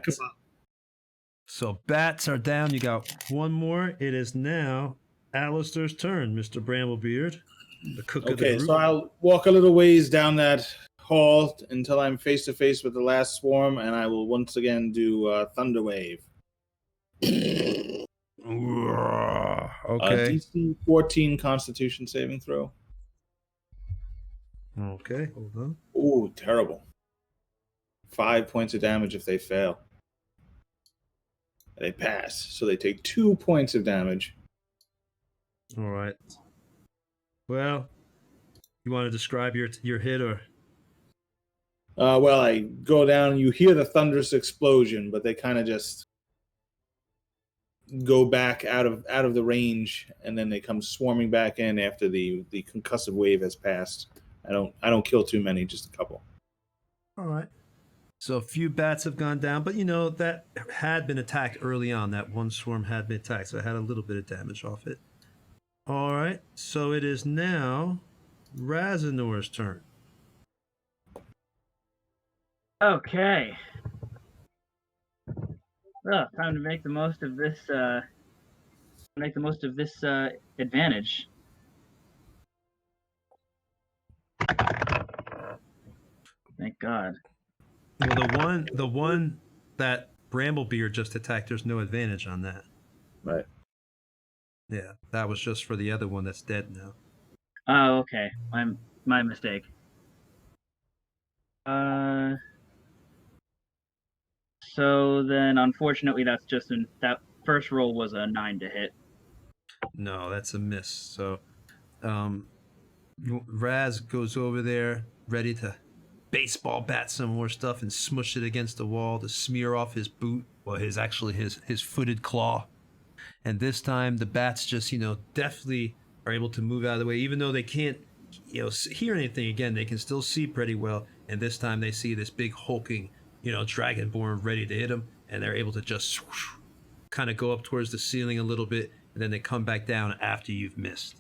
So bats are down. You got one more. It is now Alistair's turn, Mr. Bramblebeard, the cook of the group. Okay, so I'll walk a little ways down that hall until I'm face to face with the last swarm, and I will once again do Thunder Wave. Okay. DC 14 Constitution saving throw. Okay, hold on. Ooh, terrible. 5 points of damage if they fail. They pass, so they take 2 points of damage. All right. Well, you want to describe your hit or? Well, I go down and you hear the thunderous explosion, but they kind of just go back out of the range, and then they come swarming back in after the concussive wave has passed. I don't kill too many, just a couple. All right. So a few bats have gone down, but that had been attacked early on. That one swarm had been attacked, so it had a little bit of damage off it. All right. So it is now Razanor's turn. Okay. Well, time to make the most of this. Advantage. Thank God. Well, the one that Bramblebeard just attacked, there's no advantage on that. Right. Yeah, that was just for the other one that's dead now. Oh, okay. My mistake. So then, unfortunately, that first roll was a 9 to hit. No, that's a miss. So, Raz goes over there, ready to baseball bat some more stuff and smush it against the wall to smear off his boot, well, his footed claw. And this time, the bats just, definitely are able to move out of the way, even though they can't, hear anything again. They can still see pretty well. And this time, they see this big hulking, dragonborn ready to hit them, and they're able to just kind of go up towards the ceiling a little bit, and then they come back down after you've missed.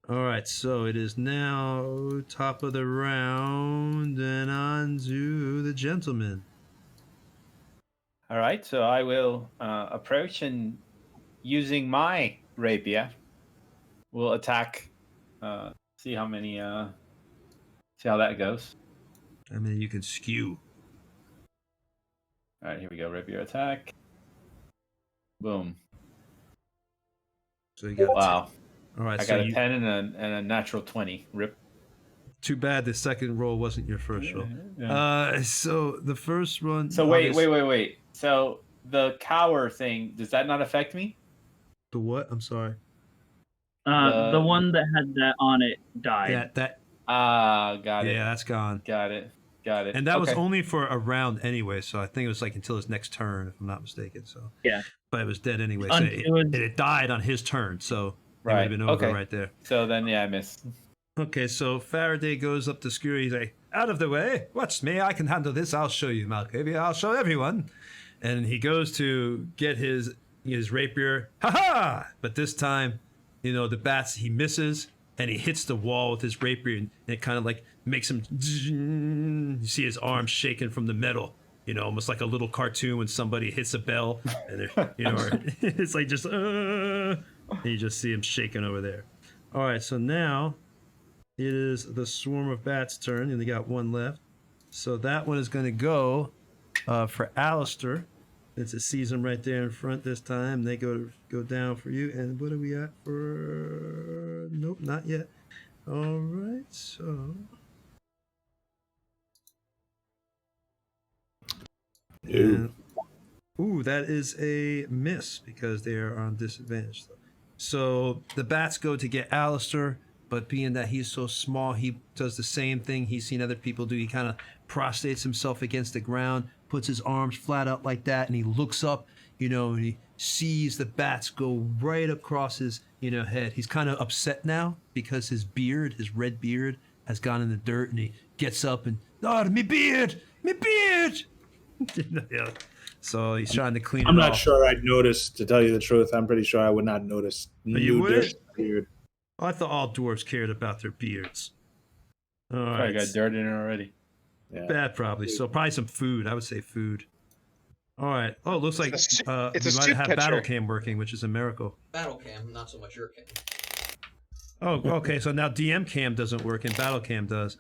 All right, so it is now top of the round, and on to the gentleman. All right, so I will approach, and using my rapier, will attack. See how that goes. I mean, you can skew. All right, here we go. Rapier attack. Boom. So you got wow. 10. All right, I got a 10 and a natural 20. Rip. Too bad the second roll wasn't your first roll. Yeah. So the first one. So wait. So the cower thing, does that not affect me? The what? I'm sorry. The one that had that on it died. Got it. Yeah, that's gone. Got it. And that was only for a round anyway, so I think it was like until his next turn, if I'm not mistaken. So yeah, but it was dead anyway. So it died on his turn, so it would have been over right there. So then, I missed. Okay, so Faraday goes up to Skuri. He's like, "Out of the way! Watch me! I can handle this. I'll show you, Malkavia. I'll show everyone." And he goes to get his rapier. Ha ha! But this time, the bats, he misses. And he hits the wall with his rapier, and it kind of like makes him. You see his arms shaking from the metal, almost like a little cartoon when somebody hits a bell, and it's like just. And you just see him shaking over there. All right, so now it is the swarm of bats' turn, and they got one left. So that one is going to go for Alistair. Since it sees him right there in front this time, they go down for you. And what are we at for? Nope, not yet. All right, so. And, that is a miss because they are on disadvantage. So the bats go to get Alistair, but being that he's so small, he does the same thing he's seen other people do. He kind of prostrates himself against the ground, puts his arms flat out like that, and he looks up, and he sees the bats go right across his, head. He's kind of upset now because his red beard, has gone in the dirt, and he gets up and, me beard! Yeah. So he's trying to clean it off. I'm not sure I'd notice, to tell you the truth. I'm pretty sure I would not notice. You would? Beard. I thought all dwarves cared about their beards. All right. I got dirt in it already. Yeah. Bad, probably. So probably some food. I would say food. All right. Oh, it looks like it's we a might soup have catcher. battle cam working, which is a miracle. Battle cam, not so much your cam. Oh, okay. So now DM cam doesn't work and battle cam does.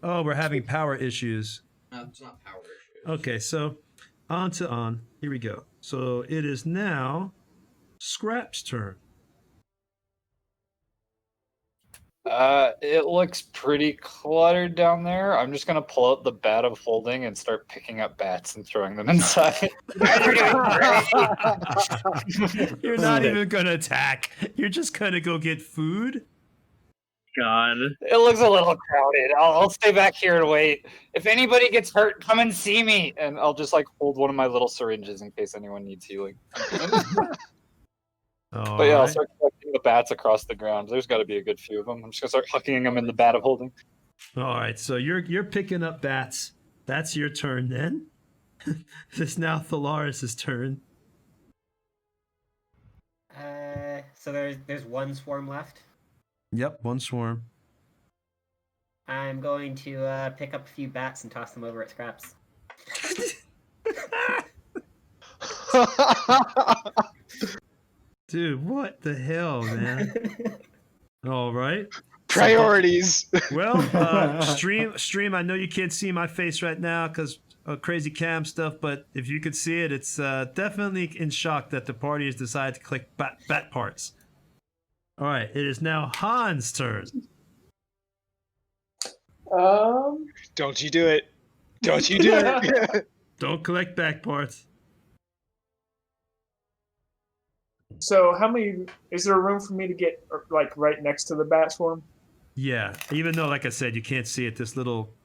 Oh, we're having power issues. It's not power issues. Okay, so on. Here we go. So it is now Scrap's turn. It looks pretty cluttered down there. I'm just gonna pull out the bat of holding and start picking up bats and throwing them inside. You're not even gonna attack. You're just gonna go get food. God. It looks a little crowded. I'll stay back here and wait. If anybody gets hurt, come and see me. And I'll just like hold one of my little syringes in case anyone needs healing. But yeah, I'll start collecting the bats across the ground. There's got to be a good few of them. I'm just gonna start hucking them in the bat of holding. All right, so you're picking up bats. That's your turn then. It's now Thalaris' turn. So there's one swarm left. Yep, one swarm. I'm going to pick up a few bats and toss them over at Scraps. Dude, what the hell, man? All right. Priorities. Well, stream. I know you can't see my face right now because of crazy cam stuff, but if you could see it, it's definitely in shock that the party has decided to click bat parts. All right, it is now Han's turn. Don't you do it. Don't you do it. Don't collect back parts. So how many? Is there room for me to get like right next to the bat swarm? Yeah, even though, like I said, you can't see it. This little,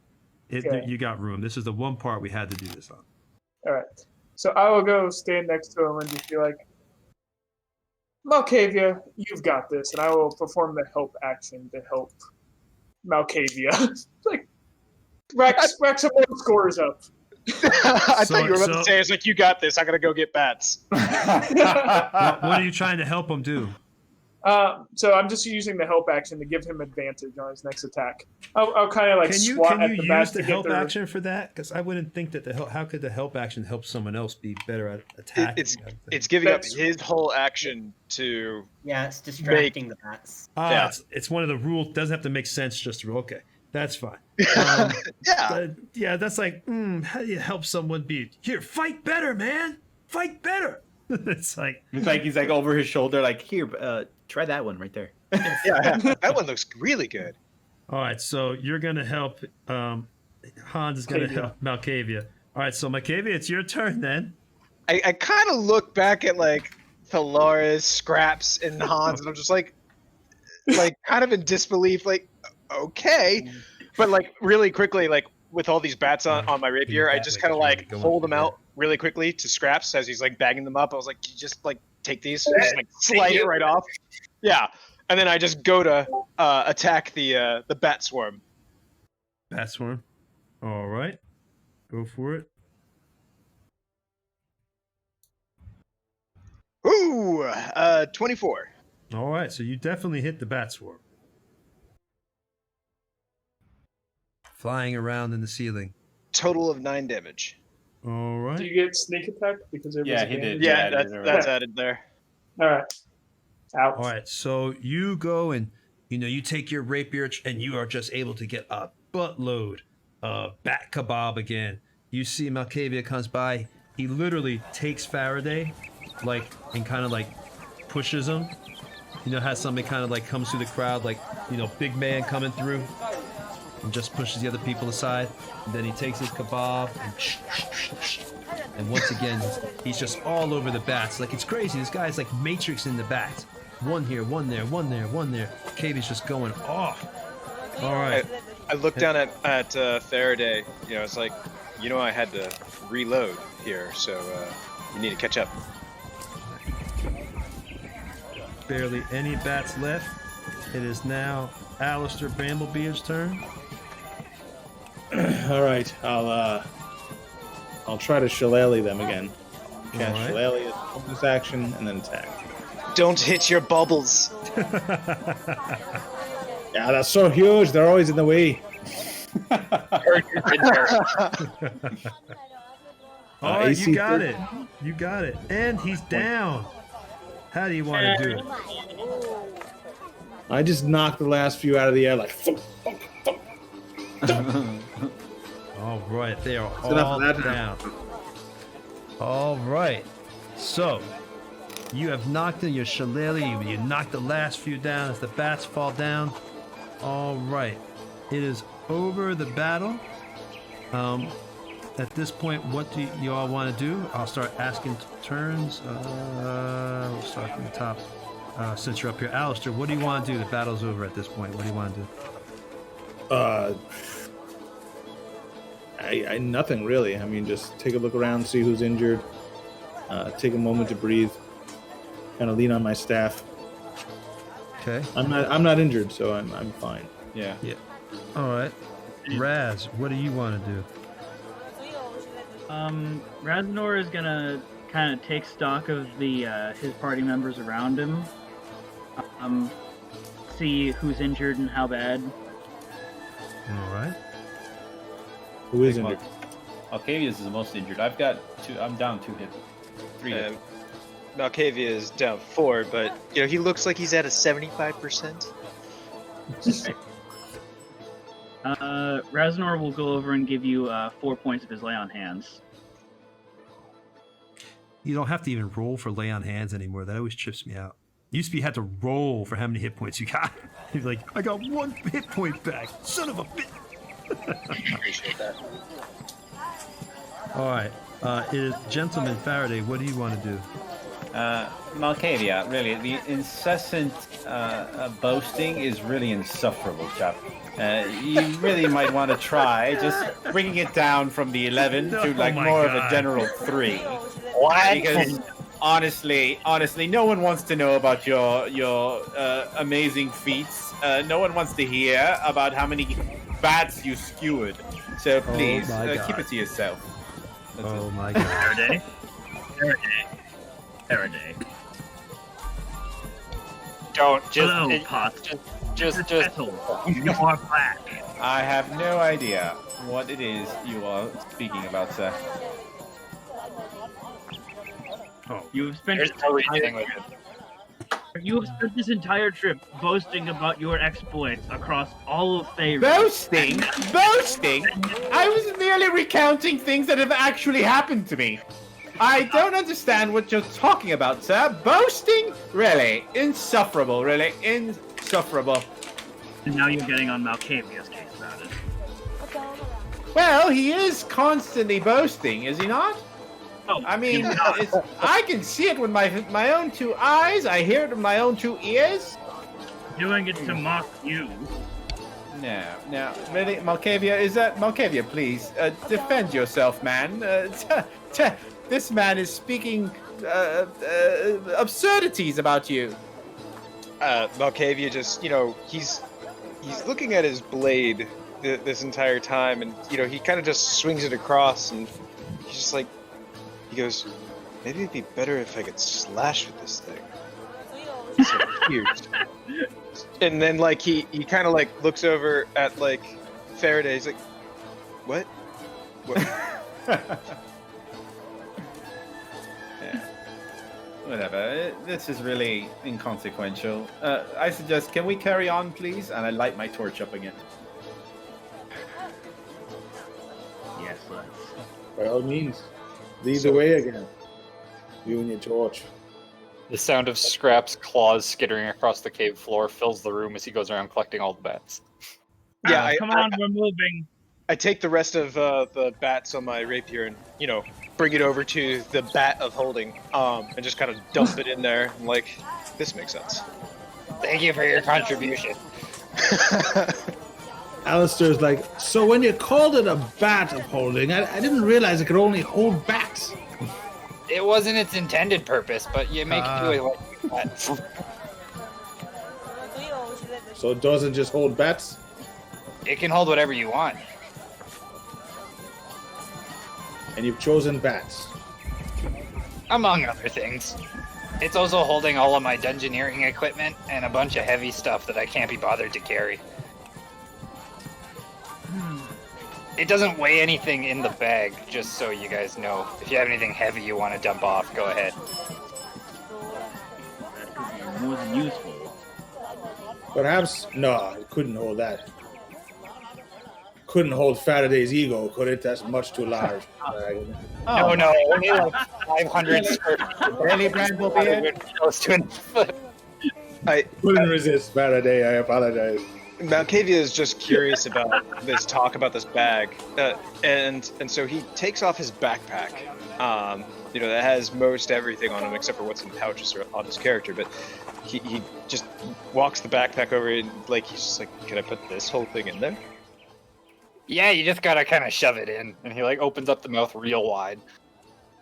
Okay. you got room. This is the one part we had to do this on. All right. So I will go stand next to him and just be like, Malkavia, you've got this, and I will perform the help action to help Malkavia. Like, rack some more scores up. I thought you were about to say, it's like, you got this. I gotta go get bats. What are you trying to help him do? So I'm just using the help action to give him advantage on his next attack. I'll kind of like swat at the bats use the to get help their... action for that? Because I wouldn't think that how could the help action help someone else be better at attacking? It's giving up his whole action to. Yeah, it's distracting the bats. Yeah. It's one of the rules. Doesn't have to make sense just to roll. Okay, that's fine. Yeah, that's like, how do you help someone be here? Fight better, man. Fight better. It's like he's like over his shoulder, like, here, try that one right there. Yeah, that one looks really good. All right, so you're gonna help. Hans is gonna help Malkavia. All right, so Malkavia, it's your turn then. I kind of look back at like Thalaris, Scraps, and Hans, and I'm just like kind of in disbelief, like, okay, but like really quickly, like with all these bats on my rapier, I just kind of like hold them out really quickly to Scraps as he's like bagging them up. I was like, you just like take these, and just like slide it right off. Yeah, and then I just go to attack the bat swarm. Bat swarm. All right, go for it. Ooh, 24. All right, so you definitely hit the bat swarm. Flying around in the ceiling. Total of 9 damage. All right. Do you get sneak attack because there was Yeah, a he damage? did. Yeah, Yeah, that's added there. All right. Ouch. All right, so you go and you take your rapier and you are just able to get a buttload of bat kebab again. You see Malkavia comes by. He literally takes Faraday, and kind of like pushes him. Has somebody kind of like comes through the crowd, like big man coming through, and just pushes the other people aside. And then he takes his kebab and once again he's just all over the bats. Like, it's crazy. This guy's like Matrix in the bats. One here, one there, one there, one there. Cavy's just going off. All right. I looked down at Faraday. It's like, I had to reload here, so you need to catch up. Barely any bats left. It is now Alistair Bramblebeard's turn. All right, I'll try to shillelagh them again. Cast right. shillelagh as bonus action and then attack. Don't hit your bubbles. Yeah, that's so huge. They're always in the way. All right, AC you got it. You got it. And he's down. How do you want to do it? I just knocked the last few out of the air like. All right, they are That's enough all of that. down. All right, so you have knocked in your shillelagh. You knocked the last few down as the bats fall down. All right. It is over the battle. At this point, what do you all want to do? I'll start asking turns. We'll start from the top. Since you're up here, Alistair, what do you want to do? The battle's over at this point. What do you want to do? I nothing really. I mean, just take a look around, see who's injured. Take a moment to breathe. Kind of lean on my staff. Okay. I'm not injured, so I'm fine. Yeah. Yeah. All right. Raz, what do you want to do? Raznor is gonna kind of take stock of the his party members around him. See who's injured and how bad. All right. Who is injured? Malkavius is the most injured. I've got two. I'm down 2 hits. 3 hits. Malkavia is down 4, but he looks like he's at a 75%. Raznor will go over and give you 4 points of his lay on hands. You don't have to even roll for lay on hands anymore. That always trips me out. Used to be you had to roll for how many hit points you got. You're like, I got 1 hit point back. Son of a bitch. Appreciate that. All right. Gentleman Faraday, what do you want to do? Malkavia, really, the incessant boasting is really insufferable, chap. You really might want to try just bringing it down from the 11 to like more of a general 3. What? Because honestly, no one wants to know about your amazing feats. No one wants to hear about how many bats you skewered. So please, keep it to yourself. Oh my God. Faraday. Don't just Hello, Pot. just Petal. You are black. I have no idea what it is you are speaking about, sir. Oh, you have spent There's no reasoning with it. You have spent this entire trip boasting about your exploits across all of Faerun. Boasting? Boasting? I was merely recounting things that have actually happened to me. I don't understand what you're talking about, sir. Boasting? Really? Insufferable, really. Insufferable. And now you're getting on Malkavia's case about it. Well, he is constantly boasting, is he not? Oh, I mean, he's not. I can see it with my own 2 eyes. I hear it with my own 2 ears. Doing it to mock you. No, really, Malkavia, is that Malkavia? Please defend yourself, man. This man is speaking absurdities about you. Malkavia just, he's looking at his blade this entire time, and he kind of just swings it across, and he's just like, he goes, maybe it'd be better if I could slash with this thing. So huge. And then he kind of looks over at Faraday. He's like, what? Yeah. Whatever. This is really inconsequential. I suggest, can we carry on, please? And I light my torch up again. Yes, let's. By all means, lead the way again. You and your torch. The sound of Scrap's claws skittering across the cave floor fills the room as he goes around collecting all the bats. Yeah, Come on, we're moving. I take the rest of the bats on my rapier and bring it over to the bat of holding, and just kind of dump it in there. I'm like, this makes sense. Thank you for your contribution. Alistair's like, so when you called it a bat of holding, I didn't realize it could only hold bats. It wasn't its intended purpose, but you make it do it like that. So it doesn't just hold bats? It can hold whatever you want. And you've chosen bats. Among other things. It's also holding all of my dungeoneering equipment and a bunch of heavy stuff that I can't be bothered to carry. It doesn't weigh anything in the bag, just so you guys know. If you have anything heavy you want to dump off, go ahead. That could be more than useful. Perhaps, no, it couldn't hold that. Couldn't hold Faraday's ego, could it? That's much too large. No, only like 500 square feet. Really, Bramblebeard? Close to an foot. I couldn't resist Faraday, I apologize. Malkavia is just curious about this talk about this bag, and so he takes off his backpack. That has most everything on him except for what's in the pouches on his character. But he just walks the backpack over and he's just like, can I put this whole thing in there? Yeah, you just gotta kind of shove it in, and he opens up the mouth real wide.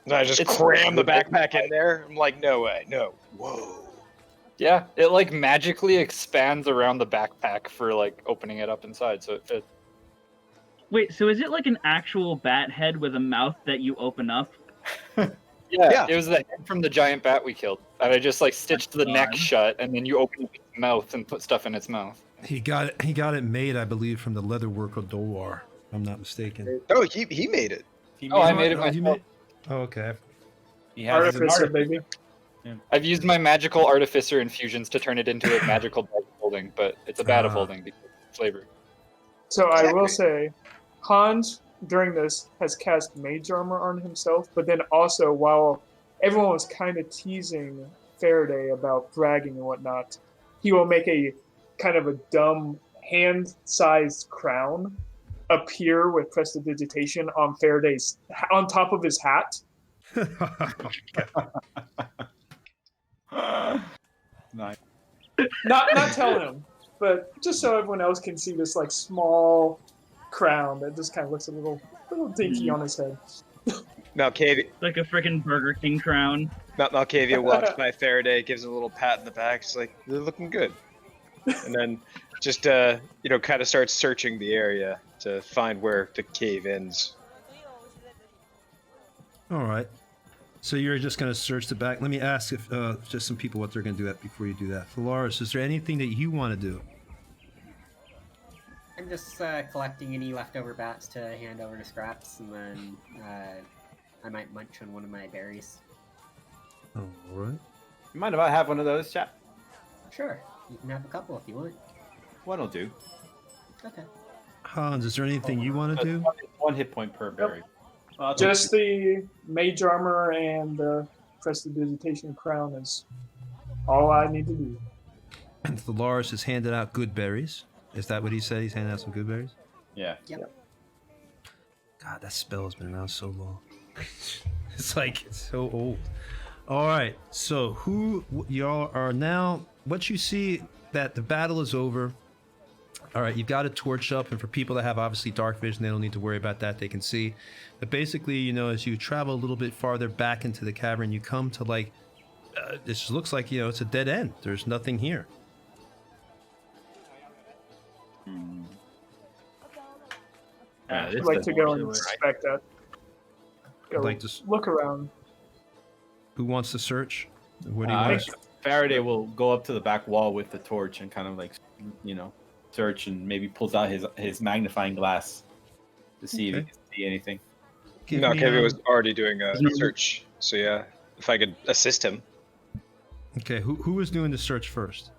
And I just cram the backpack in there. I'm like, no way, no, whoa. Yeah, it magically expands around the backpack for opening it up inside, so it fits. Wait, so is it like an actual bat head with a mouth that you open up? Yeah, it was the head from the giant bat we killed. And I just stitched the neck shut, and then you open its mouth and put stuff in its mouth. He got it made, I believe, from the leatherworker Dolwar, if I'm not mistaken. Oh, he made it. I made it myself. Oh, okay. He has his Artificer, baby. Yeah. I've used my magical artificer infusions to turn it into a magical bag of holding, but it's a bat of holding because of flavor. So I will say, Hans during this has cast mage armor on himself, but then also while everyone was kind of teasing Faraday about bragging and whatnot, he will make a kind of a dumb hand-sized crown appear with prestidigitation on Faraday's on top of his hat. Nice. Not telling him, but just so everyone else can see this small crown that just kind of looks a little dinky on his head. Malkavia, Like a freaking Burger King crown. Malkavia walks by Faraday, gives him a little pat in the back. She's like, "You're looking good," and then just kind of starts searching the area to find where the cave ends. All right. So you're just going to search the back. Let me ask if just some people what they're going to do that before you do that. Phalaris, is there anything that you want to do? I'm just collecting any leftover bats to hand over to Scraps, and then I might munch on one of my berries. All right. You mind if I have one of those, chap? Sure, you can have a couple if you want. One'll do. Okay. Hans, is there anything you want to do? 1 hit point per berry. Well, Just the mage armor and the prestidigitation crown is all I need to do. And Phalaris has handed out good berries. Is that what he said? He's handing out some good berries? Yeah. Yep. God, that spell has been around so long. It's so old. All right, so who y'all are now? What you see that the battle is over. All right, you've got a torch up, and for people that have obviously dark vision, they don't need to worry about that. They can see. But basically, as you travel a little bit farther back into the cavern, you come to this looks like it's a dead end. There's nothing here. I'd like to go and inspect that. Go Like to look around. Who wants to search? What do you want? Faraday will go up to the back wall with the torch and kind of search, and maybe pulls out his magnifying glass to see if he can see anything. Malkavia was already doing a search, so yeah, if I could assist him. Okay, who was doing the search first?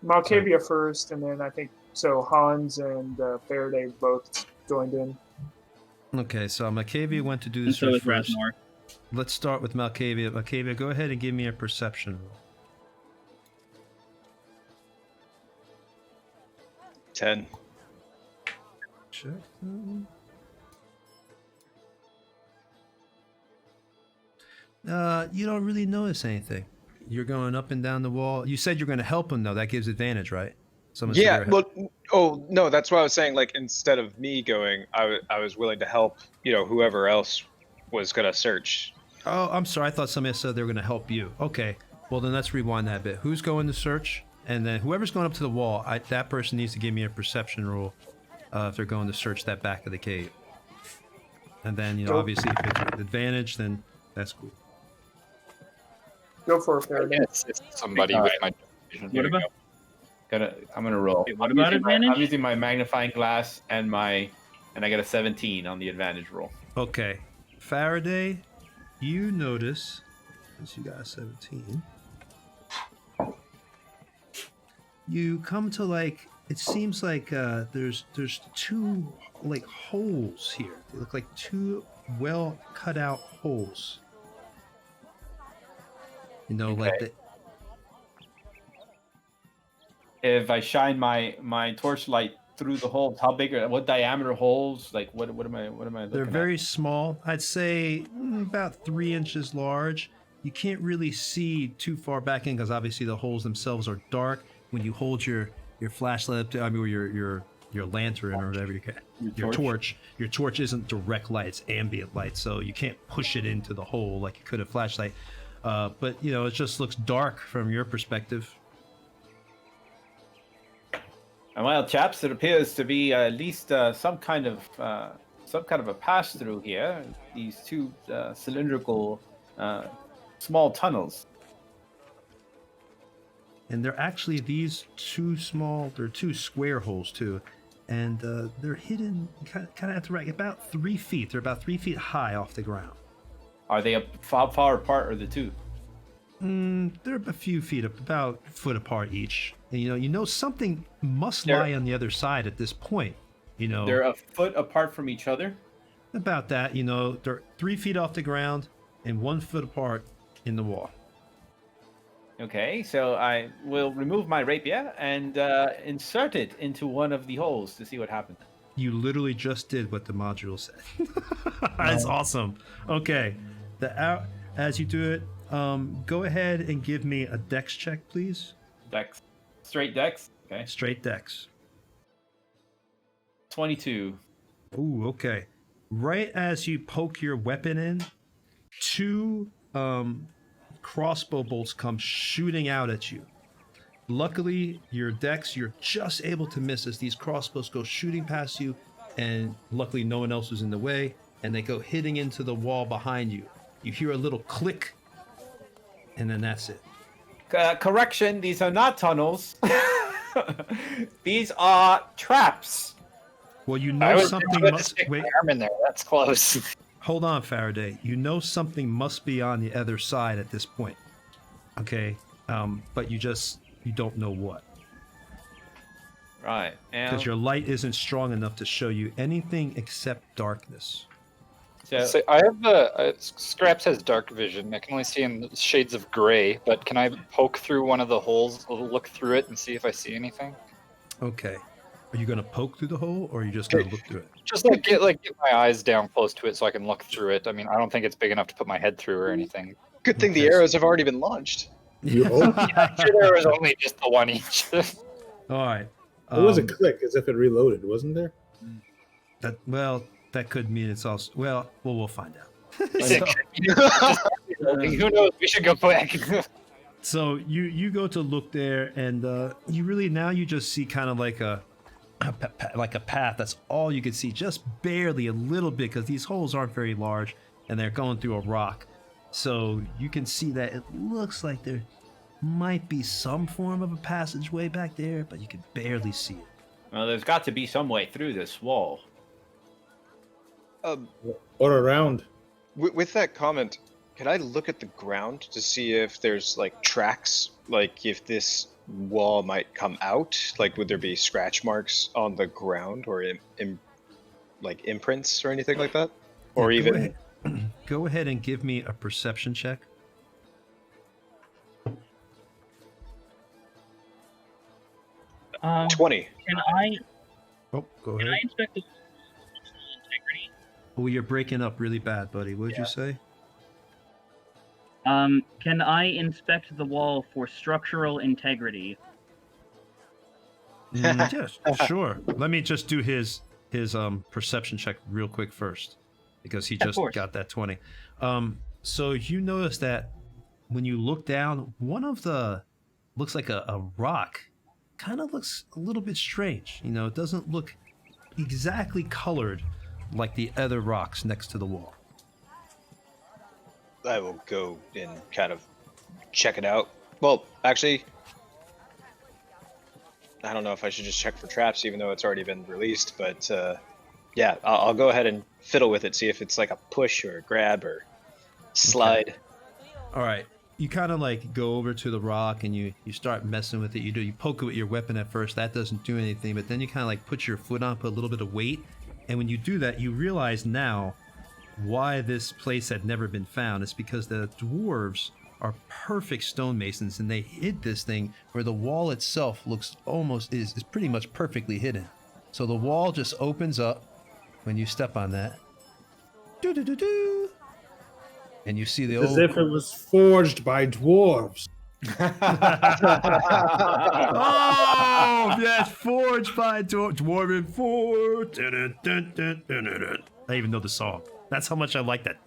Malkavia first, and then I think Hans and Faraday both joined in. Okay, so Malkavia went to do the And so search is first. Rasnor. Let's start with Malkavia. Malkavia, go ahead and give me a perception roll. 10. Check. You don't really notice anything. You're going up and down the wall. You said you're going to help him, though. That gives advantage, right? Someone said Yeah, they're- well, oh no, that's why I was saying instead of me going, I was willing to help whoever else was gonna search. Oh, I'm sorry. I thought somebody said they were going to help you. Okay, well then let's rewind that bit. Who's going to search? And then whoever's going up to the wall, that person needs to give me a perception roll if they're going to search that back of the cave. And then obviously if it's an advantage, then that's cool. Go for it, Faraday. Assist somebody with my vision. What about I'm gonna roll. Wait, what about advantage? I'm using my magnifying glass and I got a 17 on the advantage roll. Okay, Faraday, you notice, since you got a 17, you come to it seems like there's two holes here. They look like two well cut out holes. Like the. if I shine my torchlight through the holes, how big are what diameter holes? Like what am I looking They're at? very small. I'd say about 3 inches large. You can't really see too far back in because obviously the holes themselves are dark. When you hold your flashlight up to, I mean, or your lantern or whatever your torch isn't direct light, it's ambient light, so you can't push it into the hole like you could a flashlight. But you know, it just looks dark from your perspective. And well, chaps, it appears to be at least some kind of a pass through here. These two cylindrical small tunnels. And they're actually these they're two square holes too, and they're hidden kind of at the right, about 3 feet. They're about 3 feet high off the ground. Are they far apart, or the two? They're a few feet up, about a foot apart each. And you know something must lie on the other side at this point. You know, They're a foot apart from each other? about that. You know, they're 3 feet off the ground and 1 foot apart in the wall. Okay, so I will remove my rapier and insert it into one of the holes to see what happens. You literally just did what the module said. That's awesome. Okay, as you do it, go ahead and give me a dex check, please. Dex. Straight dex? Okay. Straight dex. 22. Ooh, okay. Right as you poke your weapon in, 2 crossbow bolts come shooting out at you. Luckily, your dex, you're just able to miss as these crossbows go shooting past you, and luckily no one else was in the way, and they go hitting into the wall behind you. You hear a little click, and then that's it. Correction, these are not tunnels. These are traps. Well, you know something must... Wait, my arm in there. That's close. Hold on, Faraday. You know something must be on the other side at this point. Okay? But you don't know what. Right. Because your light isn't strong enough to show you anything except darkness. So I have Scraps has dark vision. I can only see in shades of gray, but can I poke through one of the holes, look through it, and see if I see anything? Okay. Are you going to poke through the hole, or are you just going to look through it? Just get my eyes down close to it so I can look through it. I mean, I don't think it's big enough to put my head through or anything. Good thing the arrows have already been launched. You hope. I'm sure there was only just the one each. All right. There was a click as if it reloaded, wasn't there? That could mean it's also... Well, we'll find out. Who knows? We should go quick. So you go to look there, and you just see kind of like a path. That's all you can see, just barely a little bit, because these holes aren't very large, and they're going through a rock. So you can see that it looks like there might be some form of a passageway back there, but you can barely see it. Well, there's got to be some way through this wall. Or around. With that comment, can I look at the ground to see if there's like tracks, like if this wall might come out? Like, would there be scratch marks on the ground, or like imprints or anything like that? Or even go ahead and give me a perception check. – 20. Can I? Oh, go Can ahead. I inspect the integrity? Oh, you're breaking up really bad, buddy. What did you say? Can I inspect the wall for structural integrity? Yes, sure. Let me just do his perception check real quick first, because he just got that 20. So you notice that when you look down, one of the looks like a rock, kind of looks a little bit strange. You know, it doesn't look exactly colored like the other rocks next to the wall. I will go and kind of check it out. Well, actually, I don't know if I should just check for traps, even though it's already been released. But yeah, I'll go ahead and fiddle with it, see if it's like a push or a grab or slide. Okay. All right. You kind of like go over to the rock and you start messing with it. You poke it with your weapon at first. That doesn't do anything. But then you kind of like put your foot on, put a little bit of weight. And when you do that, you realize now why this place had never been found. It's because the dwarves are perfect stonemasons, and they hid this thing where the wall itself looks almost is pretty much perfectly hidden. So the wall just opens up when you step on that. Do-do-do-do. And you see the As old... if it was forged by dwarves. Oh, yes, forged by Dwarven Forge. Dun, dun, dun, dun, dun, dun. I even know the song. That's how much I like that.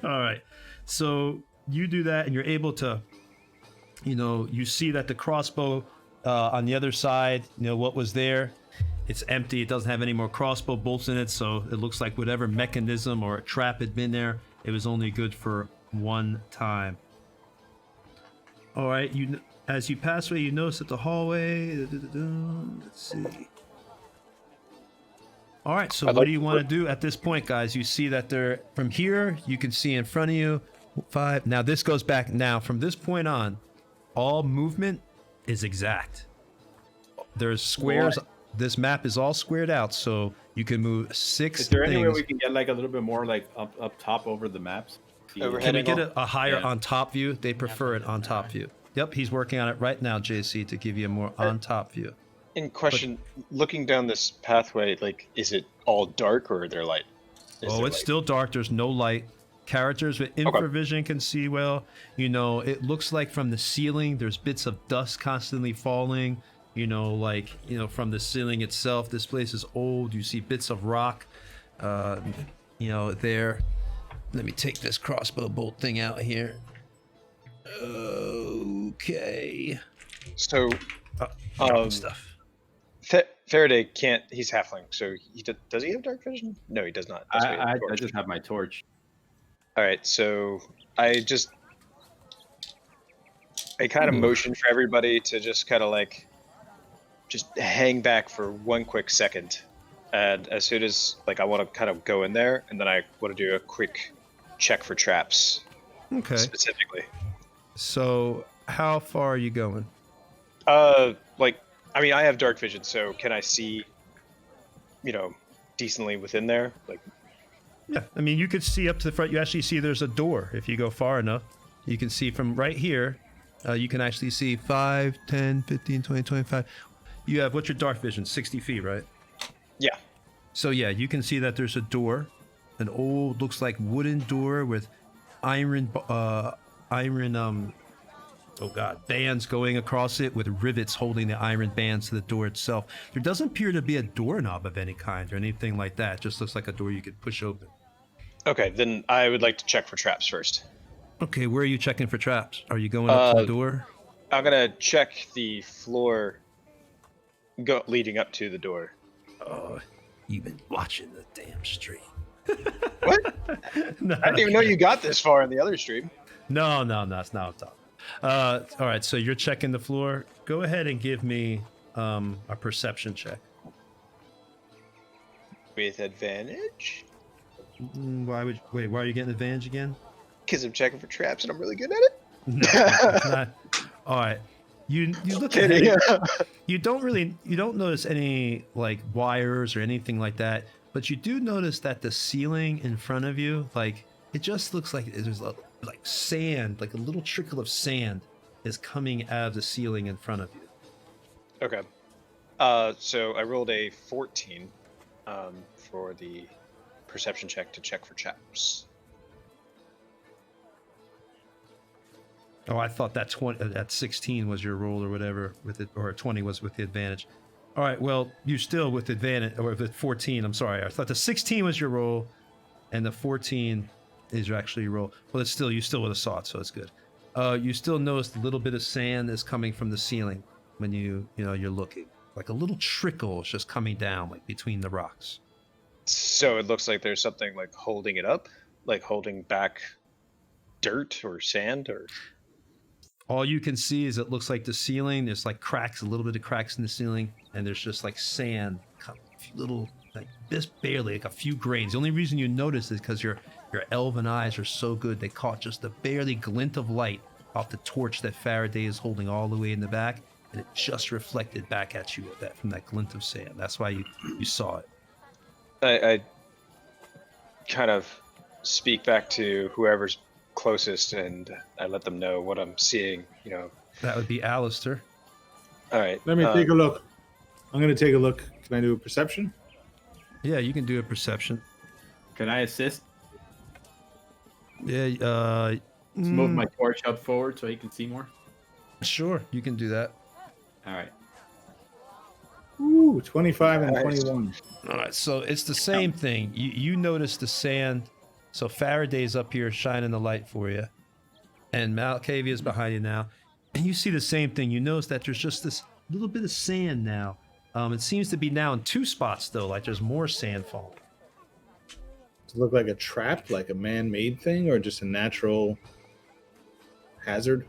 All right. So you do that, and you're able to, you see that the crossbow on the other side, what was there, it's empty. It doesn't have any more crossbow bolts in it, so it looks like whatever mechanism or trap had been there, it was only good for one time. All right, as you pass away, you notice that the hallway. Let's see. All right, so what do you want to do at this point, guys? You see that they're from here. You can see in front of you 5. Now this goes back. Now from this point on, all movement is exact. There's squares. What? This map is all squared out, so you can move 6 Is there things. any way we can get like a little bit more like up top over the maps? Can we get a higher Yeah. on top view? They prefer it on top view. Yep, he's working on it right now, JC, to give you a more on top view. In question, looking down this pathway, like, is it all dark or are there light? It's still dark. There's no light. Characters with infravision can see well. It looks like from the ceiling, there's bits of dust constantly falling. From the ceiling itself. This place is old. You see bits of rock, there. Let me take this crossbow bolt thing out here. Okay. So, stuff. Faraday can't. He's halfling, so does he have dark vision? No, he does not. That's why he has I torch. just have my torch. All right, so I kind of motion for everybody to just kind of just hang back for one quick second, and as soon as I want to kind of go in there, and then I want to do a quick check for traps. Okay. Specifically. So how far are you going? I have dark vision, so can I see, decently within there? Yeah, you could see up to the front. You actually see there's a door. If you go far enough, you can see from right here. You can actually see 5, 10, 15, 20, 25. You have, what's your dark vision? 60 feet, right? Yeah. So yeah, you can see that there's a door, an old, looks like wooden door with iron bands going across it with rivets holding the iron bands to the door itself. There doesn't appear to be a doorknob of any kind or anything like that. It just looks like a door you could push open. Okay, then I would like to check for traps first. Okay, where are you checking for traps? Are you going up to the door? I'm gonna check the floor leading up to the door. Oh, you've been watching the damn stream. What? No, I didn't even know you got this far in the other stream. No, that's not on top. All right, so you're checking the floor. Go ahead and give me a perception check. With advantage? Why are you getting advantage again? Because I'm checking for traps and I'm really good at it. No, it's not. All right. You look at it. You don't notice any wires or anything like that, but you do notice that the ceiling in front of you, it just looks like there's sand, a little trickle of sand is coming out of the ceiling in front of you. Okay. So I rolled a 14 for the perception check to check for traps. Oh, I thought that 16 was your roll or whatever with it, or 20 was with the advantage. All right, well, you still with advantage, or with 14, I'm sorry. I thought the 16 was your roll, and the 14 is actually your roll. Well, you still would have saw it, so it's good. You still notice a little bit of sand is coming from the ceiling when you're looking. Like a little trickle is just coming down, between the rocks. So it looks like there's something holding it up, holding back dirt or sand or... All you can see is it looks like the ceiling. There's cracks, a little bit of cracks in the ceiling, and there's just sand, little, just barely, a few grains. The only reason you notice is because your elven eyes are so good. They caught just a barely glint of light off the torch that Faraday is holding all the way in the back, and it just reflected back at you from that glint of sand. That's why you saw it. I kind of speak back to whoever's closest, and I let them know what I'm seeing. You know. That would be Alistair. All right. Let me take a look. I'm going to take a look. Can I do a perception? Yeah, you can do a perception. Can I assist? Yeah, Let's move my torch up forward so he can see more. Sure, you can do that. All right. Ooh, 25 and 21. All right, so it's the same thing. You notice the sand. So Faraday's up here shining the light for you, and Malkavia's behind you now, and you see the same thing. You notice that there's just this little bit of sand now. It seems to be now in two spots though, like there's more sand falling. Does it look like a trap, like a man-made thing, or just a natural hazard?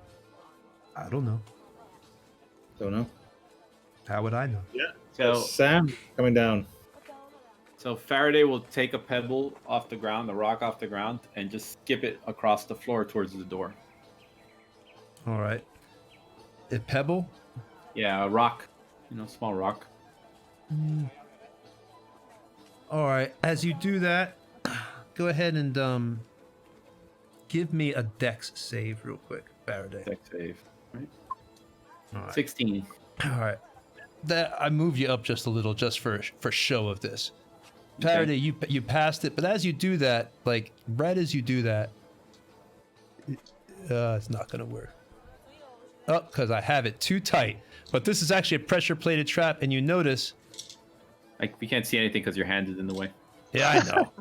I don't know. Don't know. How would I know? Yeah. So Sam coming down. So Faraday will take a pebble off the ground, the rock off the ground, and just skip it across the floor towards the door. All right. A pebble? Yeah, a rock. Small rock. All right. As you do that, go ahead and give me a dex save real quick, Faraday. Dex save. Right. All right. 16. All right. That I moved you up just a little, just for show of this. Faraday, you passed it, but as you do that, like right as you do that, it's not gonna work. Oh, because I have it too tight. But this is actually a pressure plated trap, and you notice. Like we can't see anything because your hand is in the way. Yeah, I know.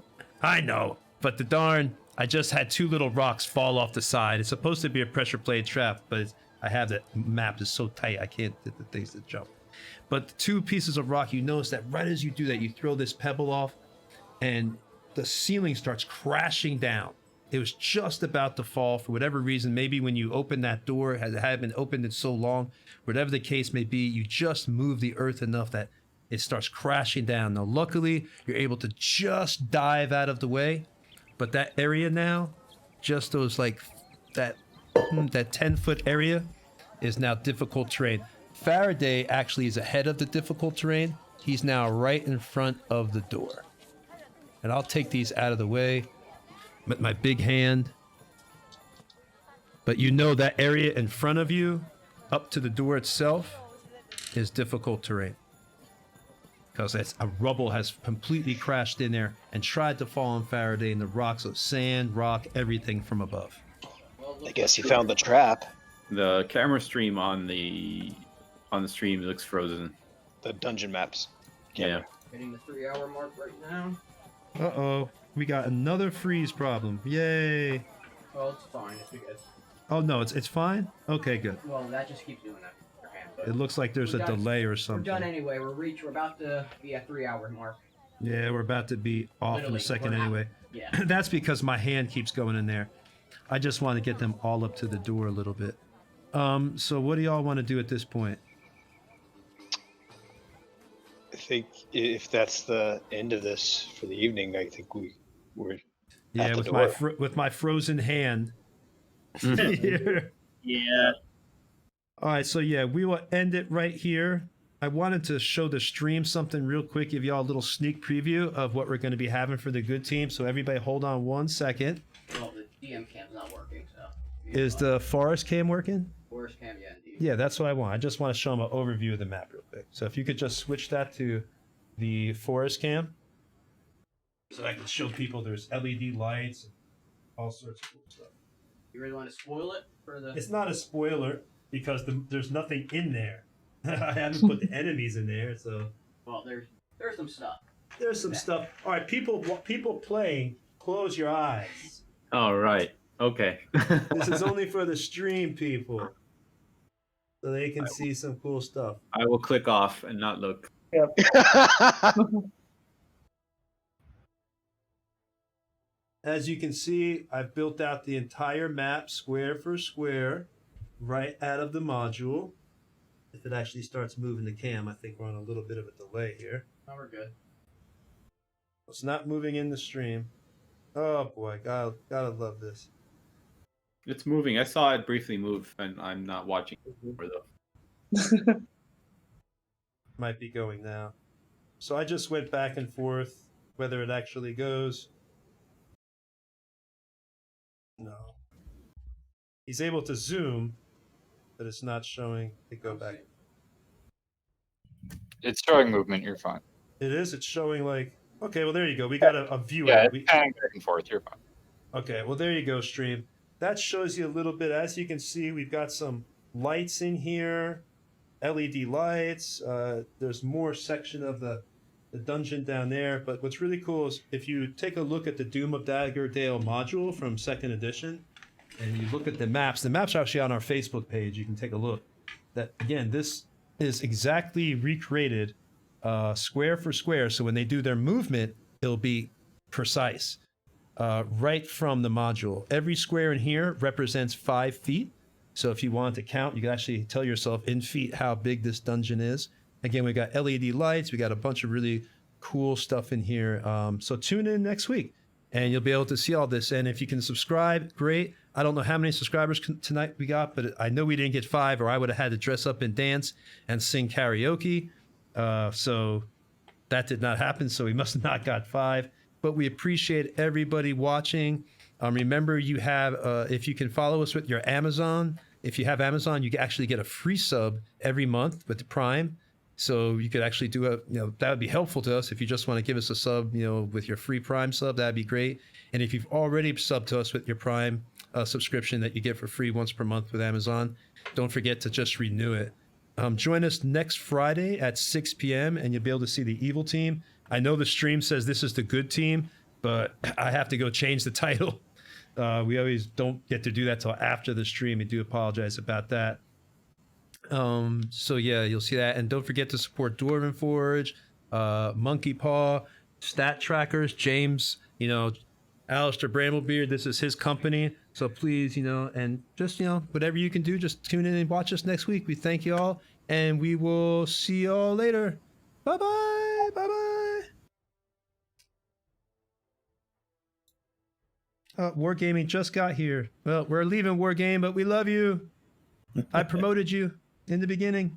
I know. But the darn, I just had two little rocks fall off the side. It's supposed to be a pressure plated trap, but I have that map is so tight I can't get the things to jump. But the two pieces of rock, you notice that right as you do that, you throw this pebble off, and the ceiling starts crashing down. It was just about to fall for whatever reason. Maybe when you open that door, it hadn't been opened in so long, whatever the case may be, you just move the earth enough that it starts crashing down. Now, luckily, you're able to just dive out of the way, but that area now, just those like that 10-foot area is now difficult terrain. Faraday actually is ahead of the difficult terrain. He's now right in front of the door. And I'll take these out of the way with my big hand. But you know that area in front of you, up to the door itself, is difficult terrain. Because a rubble has completely crashed in there and tried to fall on Faraday, and the rocks of sand, rock, everything from above. I guess you found the trap. The camera stream on the stream looks frozen. The dungeon maps. Yeah. Hitting the 3-hour mark right now. Uh-oh. We got another freeze problem. Yay. Well, it's fine. It's good. Oh, no, it's fine? Okay, good. Well, that just keeps doing that. Your hand, but It looks like there's a delay or we're something. done anyway. We're about to be at 3-hour mark. Yeah, we're about to be off in a Literally, second we're not- anyway. Yeah. That's because my hand keeps going in there. I just want to get them all up to the door a little bit. So what do y'all want to do at this point? I think if that's the end of this for the evening, I think we're Yeah, at the with door. with my frozen hand. Here. Yeah. All right, so yeah, we will end it right here. I wanted to show the stream something real quick, give y'all a little sneak preview of what we're going to be having for the good team. So everybody hold on 1 second. Well, the DM cam's not working, so. Is the forest cam working? Forest cam, yeah, indeed. Yeah, that's what I want. I just want to show them an overview of the map real quick. So if you could just switch that to the forest cam. So I can show people there's LED lights and all sorts of cool stuff. You really want to spoil it for the? It's not a spoiler because there's nothing in there. I haven't put the enemies in there, so Well, there's some stuff. there's some stuff. All right, people playing, close your eyes. All right. Okay. This is only for the stream people, so they can see some cool stuff. I will click off and not look. As you can see, I've built out the entire map square for square right out of the module. If it actually starts moving the cam, I think we're on a little bit of a delay here. No, we're good. It's not moving in the stream. Oh boy, gotta love this. It's moving. I saw it briefly move, and I'm not watching for though. Might be going now. So I just went back and forth whether it actually goes. No. He's able to zoom, but it's not showing. It go back. It's showing movement. You're fine. It is. It's showing like. Okay, well there you go. We got a viewer. Yeah, it's kind of back and forth. You're fine. Okay, well there you go, stream. That shows you a little bit. As you can see, we've got some lights in here, LED lights. There's more section of the dungeon down there. But what's really cool is if you take a look at the Doom of Daggerdale module from 2nd edition, and you look at the maps are actually on our Facebook page. You can take a look. That again, this is exactly recreated square for square. So when they do their movement, it'll be precise. Right from the module. Every square in here represents 5 feet. So if you want to count, you can actually tell yourself in feet how big this dungeon is. Again, we got LED lights. We got a bunch of really cool stuff in here. So tune in next week and you'll be able to see all this. And if you can subscribe, great. I don't know how many subscribers tonight we got, but I know we didn't get 5 or I would have had to dress up and dance and sing karaoke. So that did not happen. So we must have not got 5. But we appreciate everybody watching. Remember, you have, if you can follow us with your Amazon, if you have Amazon, you can actually get a free sub every month with the Prime. So you could actually do that would be helpful to us if you just want to give us a sub, with your free Prime sub, that'd be great. And if you've already subbed to us with your Prime subscription that you get for free once per month with Amazon, don't forget to just renew it. Join us next Friday at 6 p.m. and you'll be able to see the evil team. I know the stream says this is the good team, but I have to go change the title. We always don't get to do that till after the stream. I do apologize about that. So yeah, you'll see that. And don't forget to support Dwarven Forge, Monkey Paw, Stat Trackers, James, Alistair Bramblebeard. This is his company. So please, and just, whatever you can do, just tune in and watch us next week. We thank you all and we will see you all later. Bye-bye. Bye-bye. Wargaming just got here. Well, we're leaving Wargame, but we love you. I promoted you in the beginning.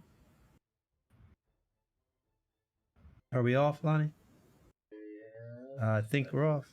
Are we off, Lonnie? I think we're off.